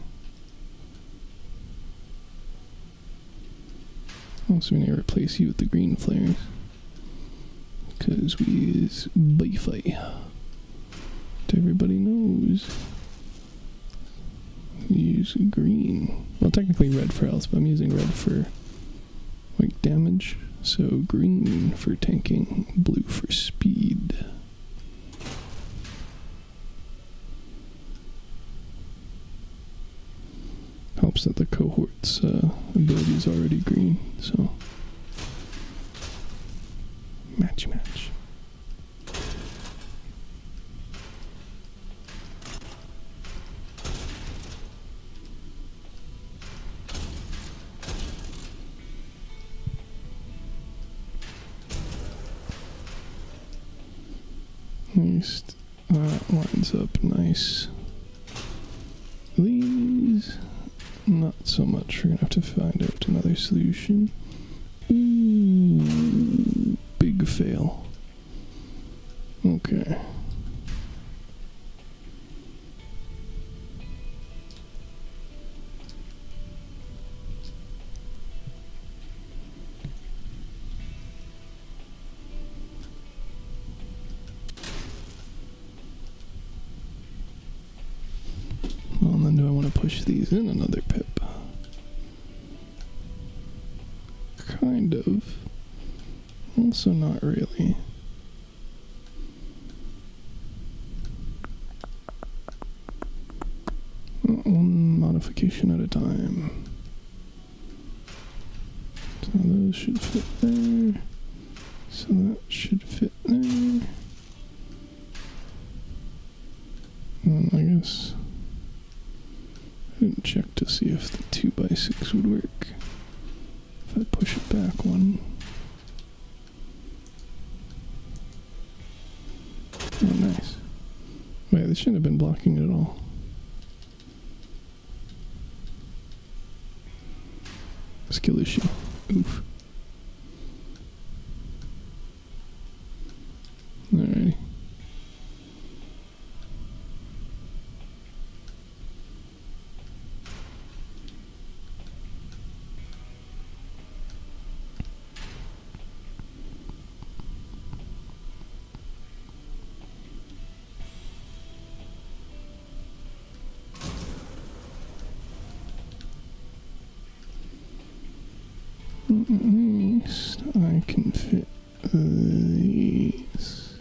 Also, we need to replace you with the green flares, because we use Wi-Fi. Everybody knows. Use green. Well, technically red for health, but I'm using red for like damage. So green for tanking, blue for speed. Helps that the cohort's ability is already green, so matchy match. At least that lines up nice. these, not so much. We're gonna have to find out another solution. Ooh, big fail. Okay. Well, and then do I want to push these in another pip? Kind of. Also not really. One modification at a time. So those should fit there. So that should fit there. And I guess I didn't check to see if the 2x6 would work. If I push it back one. Oh, nice. Wait, this shouldn't have been blocking it at all. Skill issue. Oof. Alrighty. Next, I can fit these.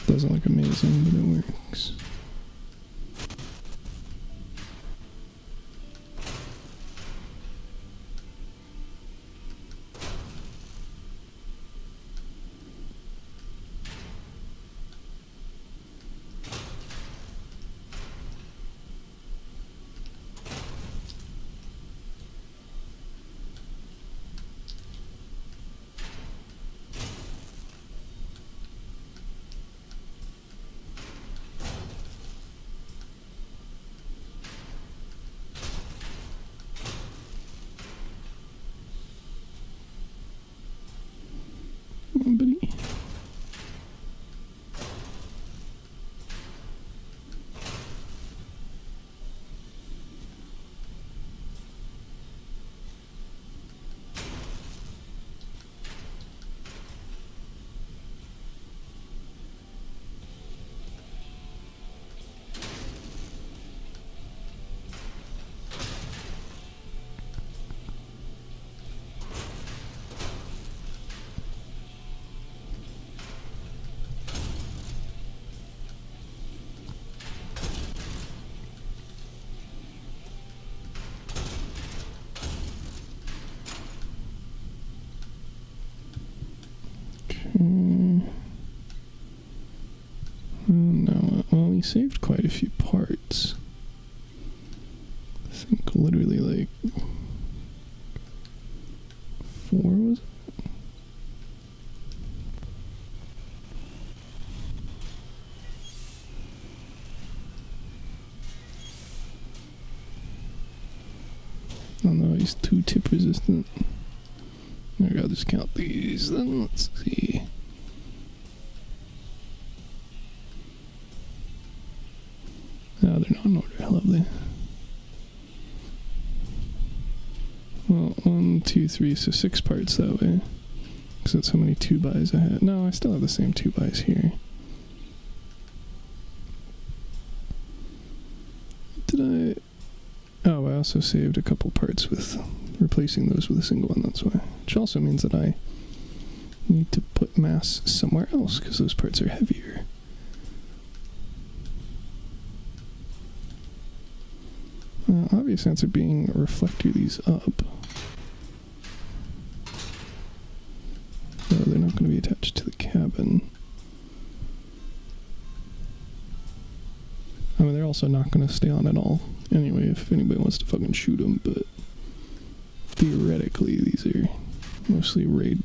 Doesn't look amazing, but it works. Come on, buddy. No, well, we saved quite a few parts. I think literally like 4, was it? Oh no, he's 2 tip resistant. I gotta just count these then, let's see. Oh, they're not in order, lovely. Well, 1, 2, 3, so 6 parts that way. Because that's how many 2x I had. No, I still have the same 2x here. Did I... Oh, I also saved a couple parts with replacing those with a single one, that's why. Which also means that I need to put mass somewhere else, because those parts are heavier. Obvious answer being reflector these up. So they're not going to be attached to the also not going to stay on at all. Anyway, if anybody wants to fucking shoot them, but theoretically, these are mostly raid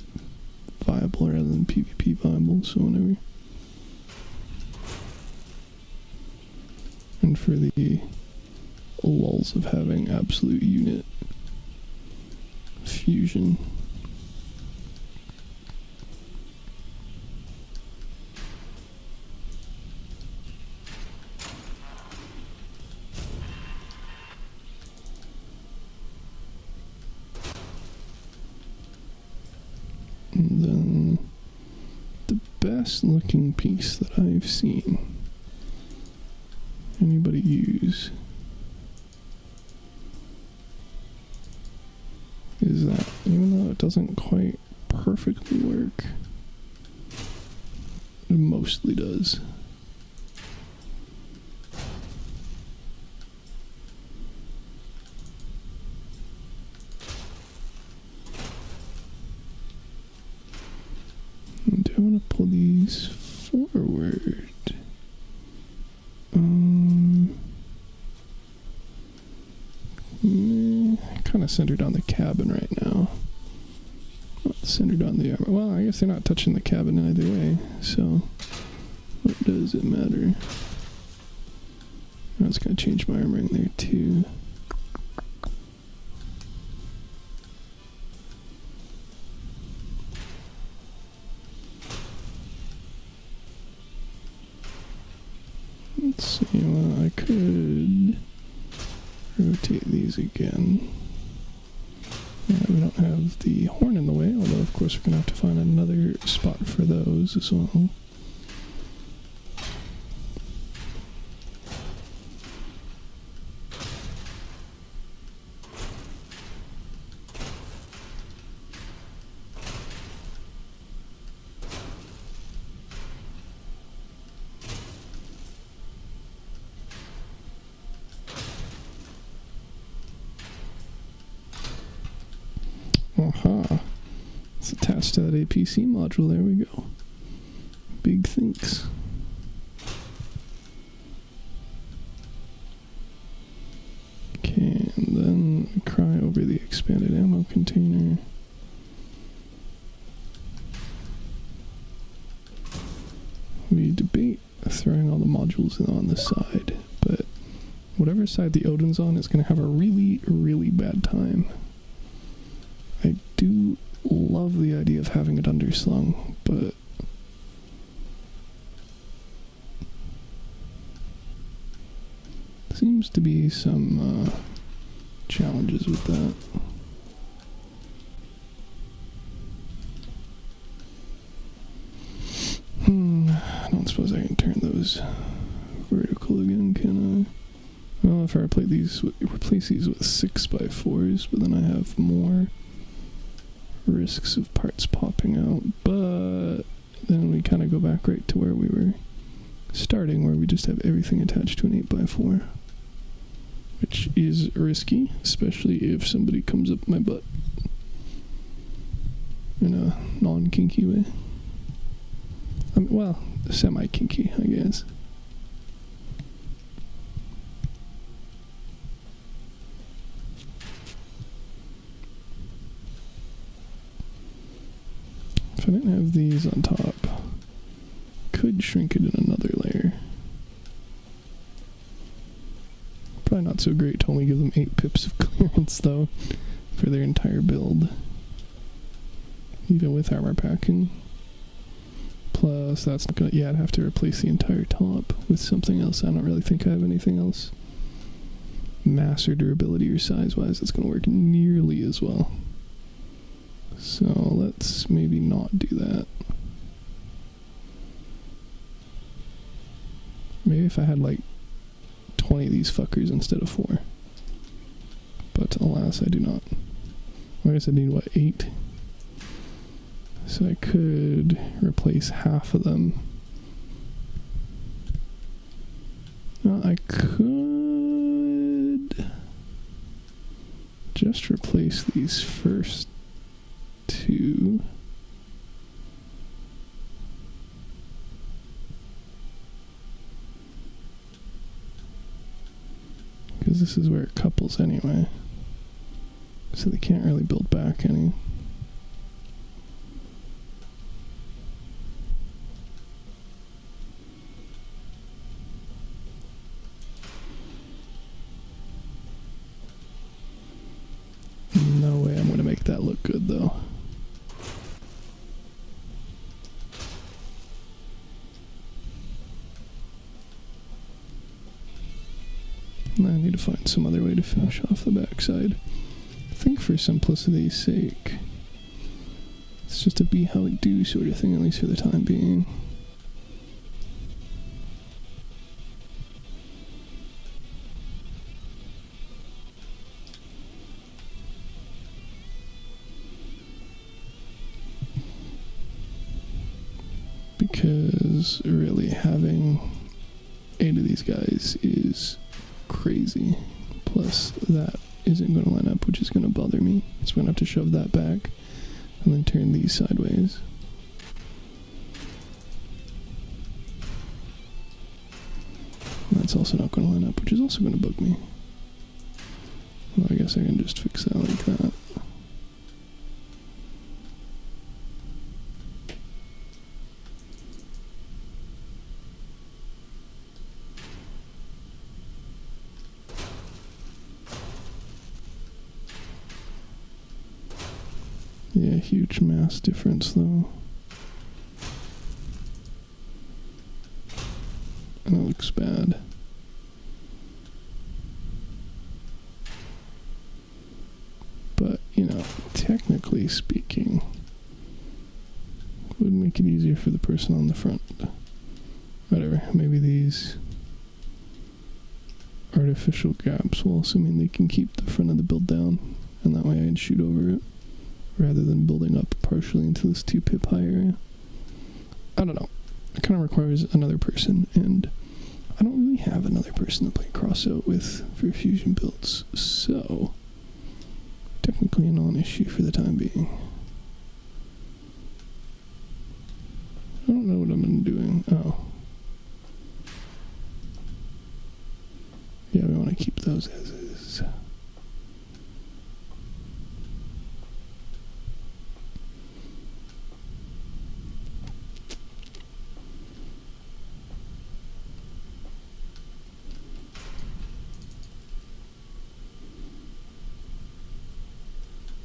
viable rather than PvP viable, so whenever. And for the lulls of having absolute unit fusion. And then the best looking piece that I've seen anybody use is that, even though it doesn't quite perfectly work, it mostly does. Do I want to pull these forward? Kind of centered on the cabin right now. Not centered on the armor. Well, I guess they're not touching the cabin either way, so what does it matter? I was going to change my armoring there too. Let's see, well, I could rotate these again. Yeah, we don't have the horn in the way, although of course we're going to have to find another spot for those as well. Aha. It's attached to that APC module. There we go. Big thinks. Okay, and then cry over the expanded ammo container. We debate throwing all the modules on the side, but whatever side the Odin's on is going to have a really, really bad time. I do love the idea of having it underslung, but seems to be some challenges with that. I don't suppose I can turn those vertical again, can I? Well, if I replace these with 6x4s, but then I have more risks of parts popping out, but then we kind of go back right to where we were starting, where we just have everything attached to an 8x4, which is risky, especially if somebody comes up my butt in a non-kinky way. I mean, well, semi-kinky, I guess. If I didn't have these on top, could shrink it in another layer. Probably not so great to only give them 8 pips of clearance though, for their entire build. Even with armor packing. Plus, that's not gonna, yeah, I'd have to replace the entire top with something else. I don't really think I have anything else mass or durability or size-wise that's gonna work nearly as well. So let's maybe not do that. Maybe if I had like 20 of these fuckers instead of 4. But alas, I do not. I guess I need, what, 8? So I could replace half of them. Well, I could just replace these first 2. because this is where it couples anyway. So they can't really build back any. No way I'm going to make that look good, though. I need to find some other way to finish off the backside. I think for simplicity's sake, it's just a be how it do sort of thing, at least for the time being. Because really having 8 of these guys is crazy. Plus that isn't going to line up, which is going to bother me. So I'm going to have to shove that back and then turn these sideways. And that's also not going to line up, which is also going to bug me. Well, I guess I can just fix that like that. Yeah, huge mass difference though. And it looks bad. But, you know, technically speaking, would make it easier for the person on the front. Whatever, maybe these artificial gaps will also mean they can keep the front of the build down, and that way I can shoot over it, rather than building up partially into this 2-pip high area. I don't know. It kind of requires another person, and I don't really have another person to play Crossout with for fusion builds, so technically a non-issue for the time being. I don't know what I'm doing. Oh. Yeah, we want to keep those as is.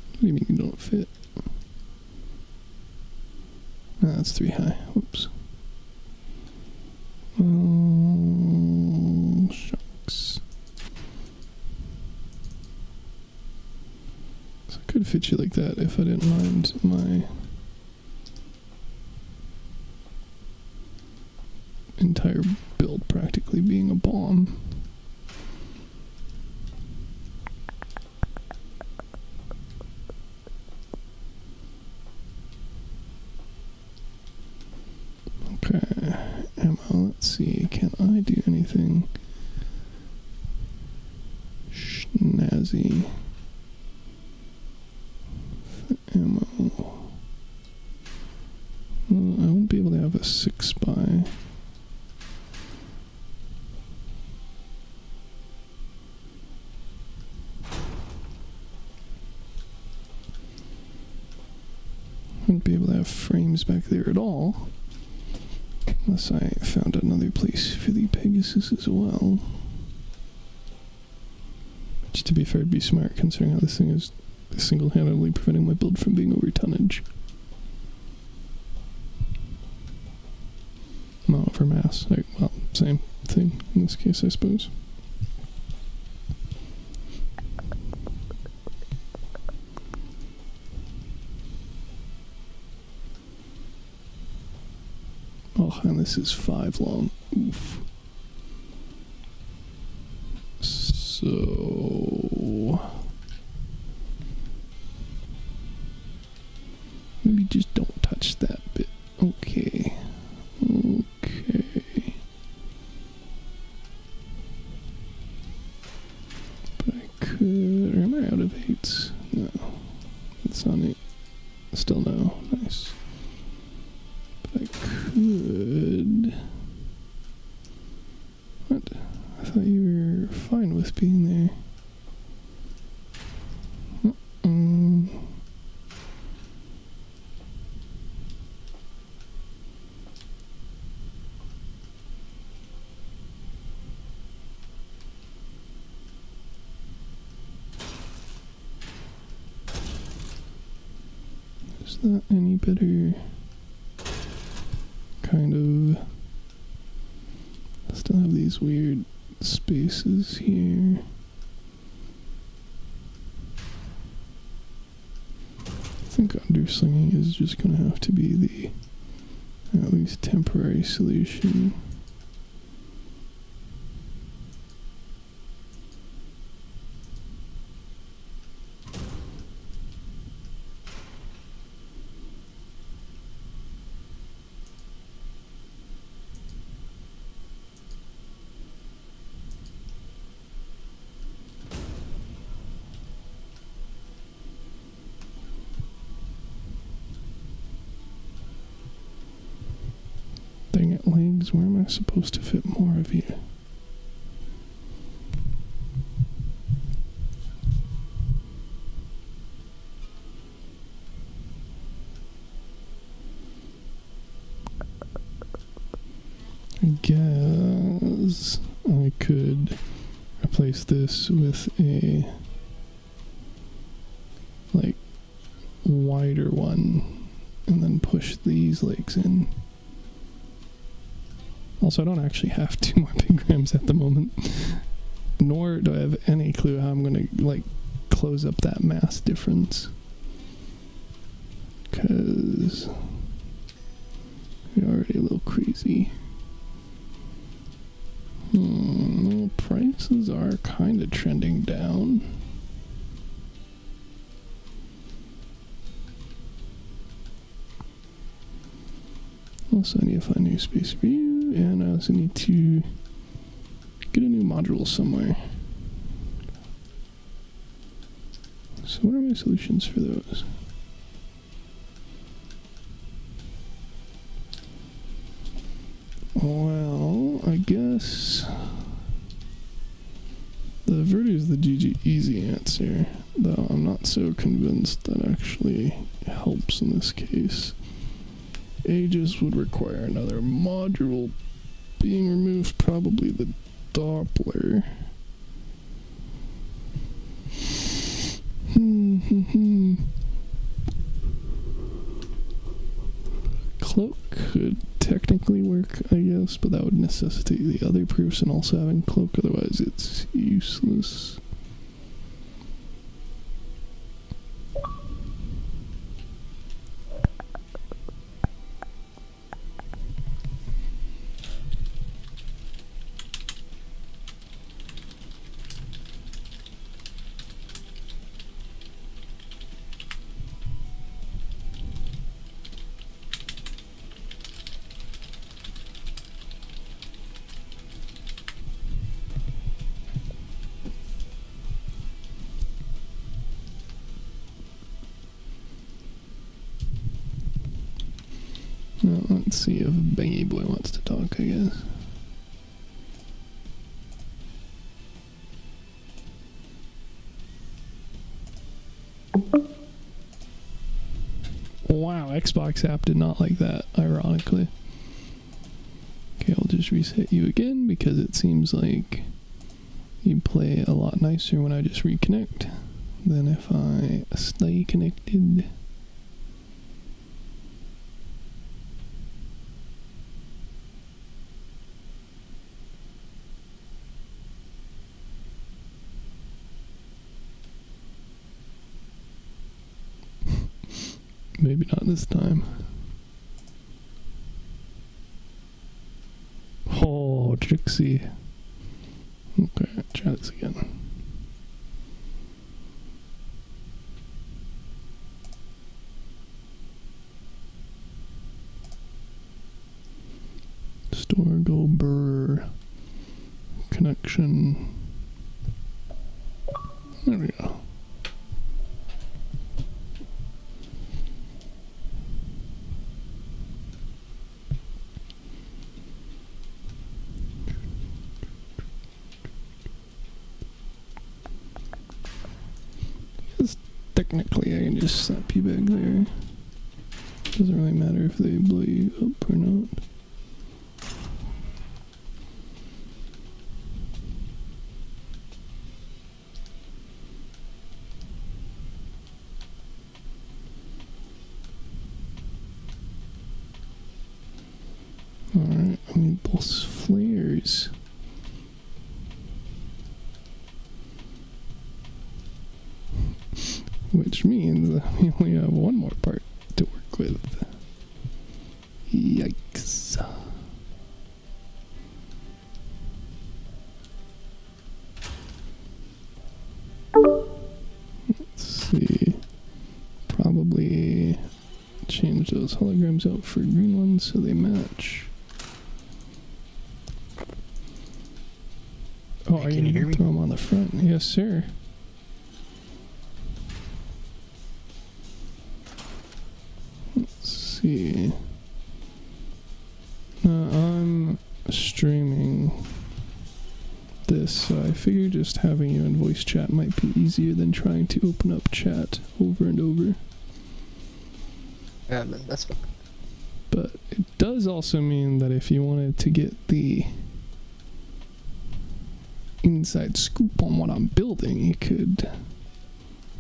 What do you mean you don't fit? Ah, that's 3 high. Whoops. Oh, shucks. So I could fit you like that if I didn't mind my entire build practically being a bomb. Okay, ammo, let's see, can I do anything snazzy for ammo? Well, I won't be able to have a 6-spy. Wouldn't be able to have frames back there at all. Unless I found another place for the Pegasus as well. Which, to be fair, would be smart considering how this thing is single-handedly preventing my build from being over tonnage. Not over mass. Well, same thing in this case, I suppose. Oh, and this is 5 long. Oof. So maybe just don't touch that bit. Okay. Okay. But I could, or am I out of 8s? No. It's on 8. Still no. Nice. But I could... What? I thought you were fine with being there. Is that any better? Kind of. Still have these weird spaces here. I think underslinging is just going to have to be the at least temporary solution. Dang it, legs, where am I supposed to fit more of you? I guess I could replace this with a like wider one and then push these legs in. Also, I don't actually have 2 more pentagrams at the moment, nor do I have any clue how I'm going to, like, close up that mass difference, because we're already a little crazy. Well, prices are kind of trending down. Also, I need to find a new space for you, and I also need to get a new module somewhere. So what are my solutions for those? Well, I guess the Verdi is the GG easy answer, though I'm not so convinced that actually helps in this case. Aegis would require another module being removed, probably the Doppler. Cloak could technically work, I guess, but that would necessitate the other person also having cloak, otherwise it's useless. Now, let's see if Bangy Boy wants to talk, I guess. Wow, Xbox app did not like that, ironically. Okay, I'll just reset you again because it seems like you play a lot nicer when I just reconnect than if I stay connected. Maybe not this time. Oh, Trixie. Okay, try this again. Store go burr. Connection. There we go. Technically, I can just slap you back there. Doesn't really matter if they blow you up or not. those flares. Which means that we only have one more part to work with. Yikes. Let's see. Probably change those holograms out for green ones so they match. Oh, are you gonna throw them on the front? Yes, sir. Let's see. I'm streaming this, so I figure just having you in voice chat might be easier than trying to open up chat over and over. Yeah, man, that's fine. But it does also mean that if you wanted to get the inside scoop on what I'm building, you could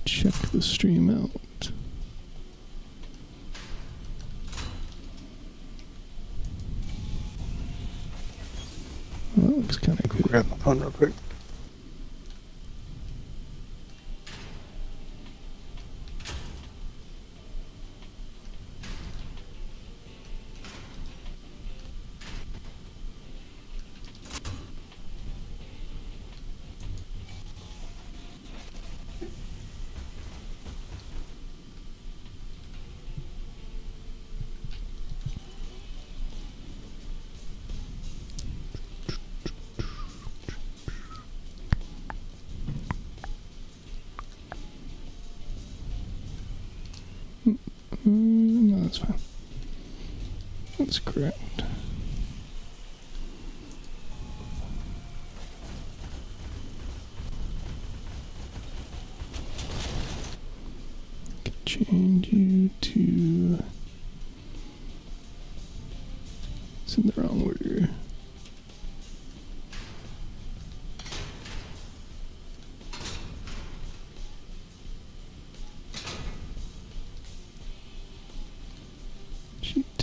check the stream out. Well, that looks kind of good. Grab my phone real quick. No, that's fine. That's correct. Could change you to... It's in the wrong order.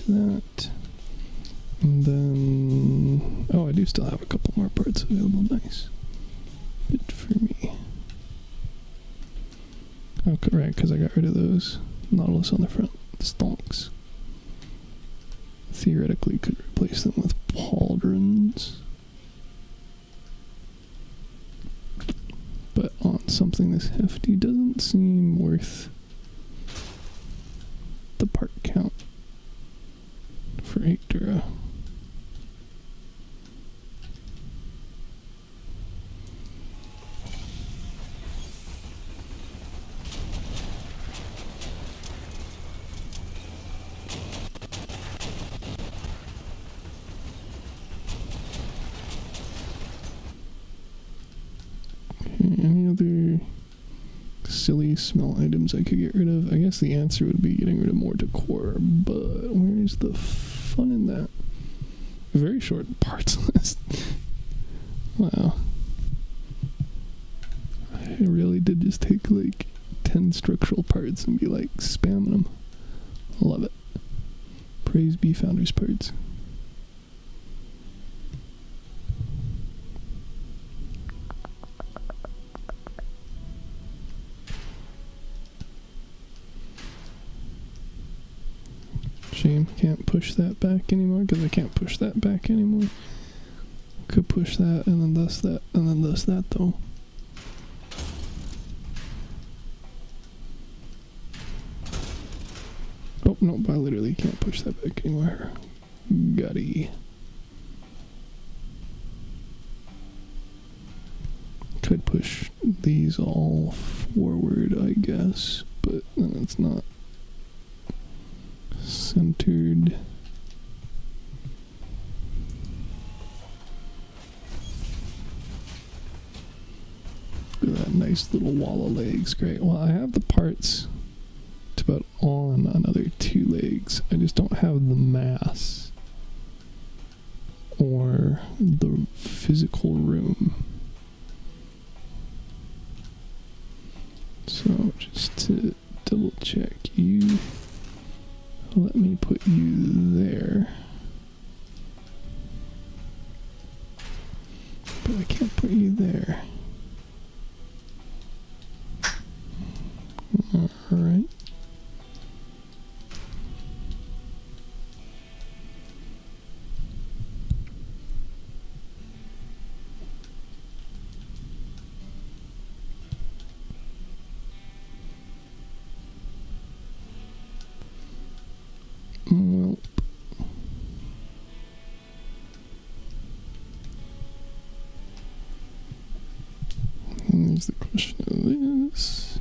That, and then I do still have a couple more parts available. Nice, good for me. Okay, right, because I got rid of those Nautilus on the front stonks. Theoretically, could replace them with pauldrons, but on something this hefty doesn't seem worth the part count. For 8 Dura. Any other silly small items I could get rid of? I guess the answer would be getting rid of more decor, but where's the fun in that? Very short parts list. Wow. I really did just take like 10 structural parts and be like spamming them. Love it. Praise be Founders Parts. Shame, can't push that back anymore because I can't push that back anymore. Could push that and then thus that and then thus that though. Oh, no, I literally can't push that back anymore. Gutty. Could push these all forward, I guess, but then it's not centered. Look at that nice little wall of legs. Great. Well, I have the parts to put on another 2 legs. I just don't have the mass or the physical room. So just to double check, you let me put you there. I can't put you there. Alright. Well, and there's the question of this.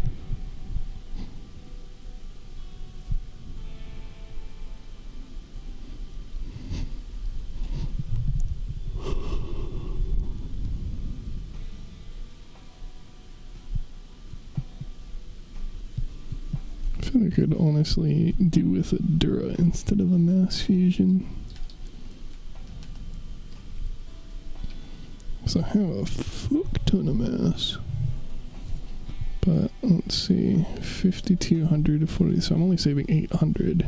I feel like I could honestly do with a Dura instead of a mass fusion. So I have a fuck ton of mass. But let's see, 5,200 to 40, so I'm only saving 800.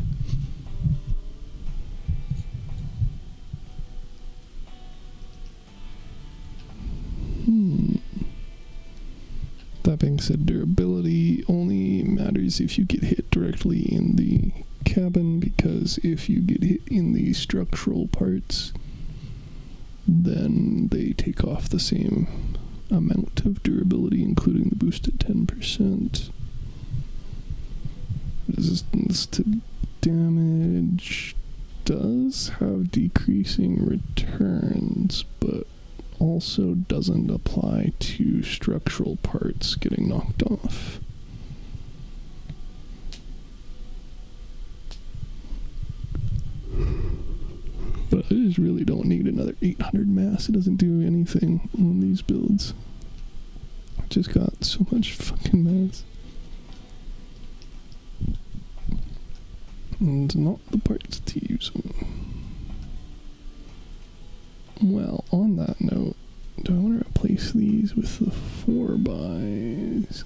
That being said, durability only matters if you get hit directly in the cabin, because if you get hit in the structural parts, then they take off the same amount of durability, including the boosted 10%. Resistance to damage does have decreasing returns, but also doesn't apply to structural parts getting knocked off. But I just really don't need another 800 mass. It doesn't do anything on these builds. I just got so much fucking mass. And not the parts to use them. Well, on that note, do I want to replace these with the 4x?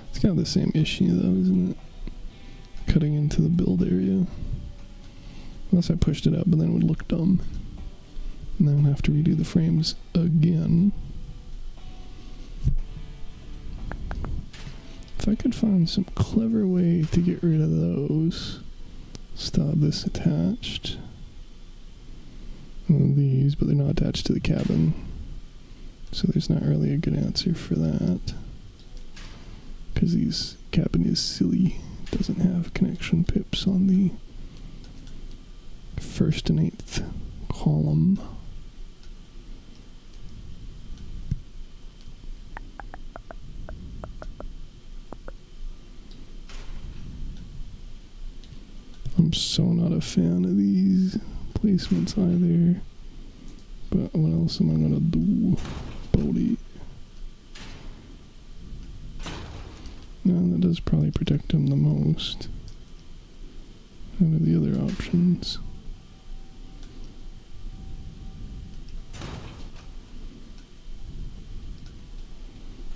It's kind of the same issue though, isn't it? Cutting into the build area. Unless I pushed it up, but then it would look dumb. And then I'd have to redo the frames again. If I could find some clever way to get rid of those. Stop this attached. These, but they're not attached to the cabin, so there's not really a good answer for that, because these cabin is silly, doesn't have connection pips on the 1st and 8th column. I'm so not a fan of these placements either, but what else am I gonna do about it? No, that does probably protect him the most out of the other options.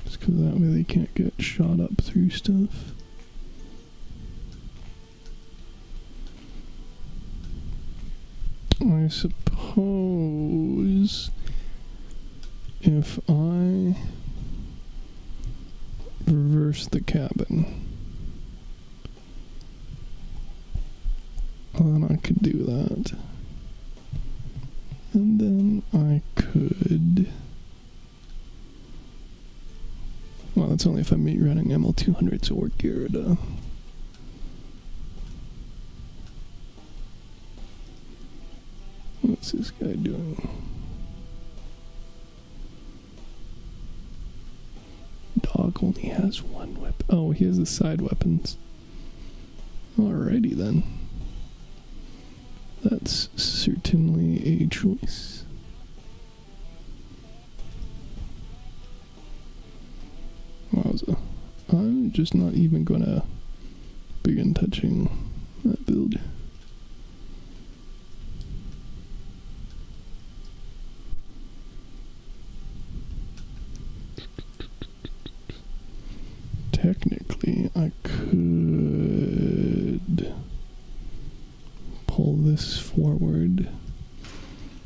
Just because that way they can't get shot up through stuff. I suppose if I reverse the cabin, then I could do that. And then I could... Well, that's only if I'm running ML200s or Garida. What's this guy doing? Dog only has one weapon. Oh, he has the side weapons. Alrighty then. That's certainly a choice. Wowza. I'm just not even gonna begin touching that build. Technically, I could pull this forward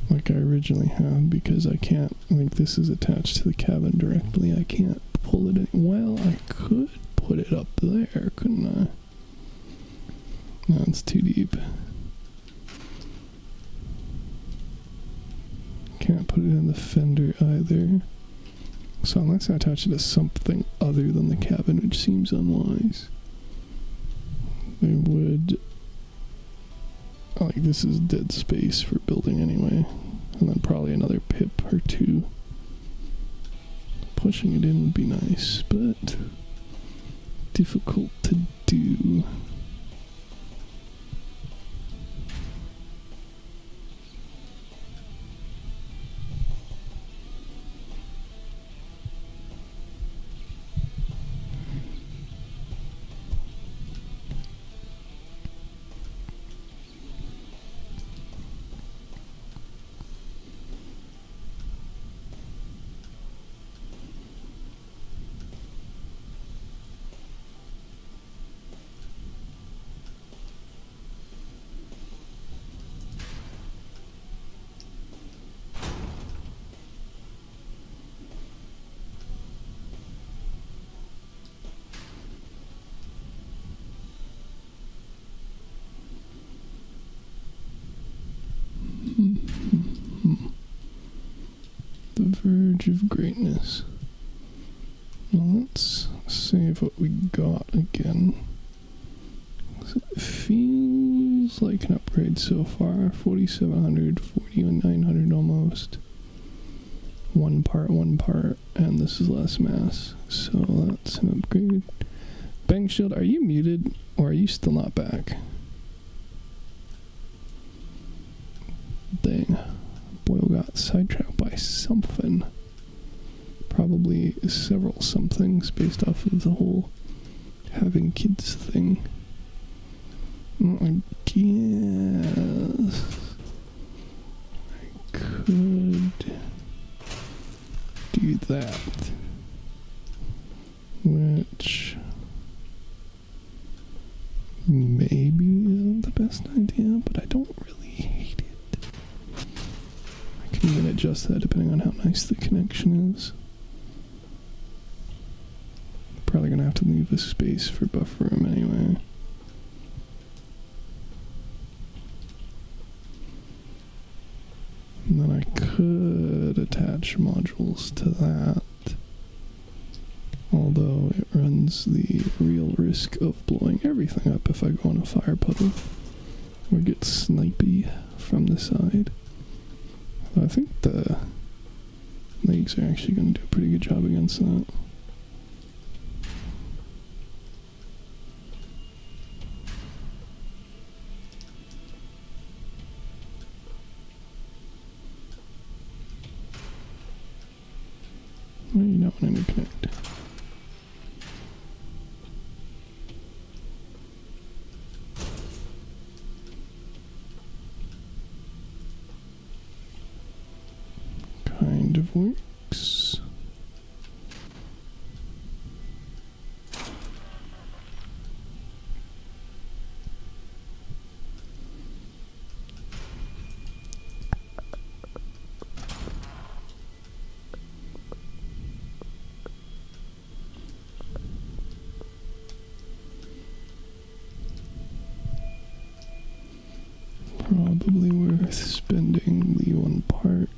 like I originally originally had, because I can't, like, this is attached to the cabin directly. I can't pull it in. Well, I could put it up there, couldn't I? No, it's too deep. Can't put it in the fender either. So unless I attach it to something other than the cabin, which seems unwise, I would... like, this is dead space for building anyway. And then probably another pip or two. Pushing it in would be nice, but difficult to do. The verge of greatness. Now let's save what we got again. It feels like an upgrade so far. 4,700, 4,900 almost. One part, and this is less mass. So that's an upgrade. Bang Shield, are you muted, or are you still not back? Dang. Boyle got sidetracked by something. Probably several somethings based off of the whole having kids thing. I guess I could do that, which maybe isn't the best idea, but I don't really hate it. I can even adjust that depending on how nice the connection is. Probably gonna have to leave a space for buffer room anyway. And then I could attach modules to that, although it runs the real risk of blowing everything up if I go in a fire puddle or get snipey from the side. I think the legs are actually going to do a pretty good job against that. Well, you don't want to connect. Kind of works. Probably worth spending the one part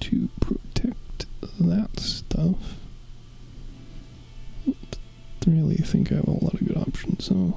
to protect that stuff. I really think I have a lot of good options, so.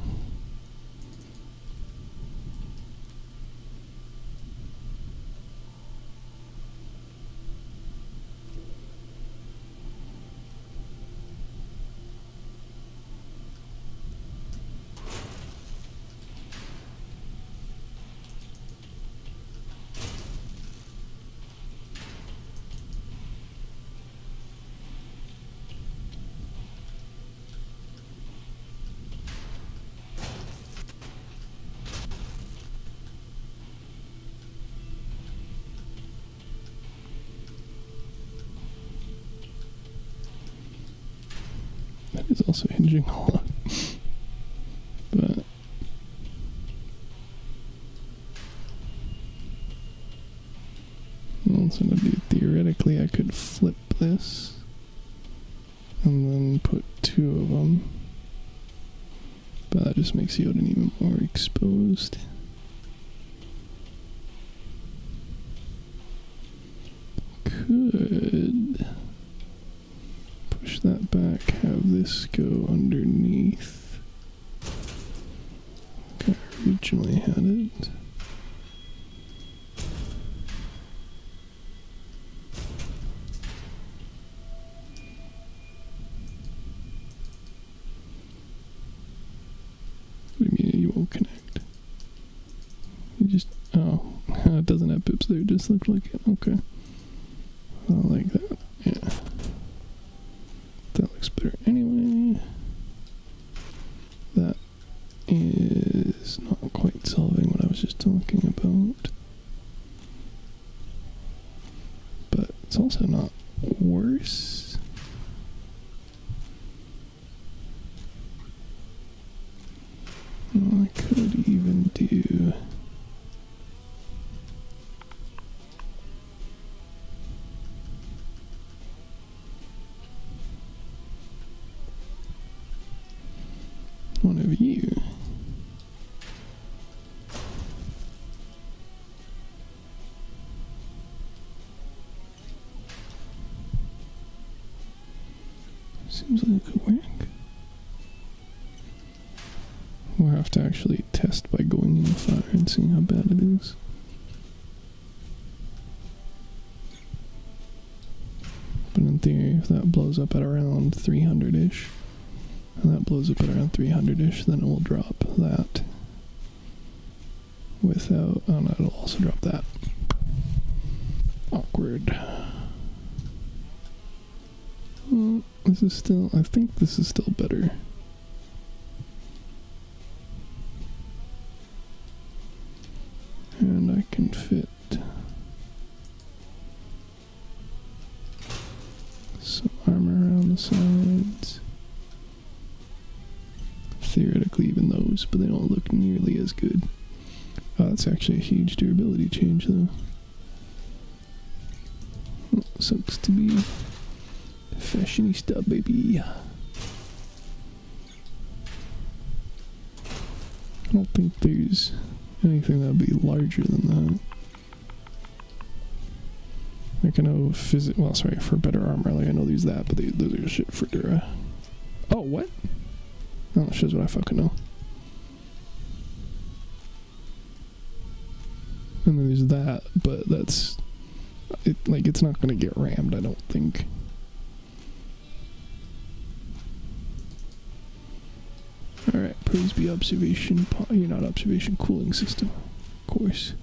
That is also hinging a lot. But flip this and then put 2 of them. But that just makes the Odin even more exposed. Could push that back, have this go underneath. Okay, I originally had it. What do you mean you won't connect? You just, oh, it doesn't have pips there, it just looked like it, okay. I like that, yeah. That looks better anyway. That is not quite solving what I was just talking about. But it's also not worse. I could even do... one of you. Seems like it could work. We'll have to actually test by going in the fire and seeing how bad it is. But in theory, if that blows up at around 300-ish, and that blows up at around 300-ish, then it will drop that without... oh no, it'll also drop that. Awkward. Well, this is still... I think this is still better. And I can fit some armor around the sides. Theoretically even those, but they don't look nearly as good. Oh, that's actually a huge durability change though. Oh, sucks to be fashionista, baby. I don't think there's anything that would be larger than that. Like I know well sorry, for better armor, like I know there's that, but those are shit for Dura. Oh, what? Oh, that shows what I fucking know. And then there's that, but that's... like, it's not gonna get rammed, I don't think. Alright, praise be observation... you're not observation cooling system. Of course.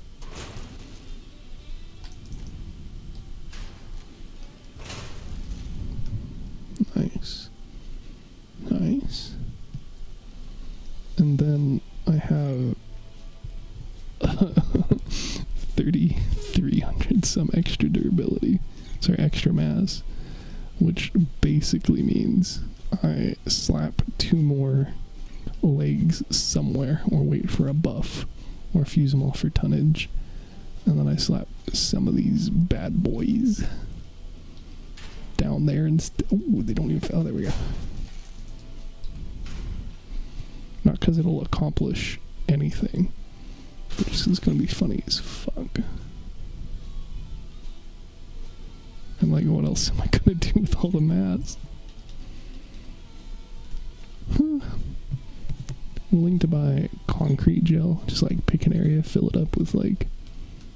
Nice. Nice. And then I have 3,300 some extra durability. Sorry, extra mass. Which basically means I slap 2 more legs somewhere, or wait for a buff, or fuse them all for tonnage. And then I slap some of these bad boys down there and oh, they don't even... oh, there we go. Not because it'll accomplish anything. This is going to be funny as fuck. And like, what else am I going to do with all the mats? Willing to buy concrete gel. Just like pick an area, fill it up with like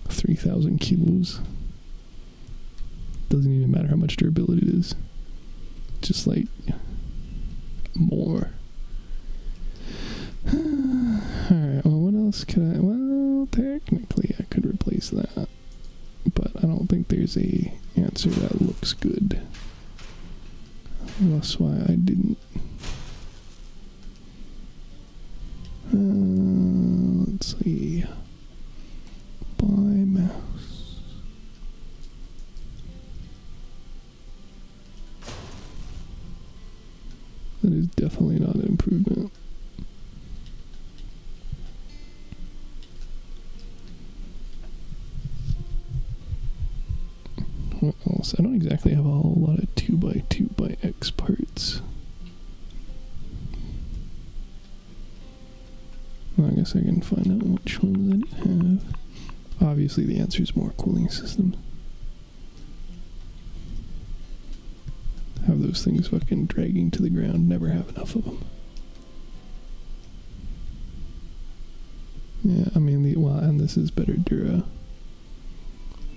3,000 kilos. Doesn't even matter how much durability it is. Just like more. Alright, well, what else can I... well, technically I could replace that. But I don't think there's a answer that looks good. That's why I didn't. Let's see. Buy mouse. That is definitely not an improvement. What else honest, I don't exactly have a whole lot of 2x2x parts. Well, I guess I can find out which ones I have. Obviously, the answer is more cooling systems. Have those things fucking dragging to the ground, never have enough of them. Yeah, I mean, well, and this is better Dura.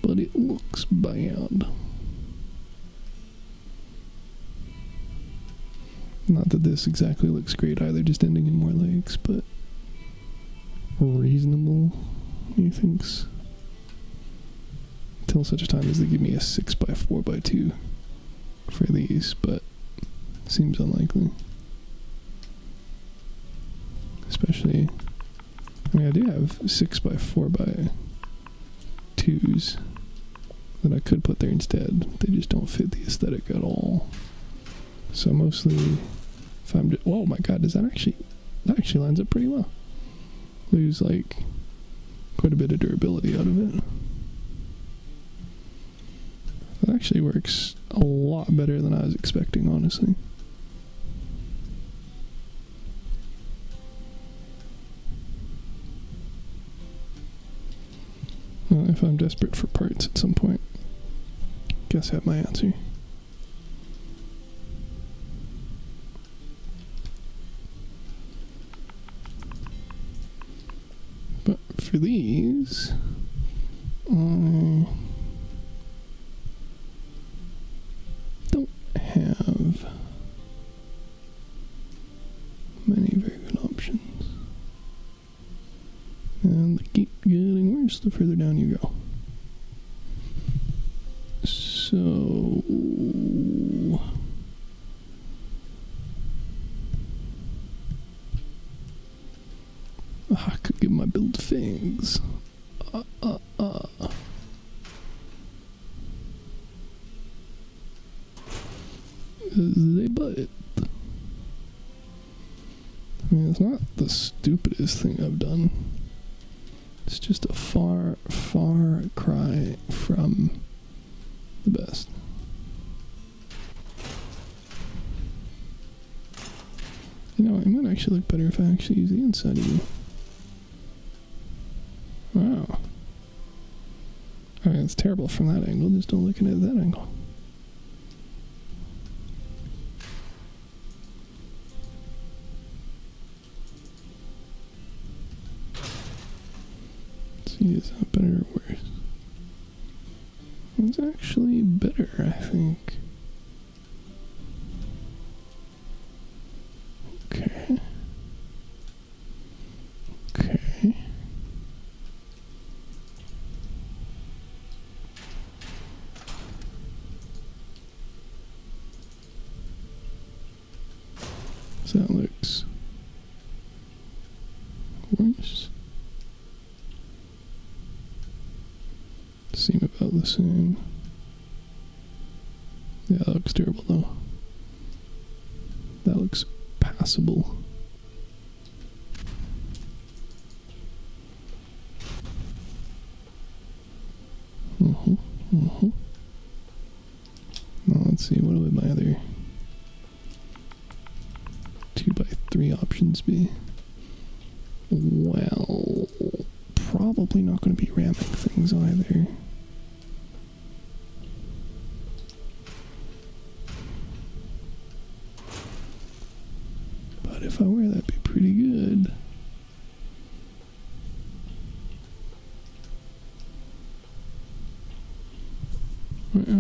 But it looks bad. Not that this exactly looks great either, just ending in more legs, but reasonable, methinks. Until such a time as they give me a 6x4x2 for these, but seems unlikely. Especially, I mean, I do have 6x4x2s that I could put there instead. They just don't fit the aesthetic at all. So mostly, if I'm just, oh my god, that actually lines up pretty well. Lose like quite a bit of durability out of it. That actually works a lot better than I was expecting, honestly. Well, if I'm desperate for parts at some point, guess I have my answer. But for these, I don't have many very good options. And they keep getting worse the further down you go. So I could give my build figs. They butt. I mean, it's not the stupidest thing I've done. It's just a far, far cry from the best. You know, it might actually look better if I actually use the inside of you. Wow. I mean, it's terrible from that angle, just don't look at it at that angle. Let's see, is that better or worse? It's actually better, I think. Okay. Okay. So that looks worse. Seem about the same. Yeah, that looks terrible though. That looks passable. Now let's see, what would my other 2x3 options be? Well, probably not going to be ramming things either. But if I were, that'd be pretty good.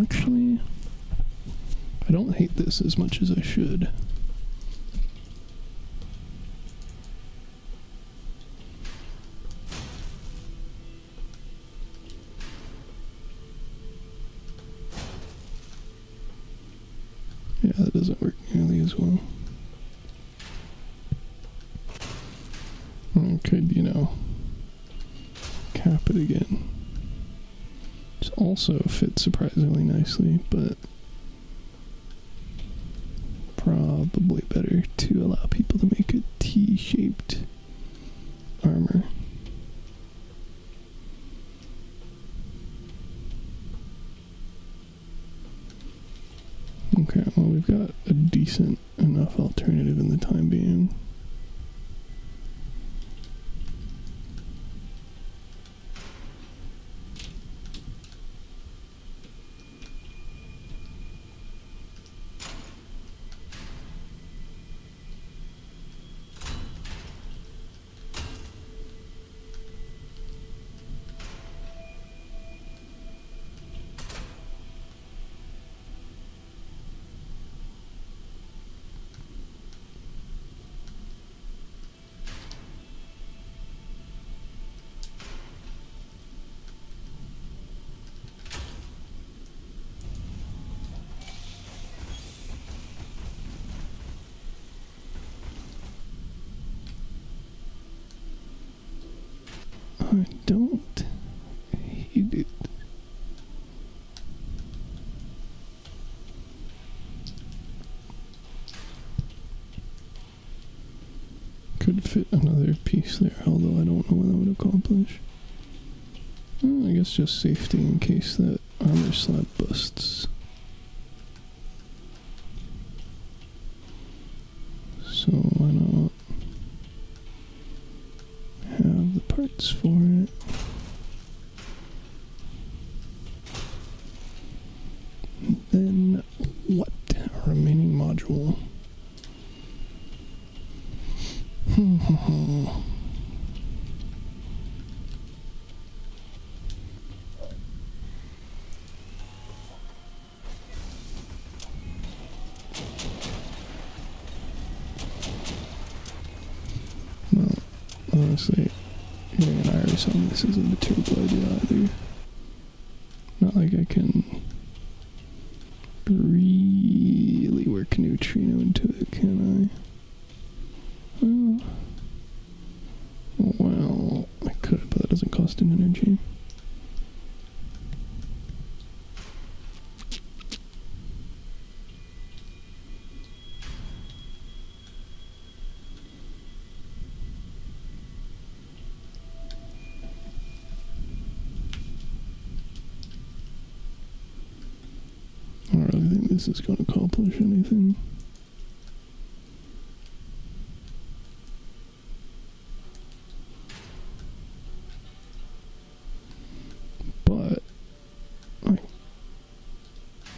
Actually, I don't hate this as much as I should. Yeah, that doesn't work nearly as well. I could, you know, cap it again. Which also fits surprisingly nicely, but probably better to allow people to make a T-shaped armor. decent enough alternative in the time being. I don't hate it. Could fit another piece there, although I don't know what that would accomplish. I guess just safety in case that armor slab busts. So why not have the parts for it? And then what? Remaining module. Well, honestly, getting an iris on this isn't a terrible idea either. Not like I can really work neutrino into it, can I? Well, I could, but that doesn't cost an energy. I don't really think this is going to accomplish anything. But I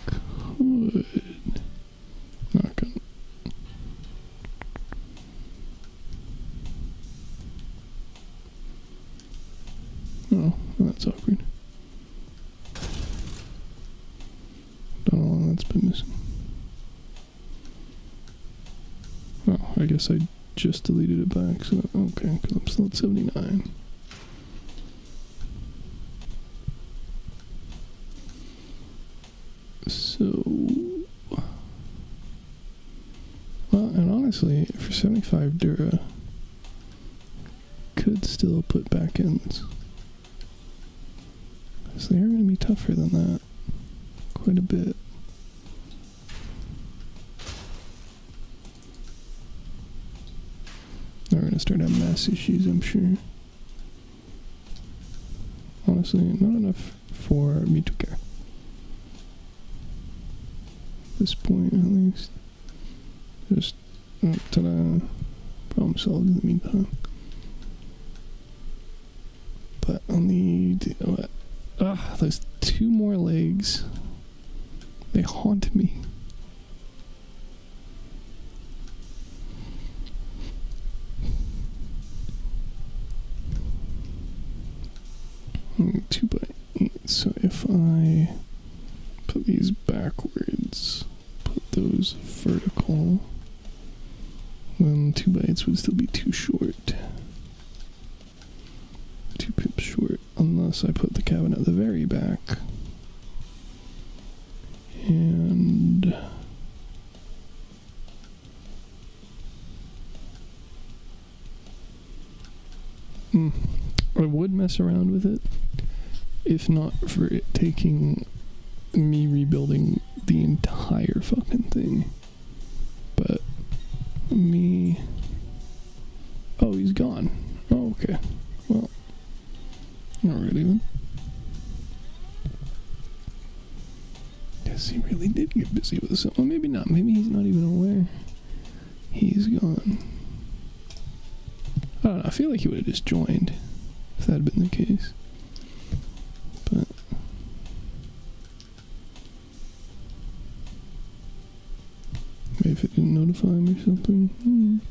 could. Not gonna. Oh, that's awkward. Don't know how long that's been missing. Oh, I guess I just deleted it back, so okay, because I'm still at 79. So, well, and honestly, for 75 Dura, could still put back ends. So they are going to be tougher than that, quite a bit. They're going to start having mass issues, I'm sure. Honestly, not enough for me to care. At this point, at least. Just, ta-da, problem solved in the meantime. But I'll need, those two more legs. They haunt me. Two by 8. So if I put these backwards, put those vertical, then 2 by 8s would still be too short. 2 pips short, unless I put the cabin at the very back. And I would mess around with it, if not for it taking me rebuilding the entire fucking thing. But me... Oh, he's gone. Oh, okay. Well, not really then. Guess he really did get busy with something. Well, maybe not. Maybe he's not even aware. He's gone. I don't know, I feel like he would have just joined if that had been the case. But maybe if it didn't notify him or something.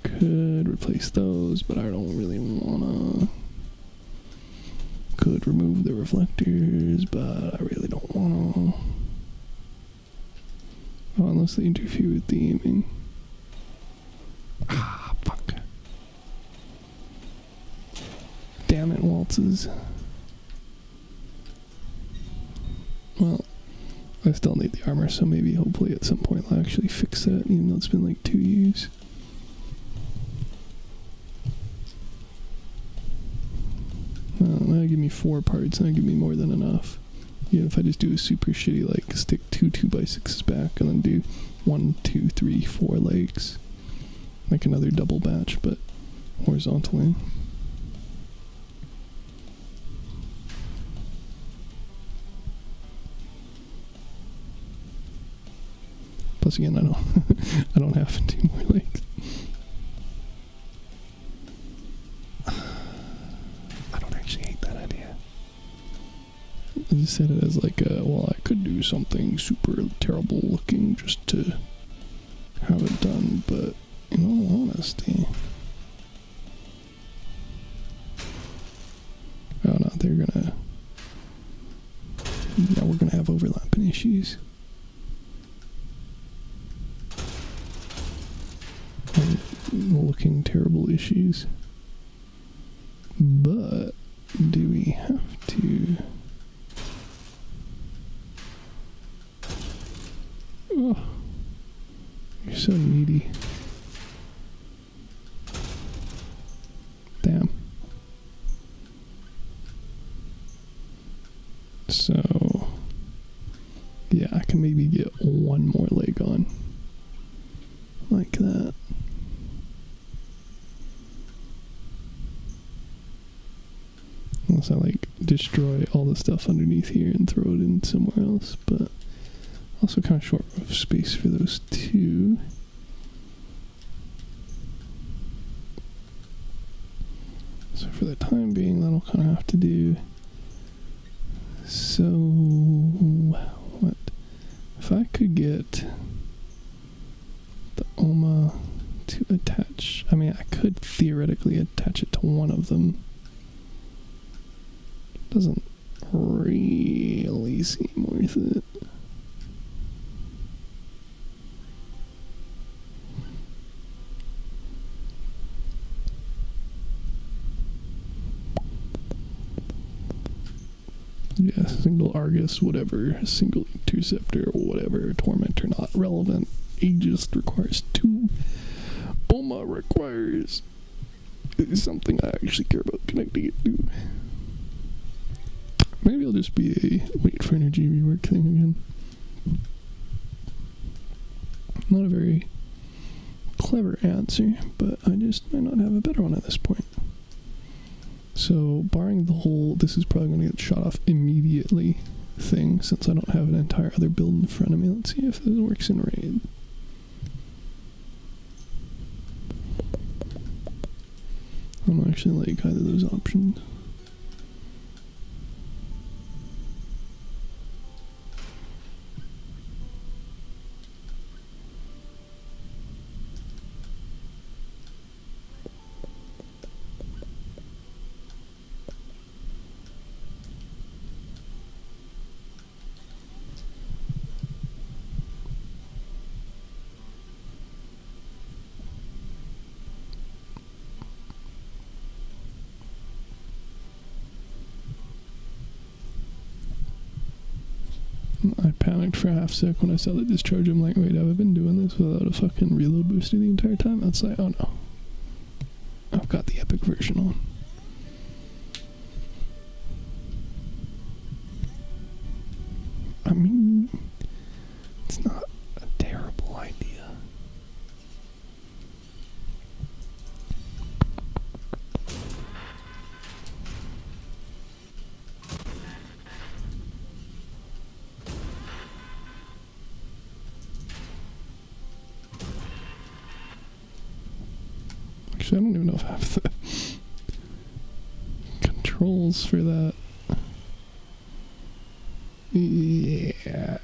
Could replace those, but I don't really wanna. Could remove the reflectors, but I really don't wanna. Oh, unless they interfere with the aiming. Ah, fuck. Damn it, waltzes. Well, I still need the armor, so maybe hopefully at some point I'll actually fix that, even though it's been like 2 years. Well, that'll give me 4 parts, and that'll give me more than enough. Even if I just do a super shitty, like, stick 2 2x6s back, and then do 1, 2, 3, 4 legs. Like another double batch, but horizontally. Plus again, I don't have 2 more legs. I don't actually hate that idea. I just said it as like well, I could do something super terrible looking just to have it done, but in all honesty, oh no, we're gonna have overlapping issues. Looking terrible issues. But do we have to? Oh, you're so needy. Damn. So, yeah, I can maybe get 1 more leg on. Like that. Unless I like destroy all the stuff underneath here and throw it in somewhere else, but also kind of short of space for those 2. So for the time being, that'll kind of have to do. So, what? If I could get the OMA to attach, I mean, I could theoretically attach it to one of them. Doesn't really seem worth it. Yeah, single Argus, whatever, single Interceptor, whatever, Tormentor not relevant, Aegis requires 2, OMA requires something I actually care about connecting it to. Maybe it'll just be a wait for energy rework thing again. Not a very clever answer, but I just might not have a better one at this point. So, barring the whole, this is probably going to get shot off immediately thing, since I don't have an entire other build in front of me. Let's see if this works in RAID. I don't actually like either of those options. I panicked for a half sec when I saw the discharge. I'm like, wait, have I been doing this without a fucking reload booster the entire time? That's like, oh no. I've got the epic version on. I mean, it's not a terrible idea. Actually, I don't even know if I have the controls for that. Yeah.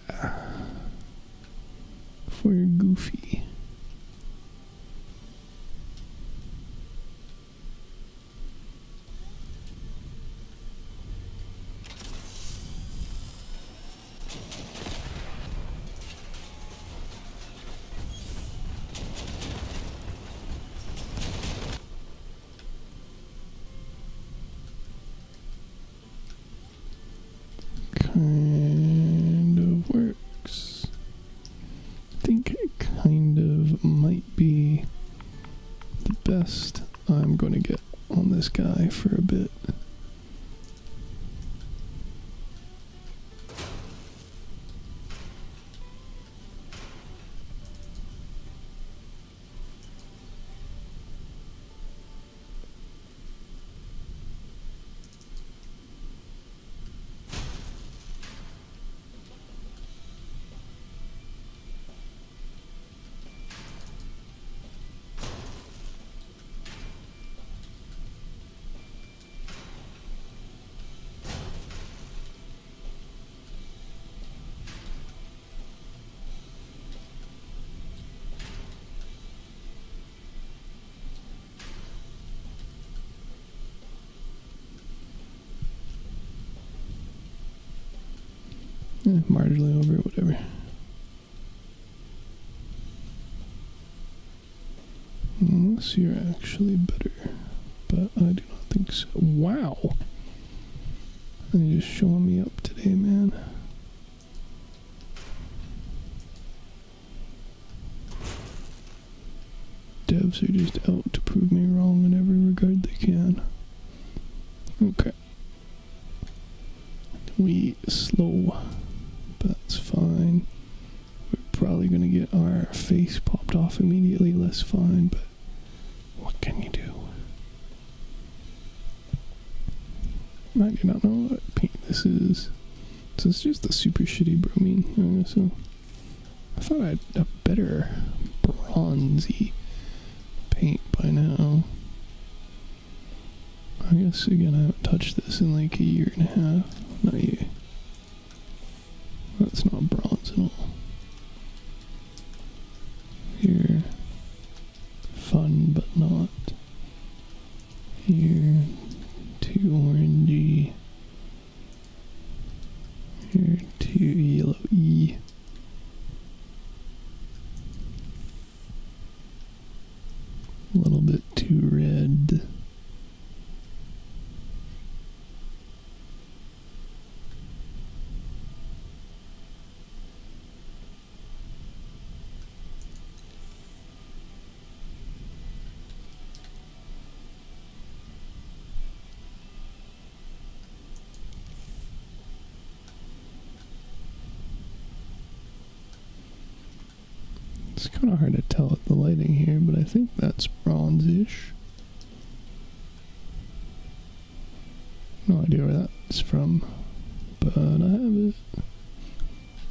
For Goofy. Kind of works. I think it kind of might be the best I'm going to get on this guy for a bit. Marginally over, whatever. Unless you're actually better, but I do not think so. Wow! You're just showing me up today, man. Devs are just out to prove me wrong in every regard they can. Okay. We slow. That's fine. We're probably going to get our face popped off immediately. Less fine, but what can you do? I do not know what paint this is. So it's just the super shitty bromine. So I thought I had a better bronzy paint by now. I guess again I haven't touched this in like a year and a half. Not a year. That's not bronze at all. Here, fun but not. Here, too orangey. Here, too yellowy. A little bit too red. It's kind of hard to tell with the lighting here, but I think that's bronze-ish. No idea where that's from, but I have it.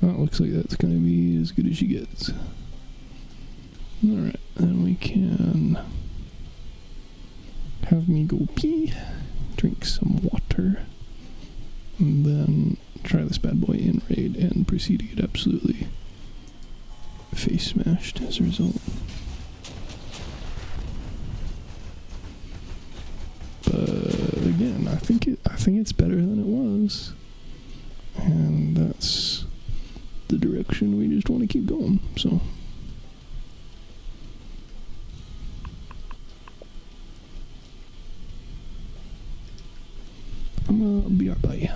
Oh, it looks like that's going to be as good as she gets. Alright, then we can have me go pee, drink some water, and then try this bad boy in raid and proceed to get absolutely face smashed as a result. But again, I think it's better than it was, and that's the direction we just want to keep going. So I'm gonna be right by.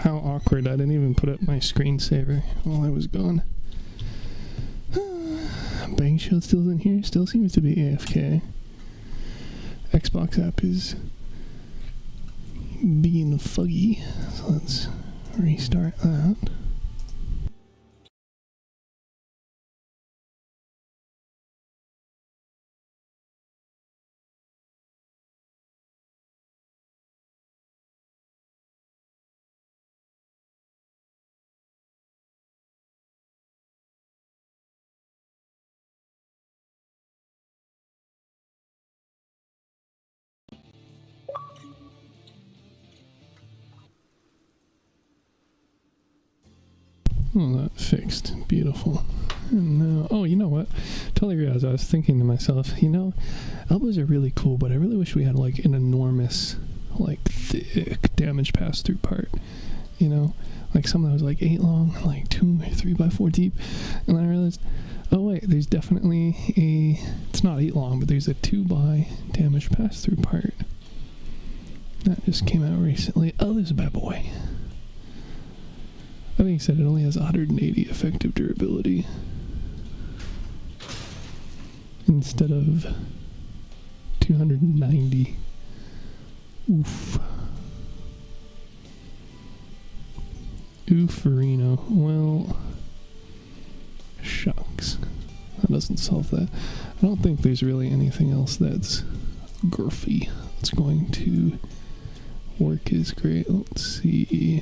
How awkward. I didn't even put up my screensaver while I was gone. Bang Shield still isn't here. Still seems to be AFK. Xbox app is being fuggy. So let's restart that. Oh, that fixed. Beautiful. And now, oh, you know what? Totally realized I was thinking to myself, you know, elbows are really cool, but I really wish we had like an enormous, like thick damage pass-through part. You know, like something that was like 8 long, like 2 or 3 by 4 deep. And then I realized, oh wait, there's definitely it's not 8 long, but there's a 2 by damage pass-through part. That just came out recently. Oh, this bad boy. I think he said it only has 180 effective durability instead of 290. Oof. Oofarino. Well, shucks. That doesn't solve that. I don't think there's really anything else that's girthy that's going to work as great. Let's see.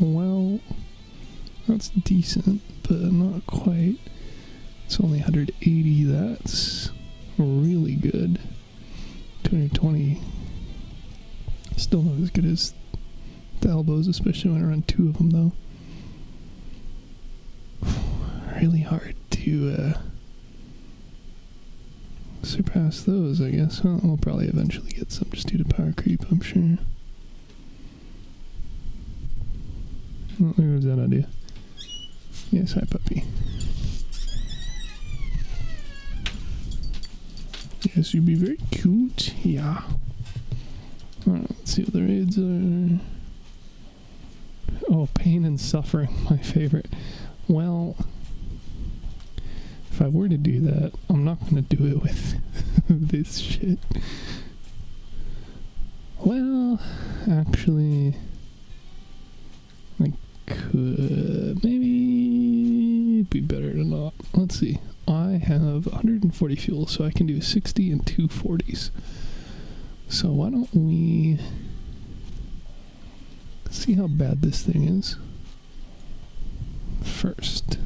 Well, that's decent, but not quite. It's only 180. That's really good. 220. Still not as good as the elbows, especially when I run 2 of them, though. Really hard to surpass those, I guess. Well, we'll probably eventually get some just due to power creep, I'm sure. Oh, there goes that idea. Yes, hi, puppy. Yes, you'd be very cute. Yeah. Alright, let's see what the raids are. Oh, pain and suffering, my favorite. Well, if I were to do that, I'm not going to do it with this shit. Well, actually, I could maybe be better to not. Let's see. I have 140 fuel, so I can do 60 and 2 40s. So why don't we see how bad this thing is first.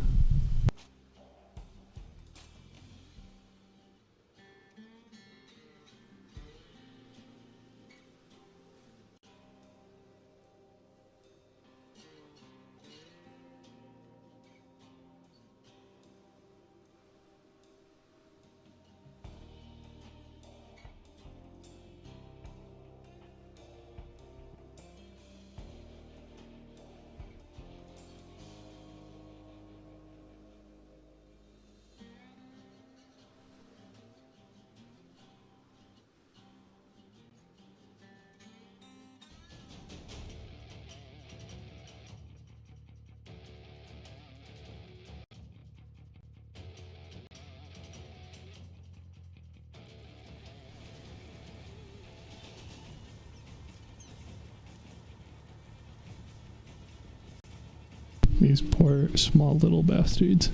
These poor small little bastards.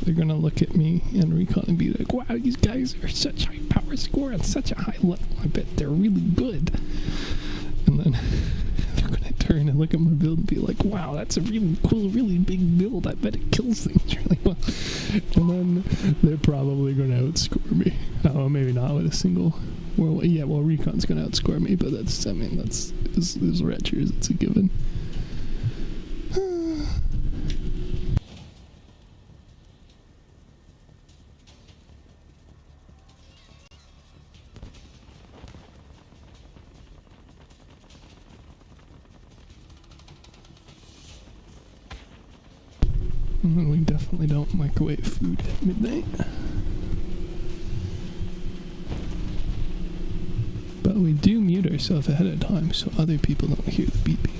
They're gonna look at me and Recon and be like, wow, these guys are such high power score at such a high level. I bet they're really good. And then they're gonna turn and look at my build and be like, wow, that's a really cool, really big build. I bet it kills things really well. And then they're probably gonna outscore me. Oh, maybe not with a single. Well, yeah, well, Recon's gonna outscore me, but that's, I mean, that's, is retchers, it's a given. And we definitely don't microwave food at midnight. But we do mute ourselves ahead of time so other people don't hear the beeping.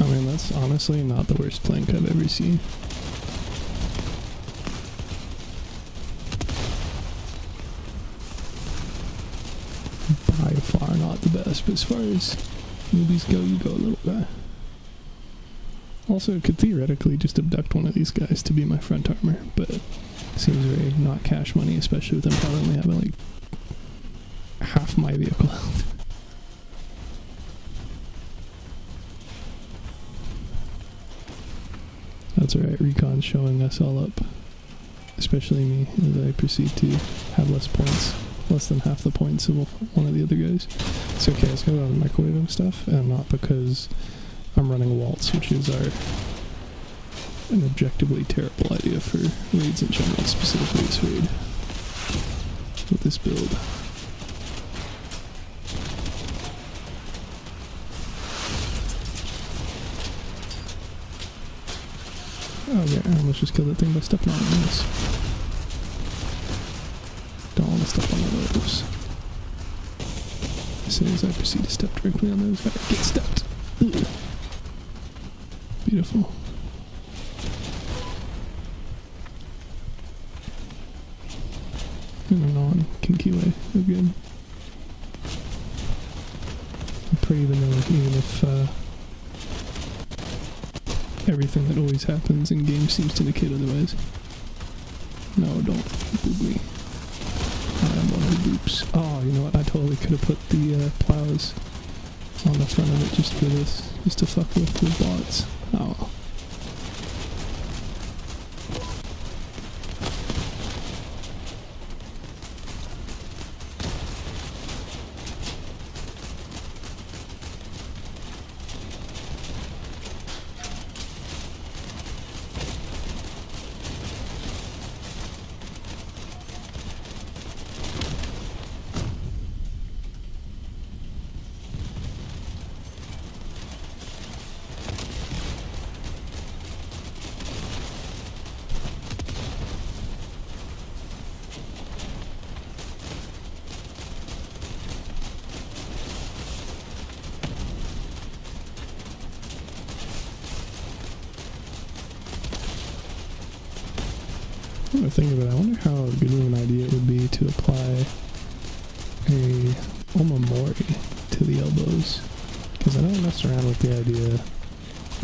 I mean, that's honestly not the worst plank I've ever seen. By far not the best, but as far as newbies go, you go, little guy. Also, could theoretically just abduct one of these guys to be my front armor, but it seems very not cash money, especially with them probably only having like half my vehicle health. That's alright, Recon's showing us all up. Especially me, as I proceed to have less points. Less than half the points of one of the other guys. It's okay, it's because I'm microwaving stuff, and not because I'm running Waltz, which is an objectively terrible idea for raids in general, specifically this raid. With this build. Oh yeah, I almost just killed that thing by stepping on it. Don't want to step on those. As soon as I proceed to step directly on those, I get stepped. Ugh. Beautiful. In a non-kinky way, we're good. I'm pretty vanilla, even if everything that always happens in games seems to indicate otherwise. No, don't boop me. I am one who boops. Oh, you know what? I totally could have put the plows on the front of it just for this. Just to fuck with the bots. Oh. Come to think of it, I wonder how good of an idea it would be to apply a omamori to the elbows. Because I know I messed around with the idea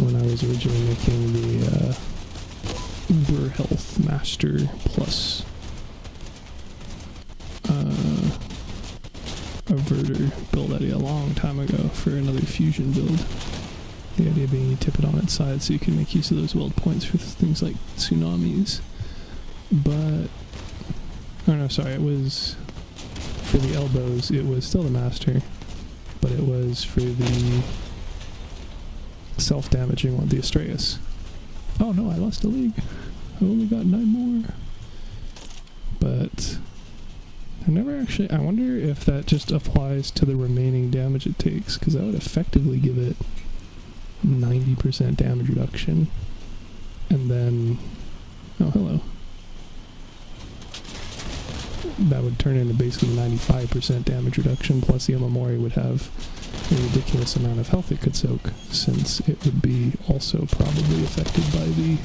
when I was originally making the Uber Health Master Plus Averter build idea a long time ago for another fusion build. The idea being you tip it on its side so you can make use of those weld points for things like tsunamis. But, oh no, sorry, it was, for the elbows, it was still the Master, but it was for the self-damaging one, the Astraeus. Oh no, I lost a league. I only got 9 more. But I never actually, I wonder if that just applies to the remaining damage it takes, because that would effectively give it 90% damage reduction. And then, oh hello. That would turn into basically 95% damage reduction, plus the Omamori would have a ridiculous amount of health it could soak, since it would be also probably affected by the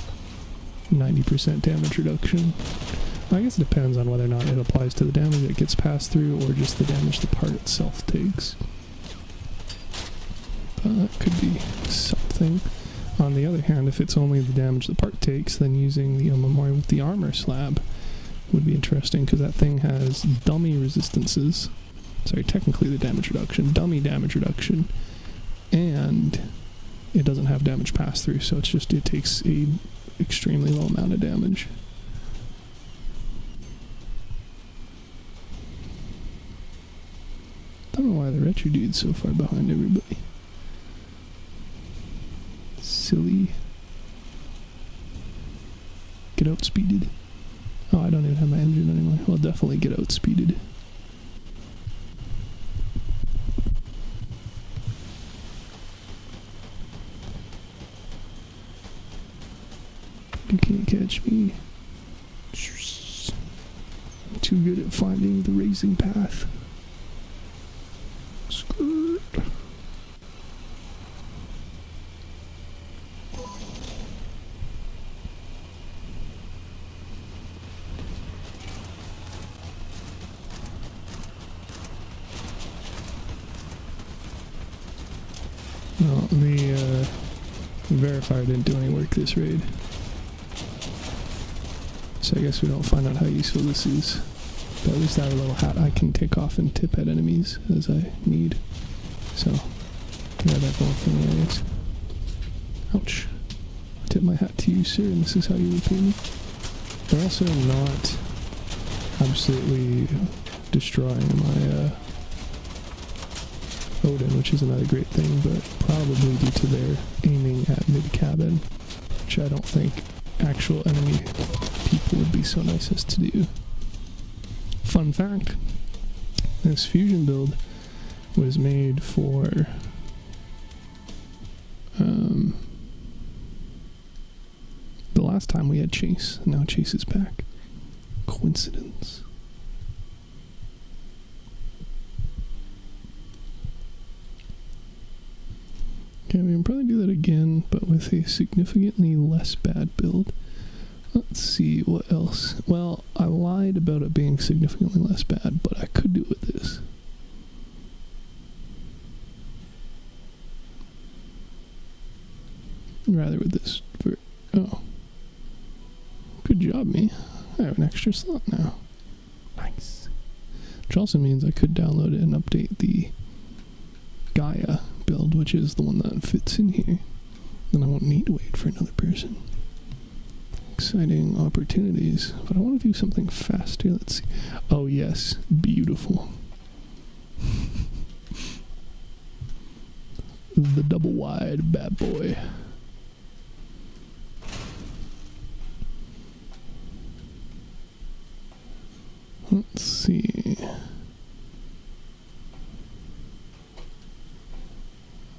90% damage reduction. I guess it depends on whether or not it applies to the damage that gets passed through, or just the damage the part itself takes. That could be something. On the other hand, if it's only the damage the part takes, then using the Omamori with the armor slab would be interesting, because that thing has dummy resistances. Sorry, technically the damage reduction, dummy damage reduction, and it doesn't have damage pass through, so it's just, it takes a extremely low amount of damage. Don't know why the retro dude's so far behind everybody. Silly. Get outspeeded. Oh, I don't even have my engine anymore. Well, definitely get outspeeded. You can't catch me. I'm too good at finding the racing path. Skirt. No, the verifier didn't do any work this raid. So I guess we don't find out how useful this is. But at least I have a little hat I can take off and tip at enemies as I need. So, yeah, that going for me, anyways. Ouch. I tip my hat to you, sir, and this is how you repay me. They're also not absolutely destroying my Odin, which is another great thing, but probably due to their aiming at mid-cabin, which I don't think actual enemy people would be so nice as to do. Fun fact, this fusion build was made for the last time we had Chase, and now Chase is back. Coincidence. Okay, we can probably do that again, but with a significantly less bad build. Let's see what else. Well, I lied about it being significantly less bad, but I could do it with this. Rather with this. Oh. Good job, me. I have an extra slot now. Nice. Which also means I could download it and update the Gaia build, which is the one that fits in here. Then I won't need to wait for another person. Exciting opportunities, but I want to do something faster. Let's see. Oh yes, beautiful. The double wide bad boy. Let's see.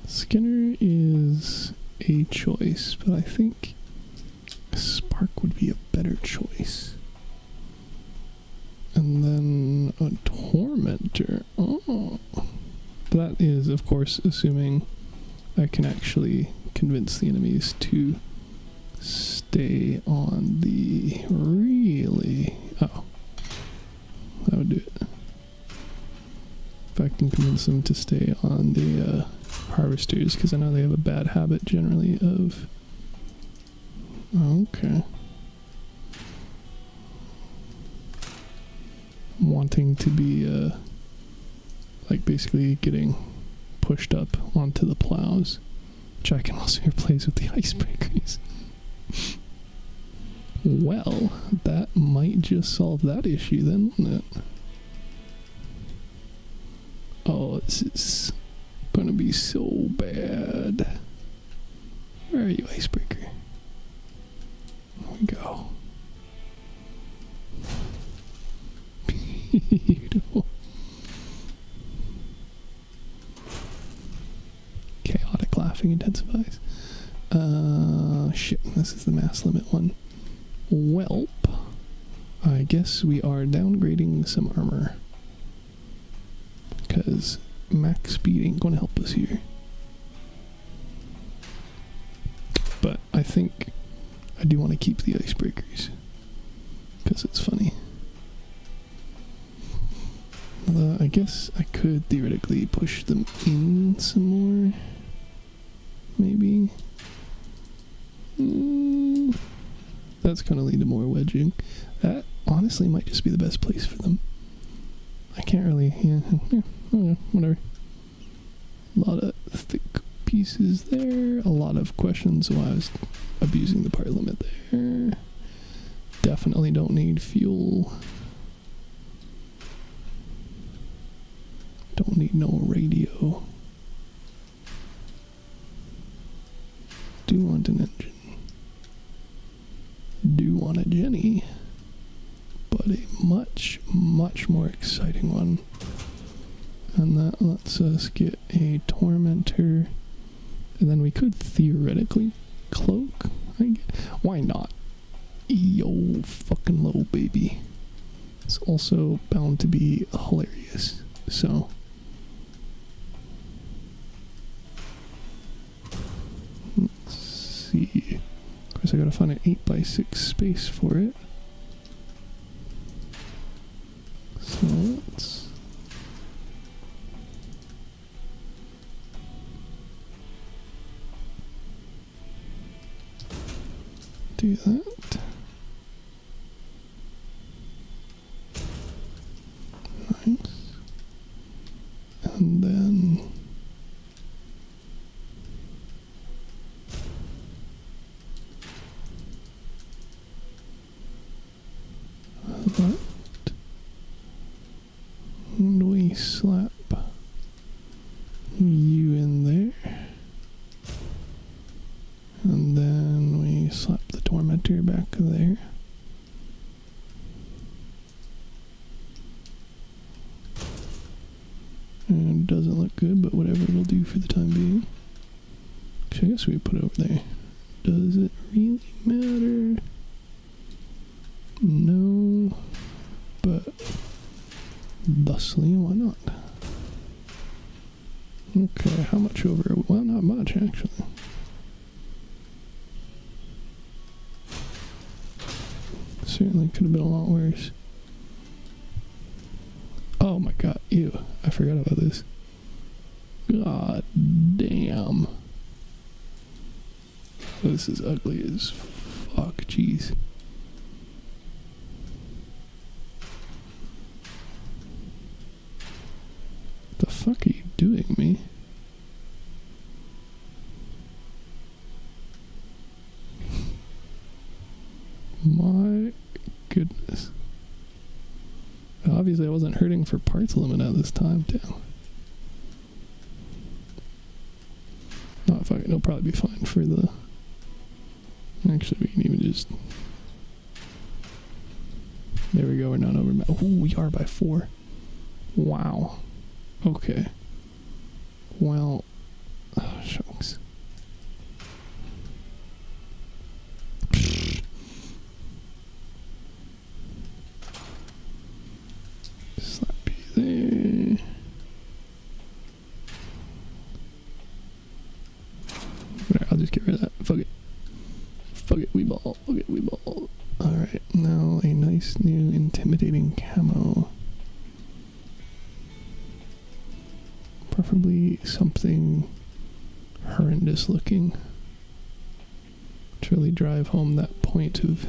Skinner is a choice, but I think Spark would be a better choice. And then a Tormentor. Oh. That is, of course, assuming I can actually convince the enemies to stop stay on the really... Oh. That would do it. If I can convince them to stay on the harvesters, because I know they have a bad habit generally of... Okay. Wanting to be, like, basically getting pushed up onto the plows, which I can also replace with the icebreakers. Well, that might just solve that issue then, wouldn't it? Oh, this is gonna be so bad. Where are you, icebreaker? There we go. Beautiful. Chaotic laughing intensifies. Shit, this is the mass limit one. Welp. I guess we are downgrading some armor. Because max speed ain't gonna help us here. But I think I do want to keep the icebreakers. Because it's funny. Although I guess I could theoretically push them in some more. Maybe. That's gonna lead to more wedging. That honestly might just be the best place for them. I can't really, yeah, whatever. A lot of thick pieces there. A lot of questions why I was abusing the part limit there. Definitely don't need fuel. Don't need no radio. Do want an engine. Do want a Jenny. But a much, much more exciting one. And that lets us get a Tormentor. And then we could theoretically cloak. Why not? Yo, fucking low, baby. It's also bound to be hilarious. So... let's see. Of course, I gotta find an 8x6 space for it. So let's do that. Nice. And then that. And we slap you in there. And then we slap the Tormentor back there. And it doesn't look good, but whatever, it'll do for the time being. Actually, I guess we put it over there. Does it really matter? No. But thusly, why not? Okay, how much over? Well, not much, actually. Certainly could have been a lot worse. Oh my god, ew. I forgot about this. God damn. This is ugly as fuck, jeez. The fuck are you doing, me? My goodness. Obviously I wasn't hurting for parts limit at this time, damn. No, fuck it, it'll probably be fine for the... Actually, we can even just... There we go, we're not over... Ooh, we are by 4. Wow. Okay. Well... Oh, shucks. Slap you there. I'll just get rid of that. Fuck it. Fuck it, we ball. ball. Okay, we ball. Alright, now a nice new intimidating camo. Preferably something horrendous looking to really drive home that point of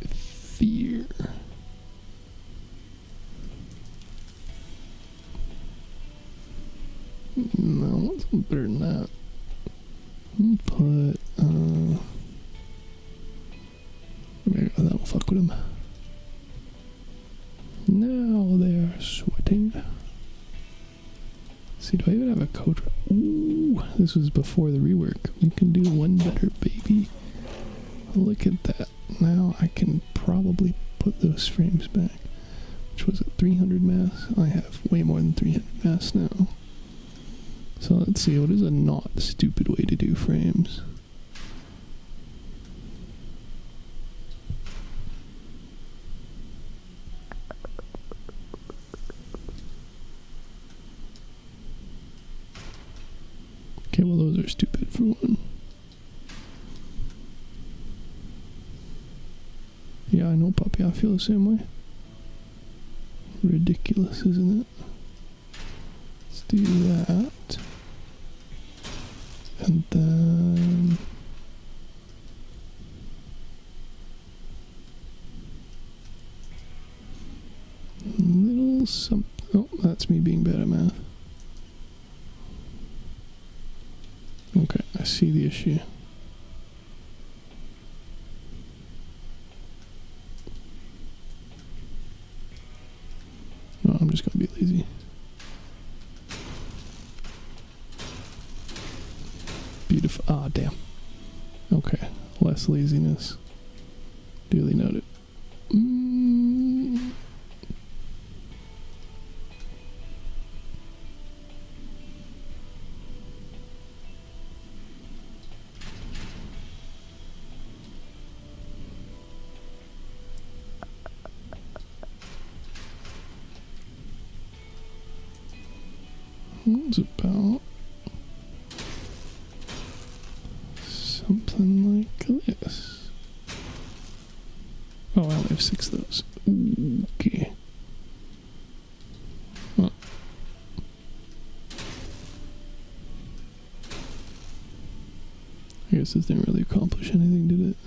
fear. No, it's better than that. Put, that'll fuck with him. Now they're sweating. See, do I even have a coat? Ooh, this was before the rework. We can do one better, baby. Look at that. Now I can probably put those frames back. Which was it, 300 mass? I have way more than 300 mass now. So let's see, what is a not stupid way to do frames? Okay, well those are stupid for one. Yeah, I know, puppy, I feel the same way. Ridiculous, isn't it? Let's do that. And then... little something... oh, that's me being bad at math. Okay, I see the issue. No, I'm just gonna be lazy. Beautiful. Ah, damn. Okay, less laziness. Duly noted. It's about something like this. Oh, I only have 6 of those. Okay. Well. I guess this didn't really accomplish anything, did it?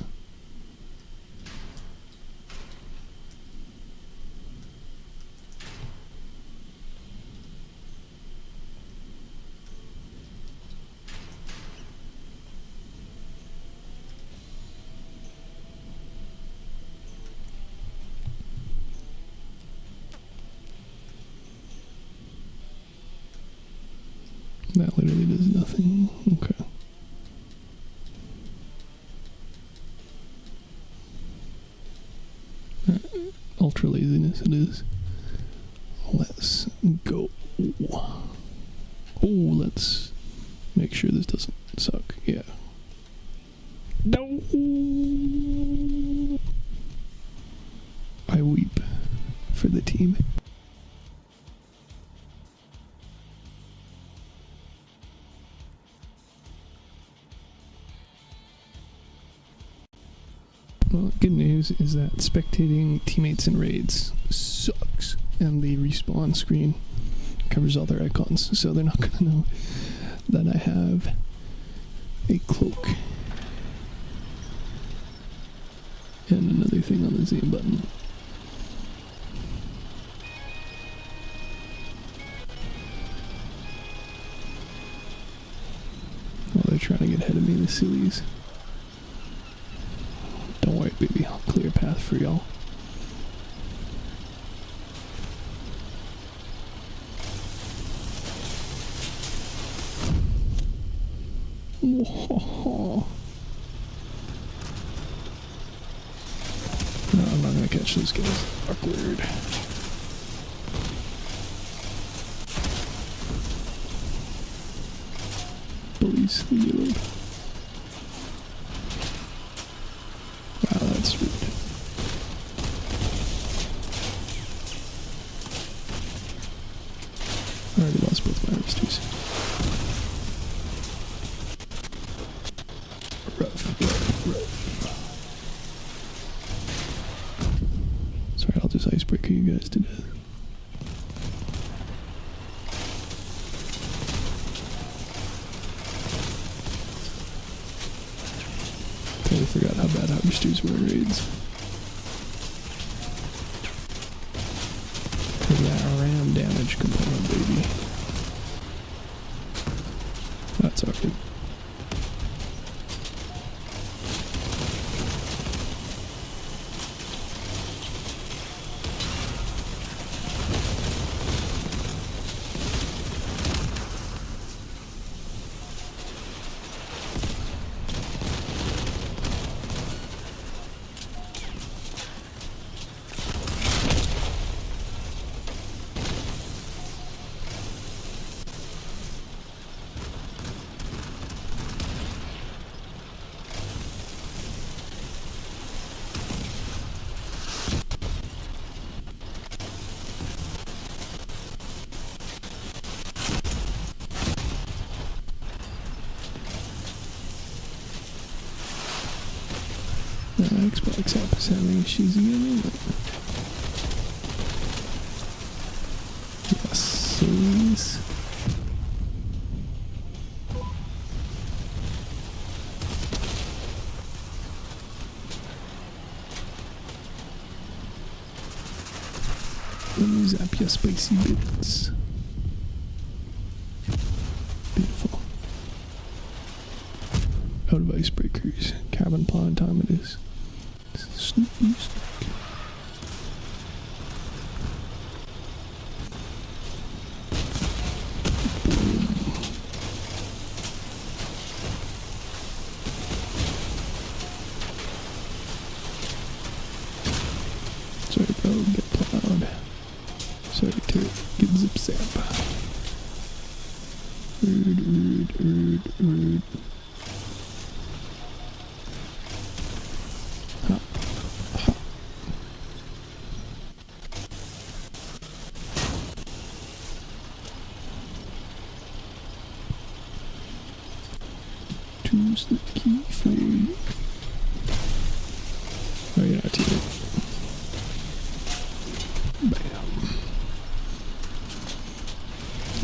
That literally does nothing. Okay. Ultra laziness it is. Let's go. Oh, let's make sure this doesn't suck. Yeah. No. I weep for the team. Well, good news is that spectating teammates in raids sucks, and the respawn screen covers all their icons, so they're not gonna know that I have a cloak. And another thing on the zoom button. Well, they're trying to get ahead of me, the sillies. Don't worry, baby, I'll clear a path for y'all. Whoa. No, I'm not gonna catch those guys. Awkward. Bullies, leave me alone. Wow, that's rude. I already lost both my harvesters. Rough. sucker you guys to death. Totally forgot how bad harvesters were in raids. Yeah, ram damage component, baby. That's alright. Xbox app is having issues again, isn't it? Yes, please. Let me zap your spicy bits. Beautiful. Out of icebreakers. Cabin pond time it is. Sneaky sneak. Sorry bro, get plowed. Sorry to get zip zap. Rude. Choose the key for you. Oh, you're not teaming. Bam.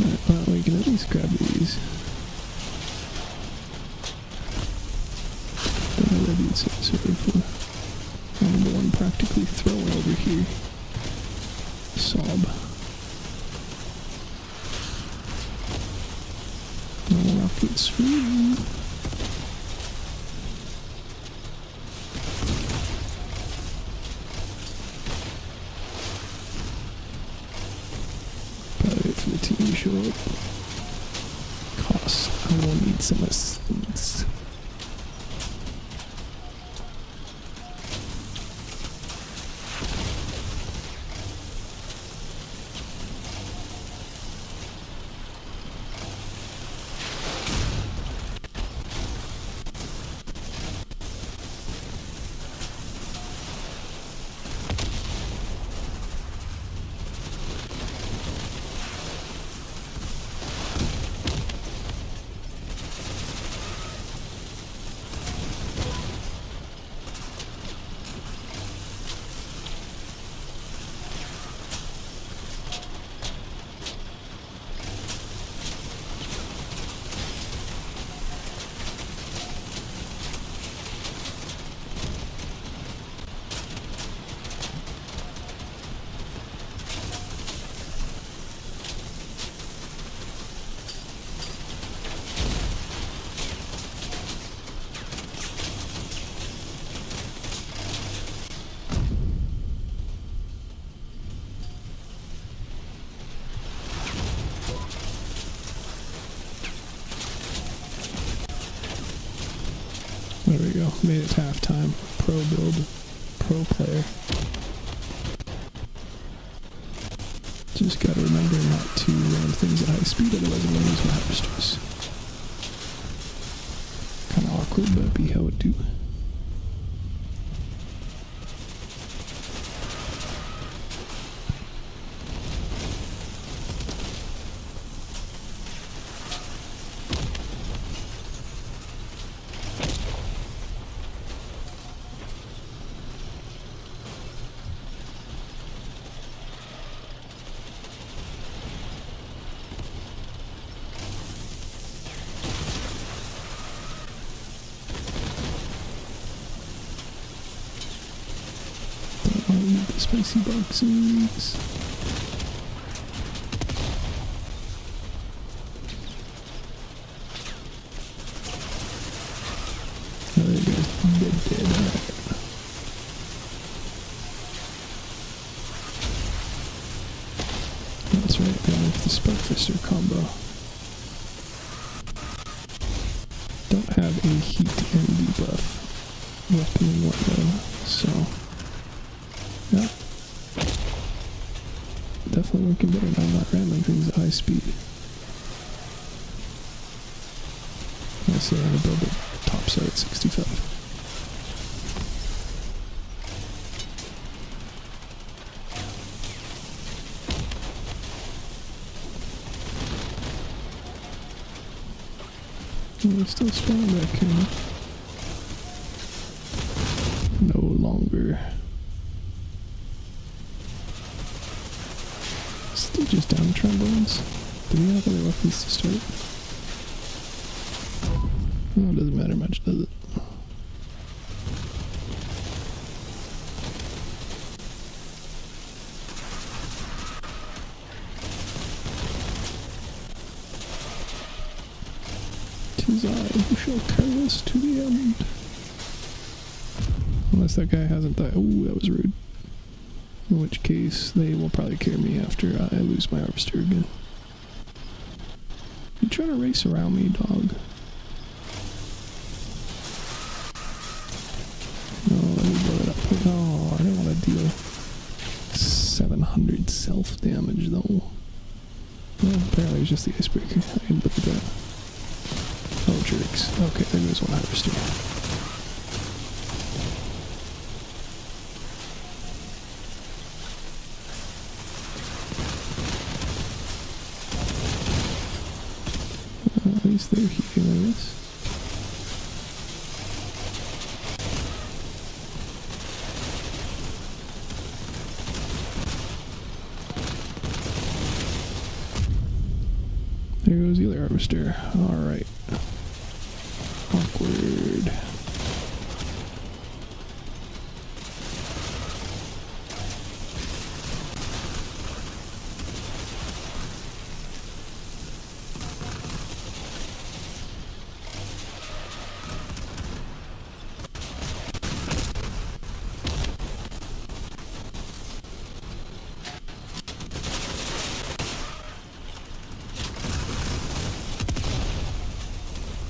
Alright, well, we can at least grab these. Don't know what these are sorry for. I'm the one practically thrown over here. Sob. No rockets for you. For the team to show up. Cost. I will need some assistance. There we go. Made it to halftime. Pro build. Pro player. Just gotta remember not to run things at high speed, otherwise I'm gonna lose my harvesters. Kinda awkward, but be how it do. spicy boxes. Oh, there goes dead. Alright. That's right, going with the Sparkfister combo. Don't have a heat and debuff weapon in one though, so yeah. Definitely working better now. I'm not ramming things at high speed. I say I'm gonna build it tops out at 65. We're still spawning back here. No longer. Still just down trombones. Do we have other weapons to start? Oh, it doesn't matter much, does it? Tis I who shall carry us to the end. Unless that guy hasn't died. Oh, that was rude. In which case, they will probably carry me after I lose my harvester again. You trying to race around me, dog? No, let me blow it up. Oh, I don't want to deal 700 self-damage, though. Well, apparently it was just the icebreaker. I can look at that. Oh, jerks. Okay, there goes one harvester. At least they're healing, I guess. There goes the other harvester. Alright. Awkward.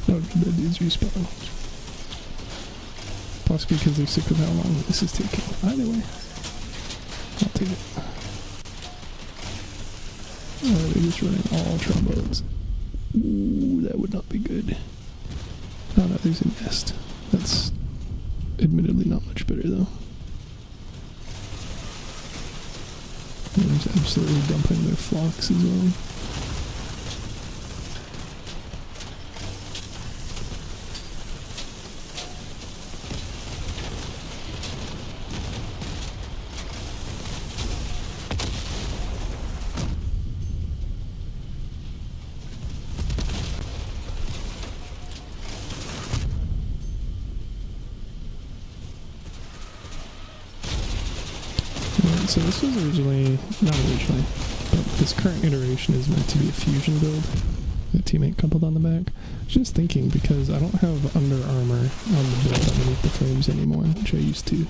Oh, that dude's respawned. Possibly because they're sick of how long this is taking. Either way, I'll take it. Oh, they're just running all trombones. Ooh, that would not be good. Oh no, there's a nest. That's admittedly not much better though. And there's absolutely dumping their flocks as well. So this was originally, not originally, but this current iteration is meant to be a fusion build. The teammate coupled on the back. I was just thinking, because I don't have Under Armor on the build underneath the frames anymore, which I used to.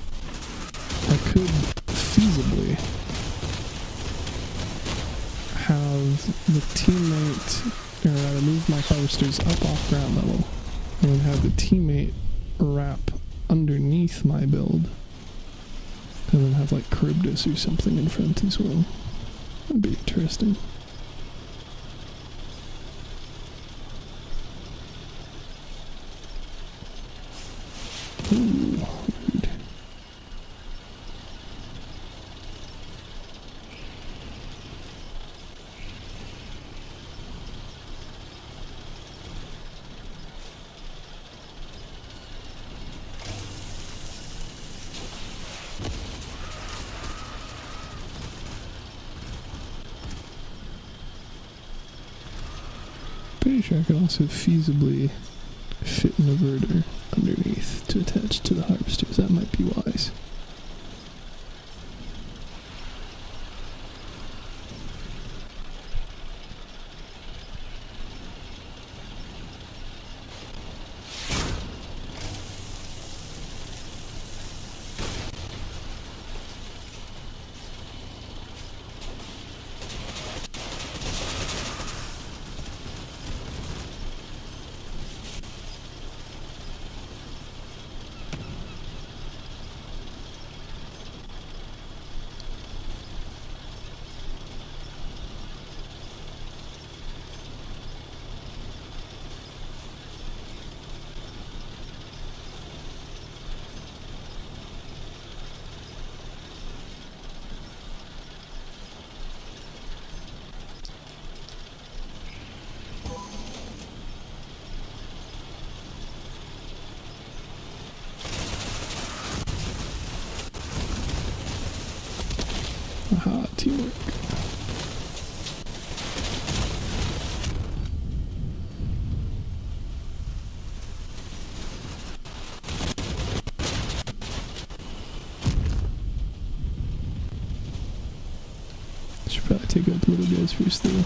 I could feasibly have the teammate, or rather move my harvesters up off ground level, and then have the teammate wrap underneath my build. And then have like Charybdis or something in front as well. That'd be interesting. Ooh, rude. Pretty sure I could also feasibly fit an inverter underneath to attach to the harvesters. That might be wise. work. Should probably take out the little guys first though.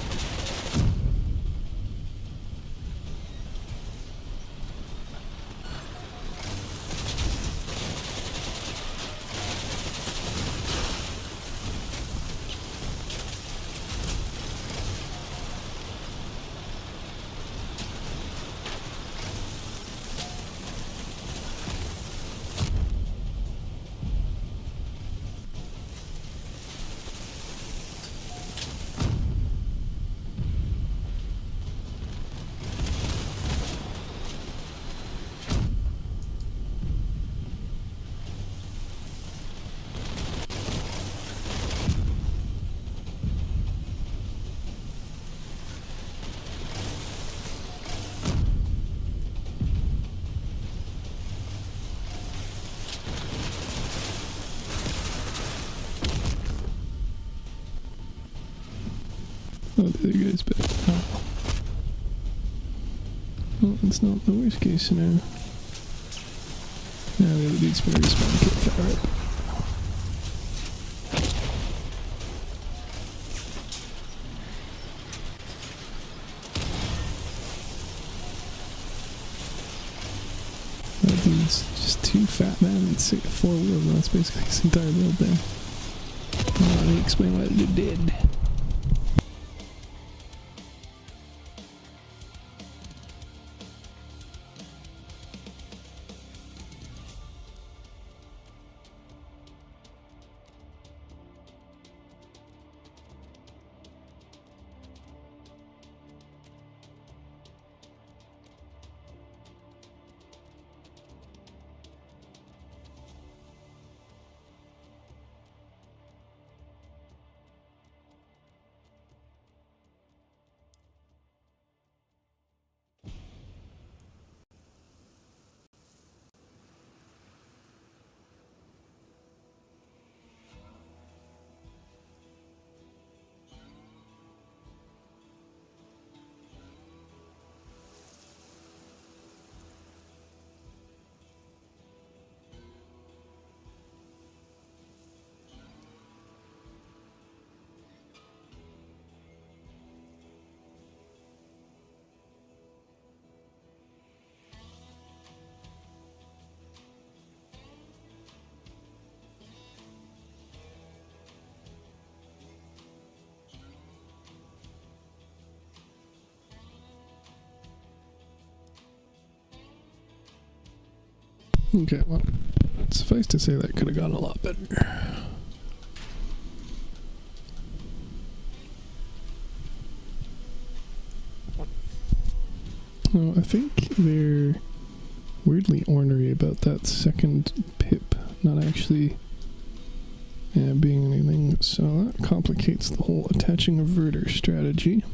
Oh, the other guy's back. Oh. Well, it's not the worst case scenario. Now the other dude's gonna respawn and kill fire up. That dude's just too fat, man, and 4 wheels, and that's basically his entire build there. Well, let me explain what it did. Okay, well, suffice to say that could have gone a lot better. Oh, I think they're weirdly ornery about that second pip not actually being anything, so that complicates the whole attaching averter strategy.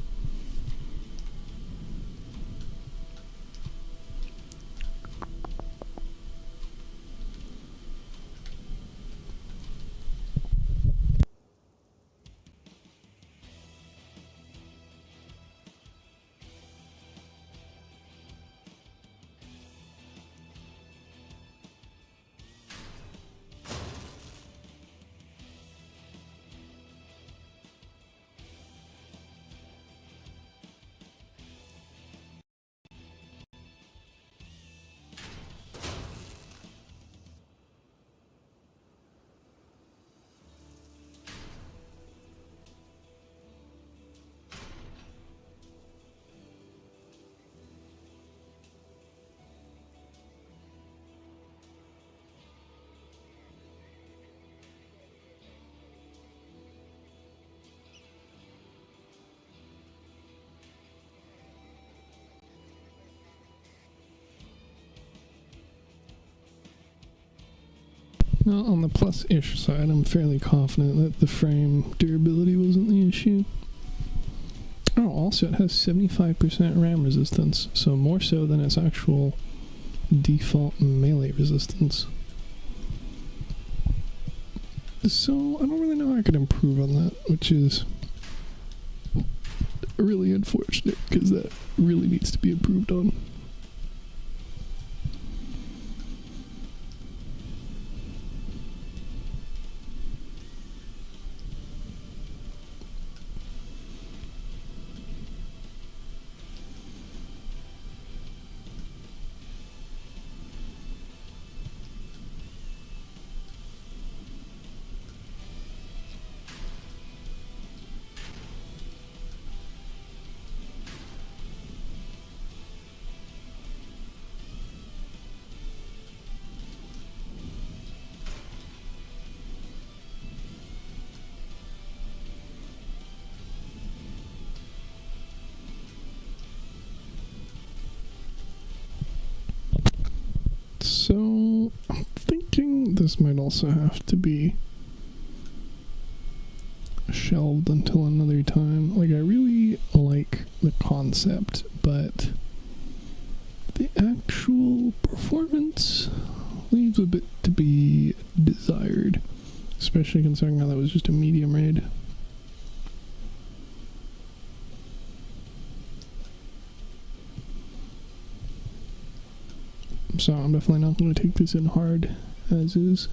Well, on the plus-ish side, I'm fairly confident that the frame durability wasn't the issue. Oh, also it has 75% RAM resistance, so more so than its actual default melee resistance. So I don't really know how I could improve on that, which is really unfortunate because that really needs to be improved on. So, I'm thinking this might also have to be shelved until another time. Like, I really like the concept, but the actual performance leaves a bit to be desired, especially considering how that was just a medium raid. So I'm definitely not going to take this in hard as is.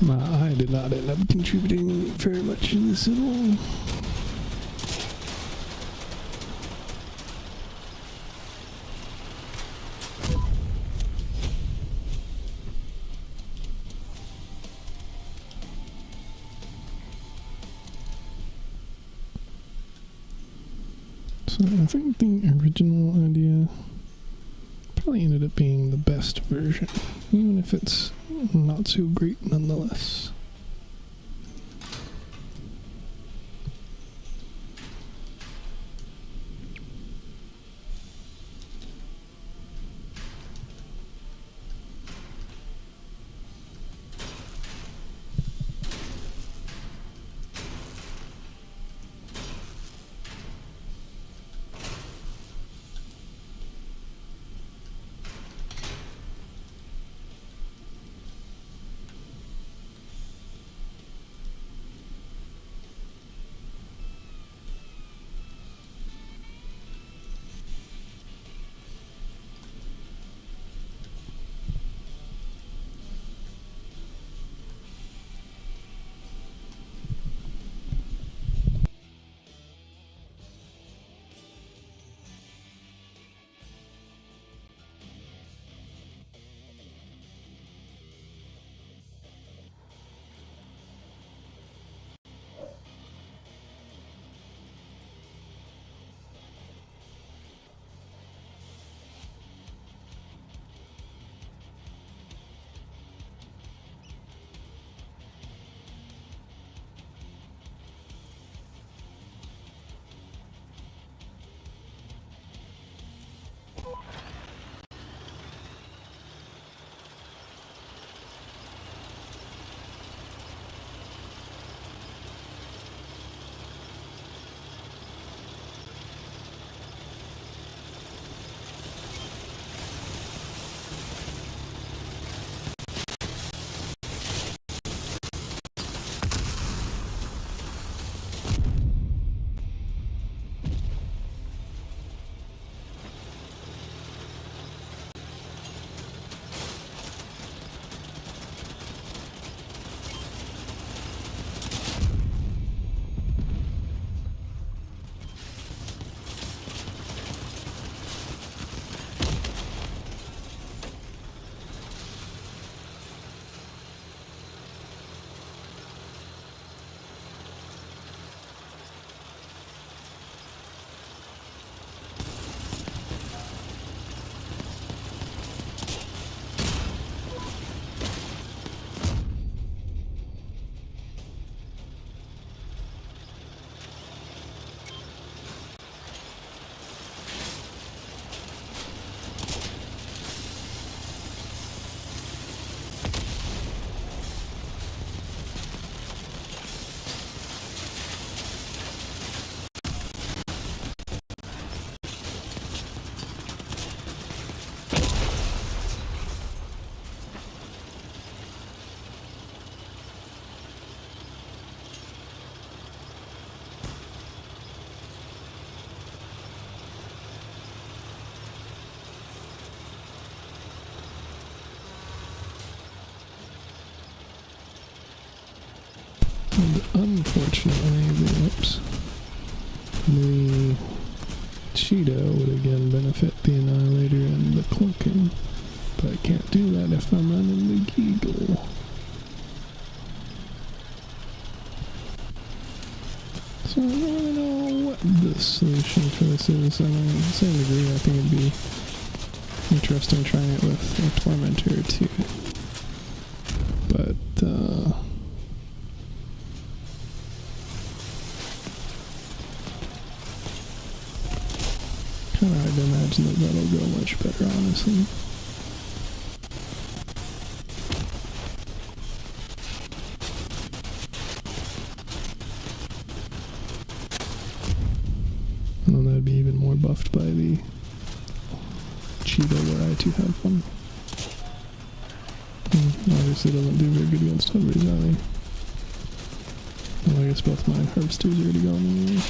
My eye did not end up contributing very much in this at all. So I think the original idea probably ended up being the best version, even if it's not so great nonetheless. And unfortunately, the Cheeto would again benefit the Annihilator and the Cloaking, but I can't do that if I'm running the Geagle. So I don't really know what the solution for this is. I mean, to the same degree, I think it'd be interesting trying it with a Tormentor too. But, kinda hard to imagine that that'll go much better, honestly. And then that'd be even more buffed by the Cheeto where I too have one. Obviously doesn't do very good against hovers either. Well, I guess both mine harvesters are already gone anyway.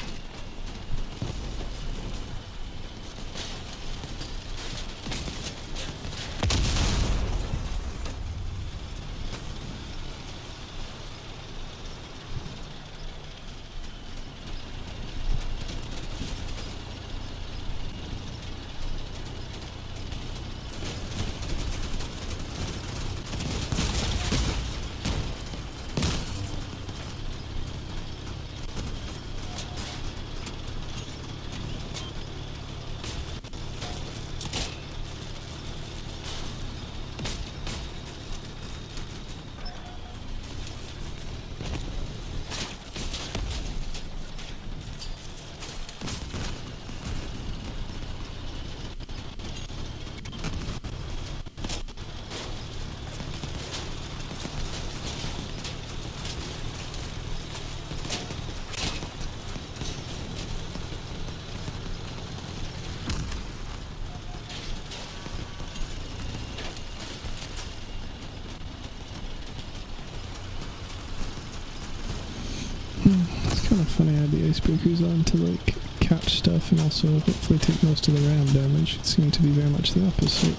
kind of funny I had the icebreakers on to like catch stuff and also hopefully take most of the ram damage. It seemed to be very much the opposite.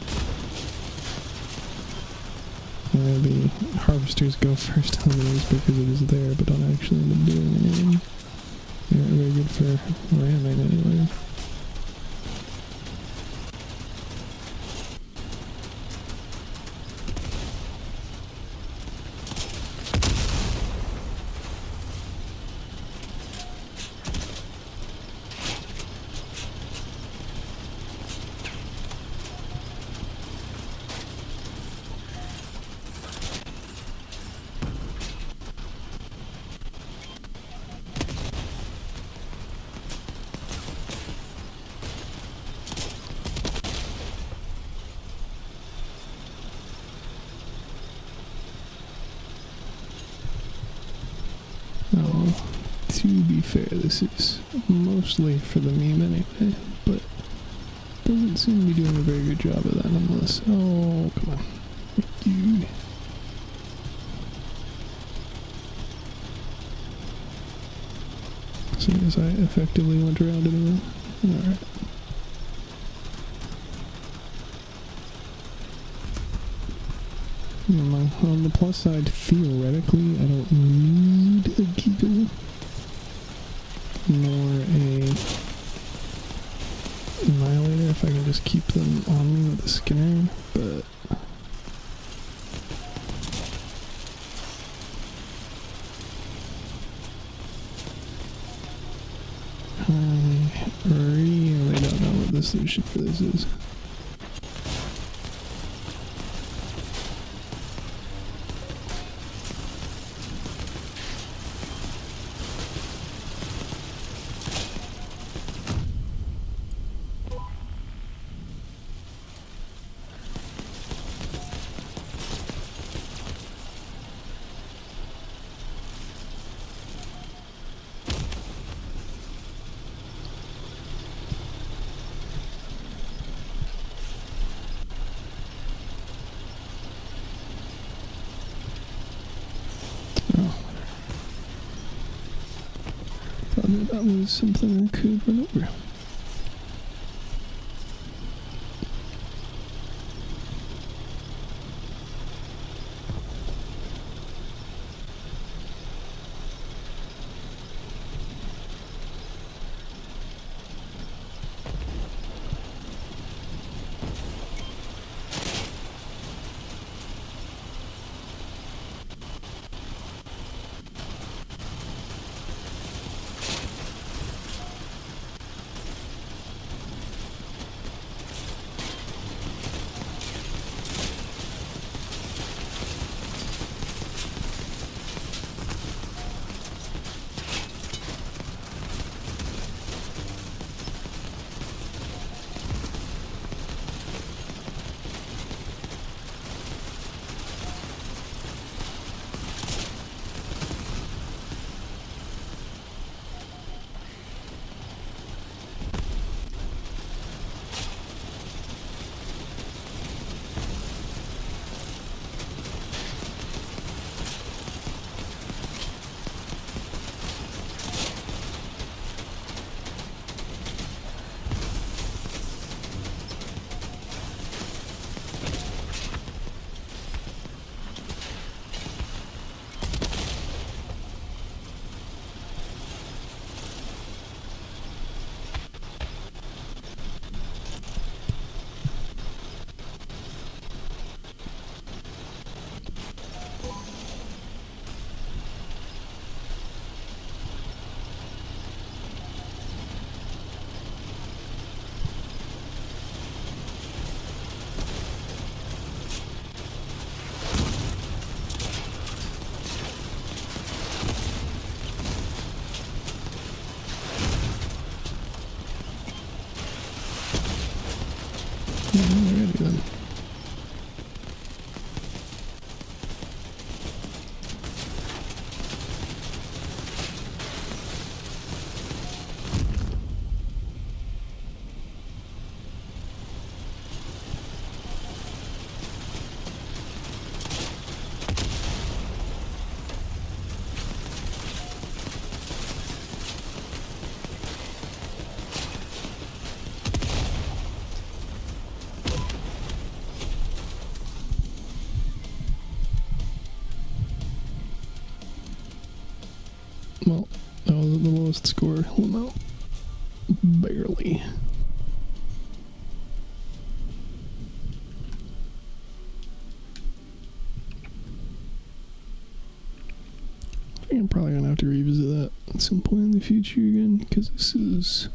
The harvesters go first on the icebreakers are just there, but don't actually end up doing anything. They're not very good for ramming anyway. Oh, to be fair, this is mostly for the meme anyway, but doesn't seem to be doing a very good job of that nonetheless. Oh, come on. Thank you. Seeing as I effectively went around anyway. Alright. On the plus side, theoretically, I don't need a Giggle, nor a Annihilator if I can just keep them on me with a Skinner, but I really don't know what the solution for this is. That was something I could run over. Alrighty then. Well, that was the lowest score. Lamau. Barely. I think I'm probably going to have to revisit that at some point in the future again, because this is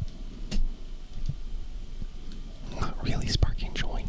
not really sparking joy.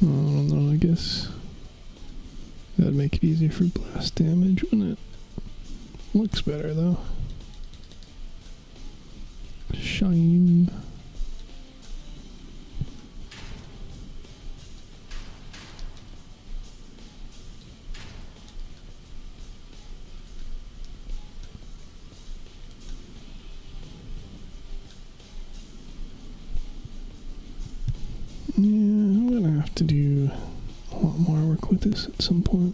I don't know, I guess that'd make it easier for blast damage, wouldn't it? Looks better though. Shine. Yeah, I'm gonna have to do a lot more work with this at some point.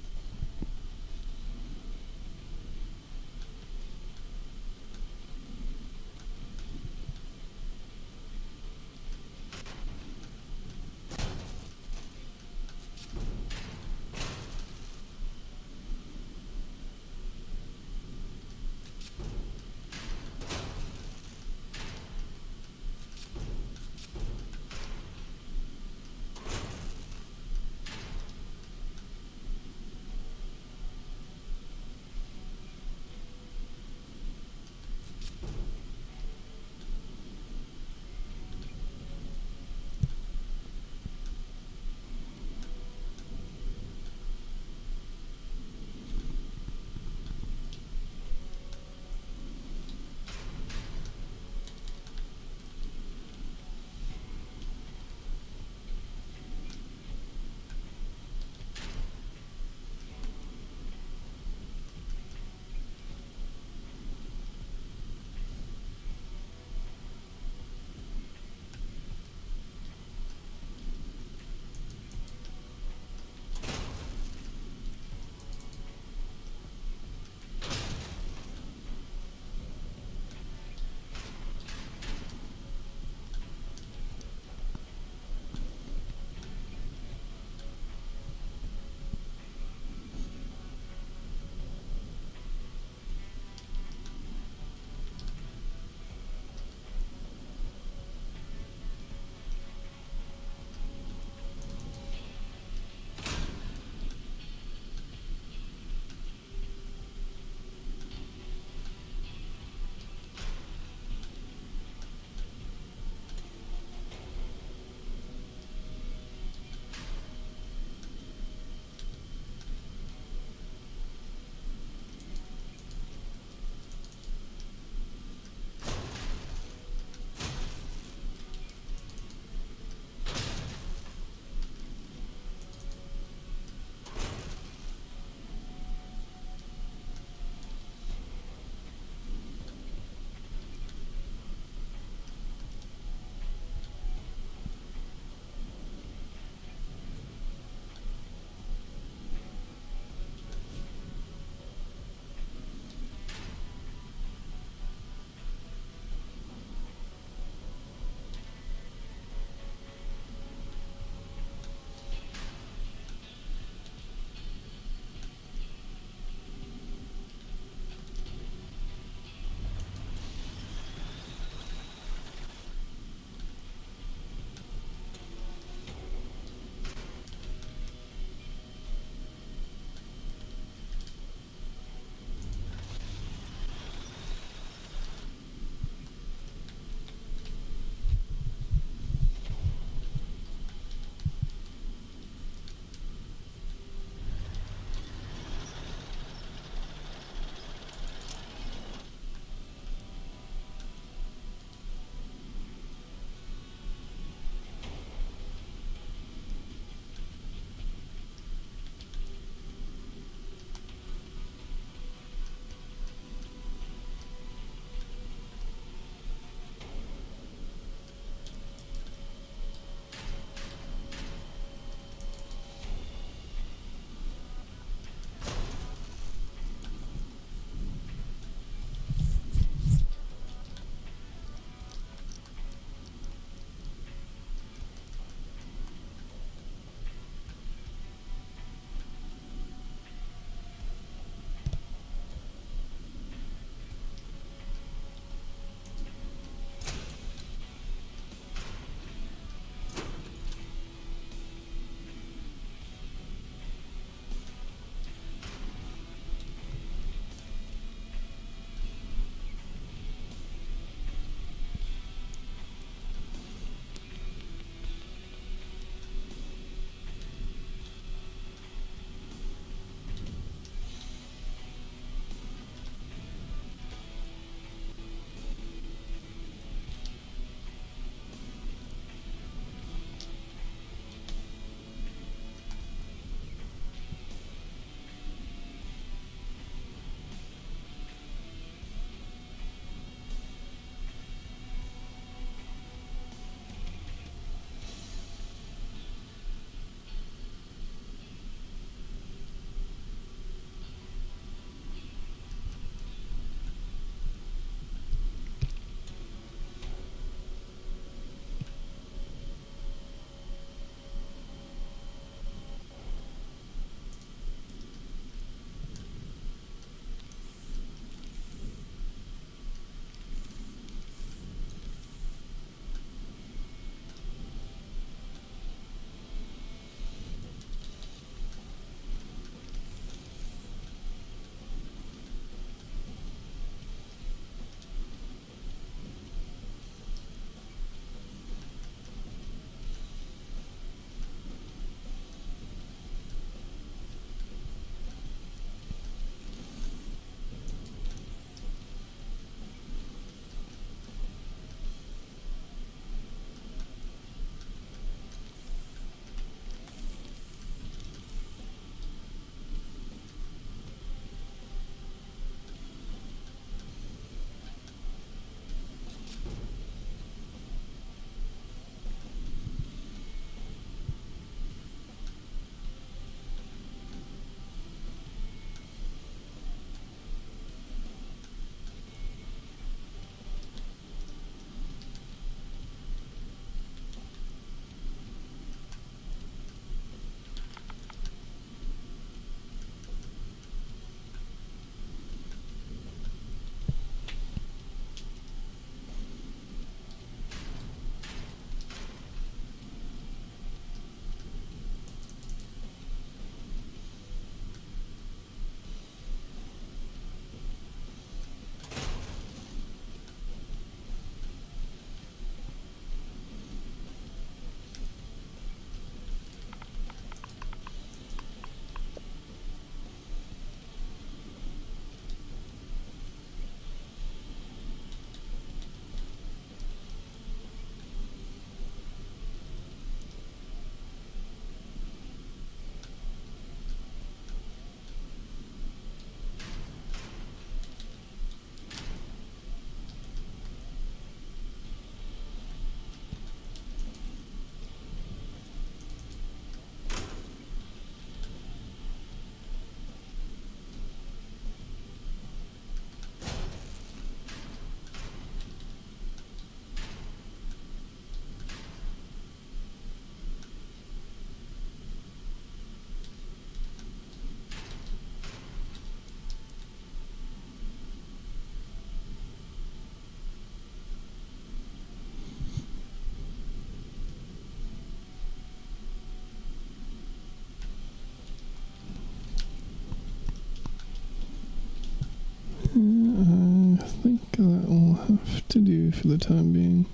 do for the time being.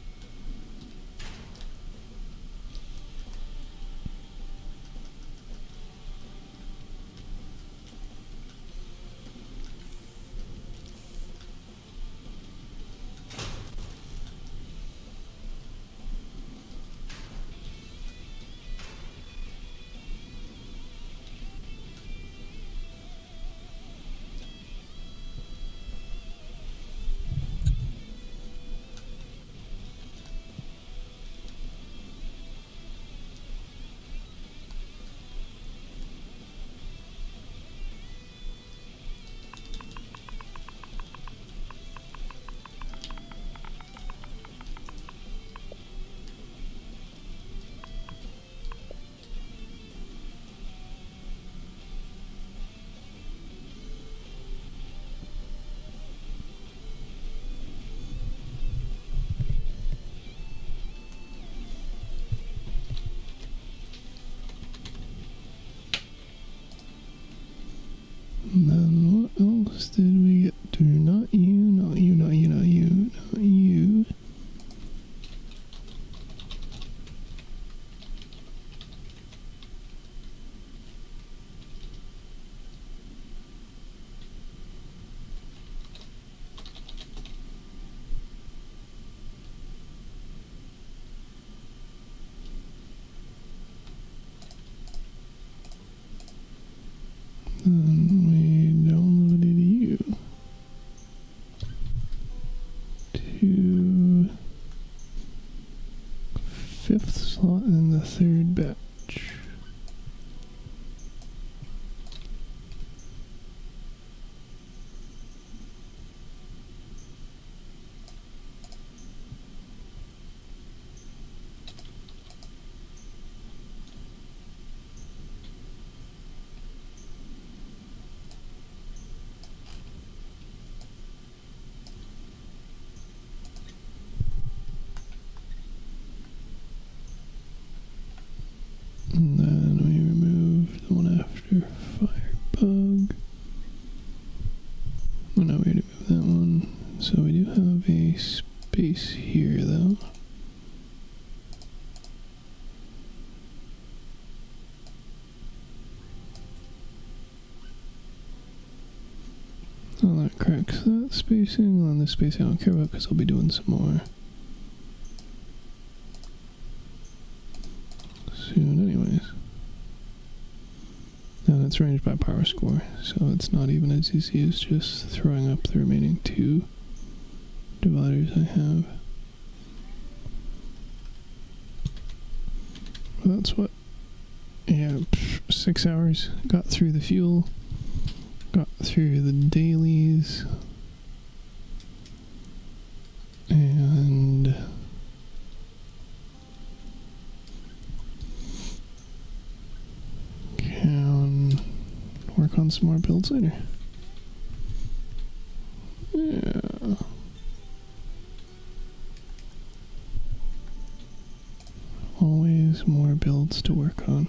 And then what else did we get to? Not you, not you, not you, not you, not you. And we downloaded you to 5th slot in the 3rd batch. And then we remove the one after Firebug. Oh no, we already moved that one. So we do have a space here though. Oh, that corrects that spacing. On this spacing I don't care about because I'll be doing some more soon anyways. And it's ranged by power score, so it's not even as easy as just throwing up the remaining 2 dividers I have. Well, that's what, yeah, 6 hours. Got through the fuel, got through the dailies, and can work on some more builds later. Yeah. Always more builds to work on.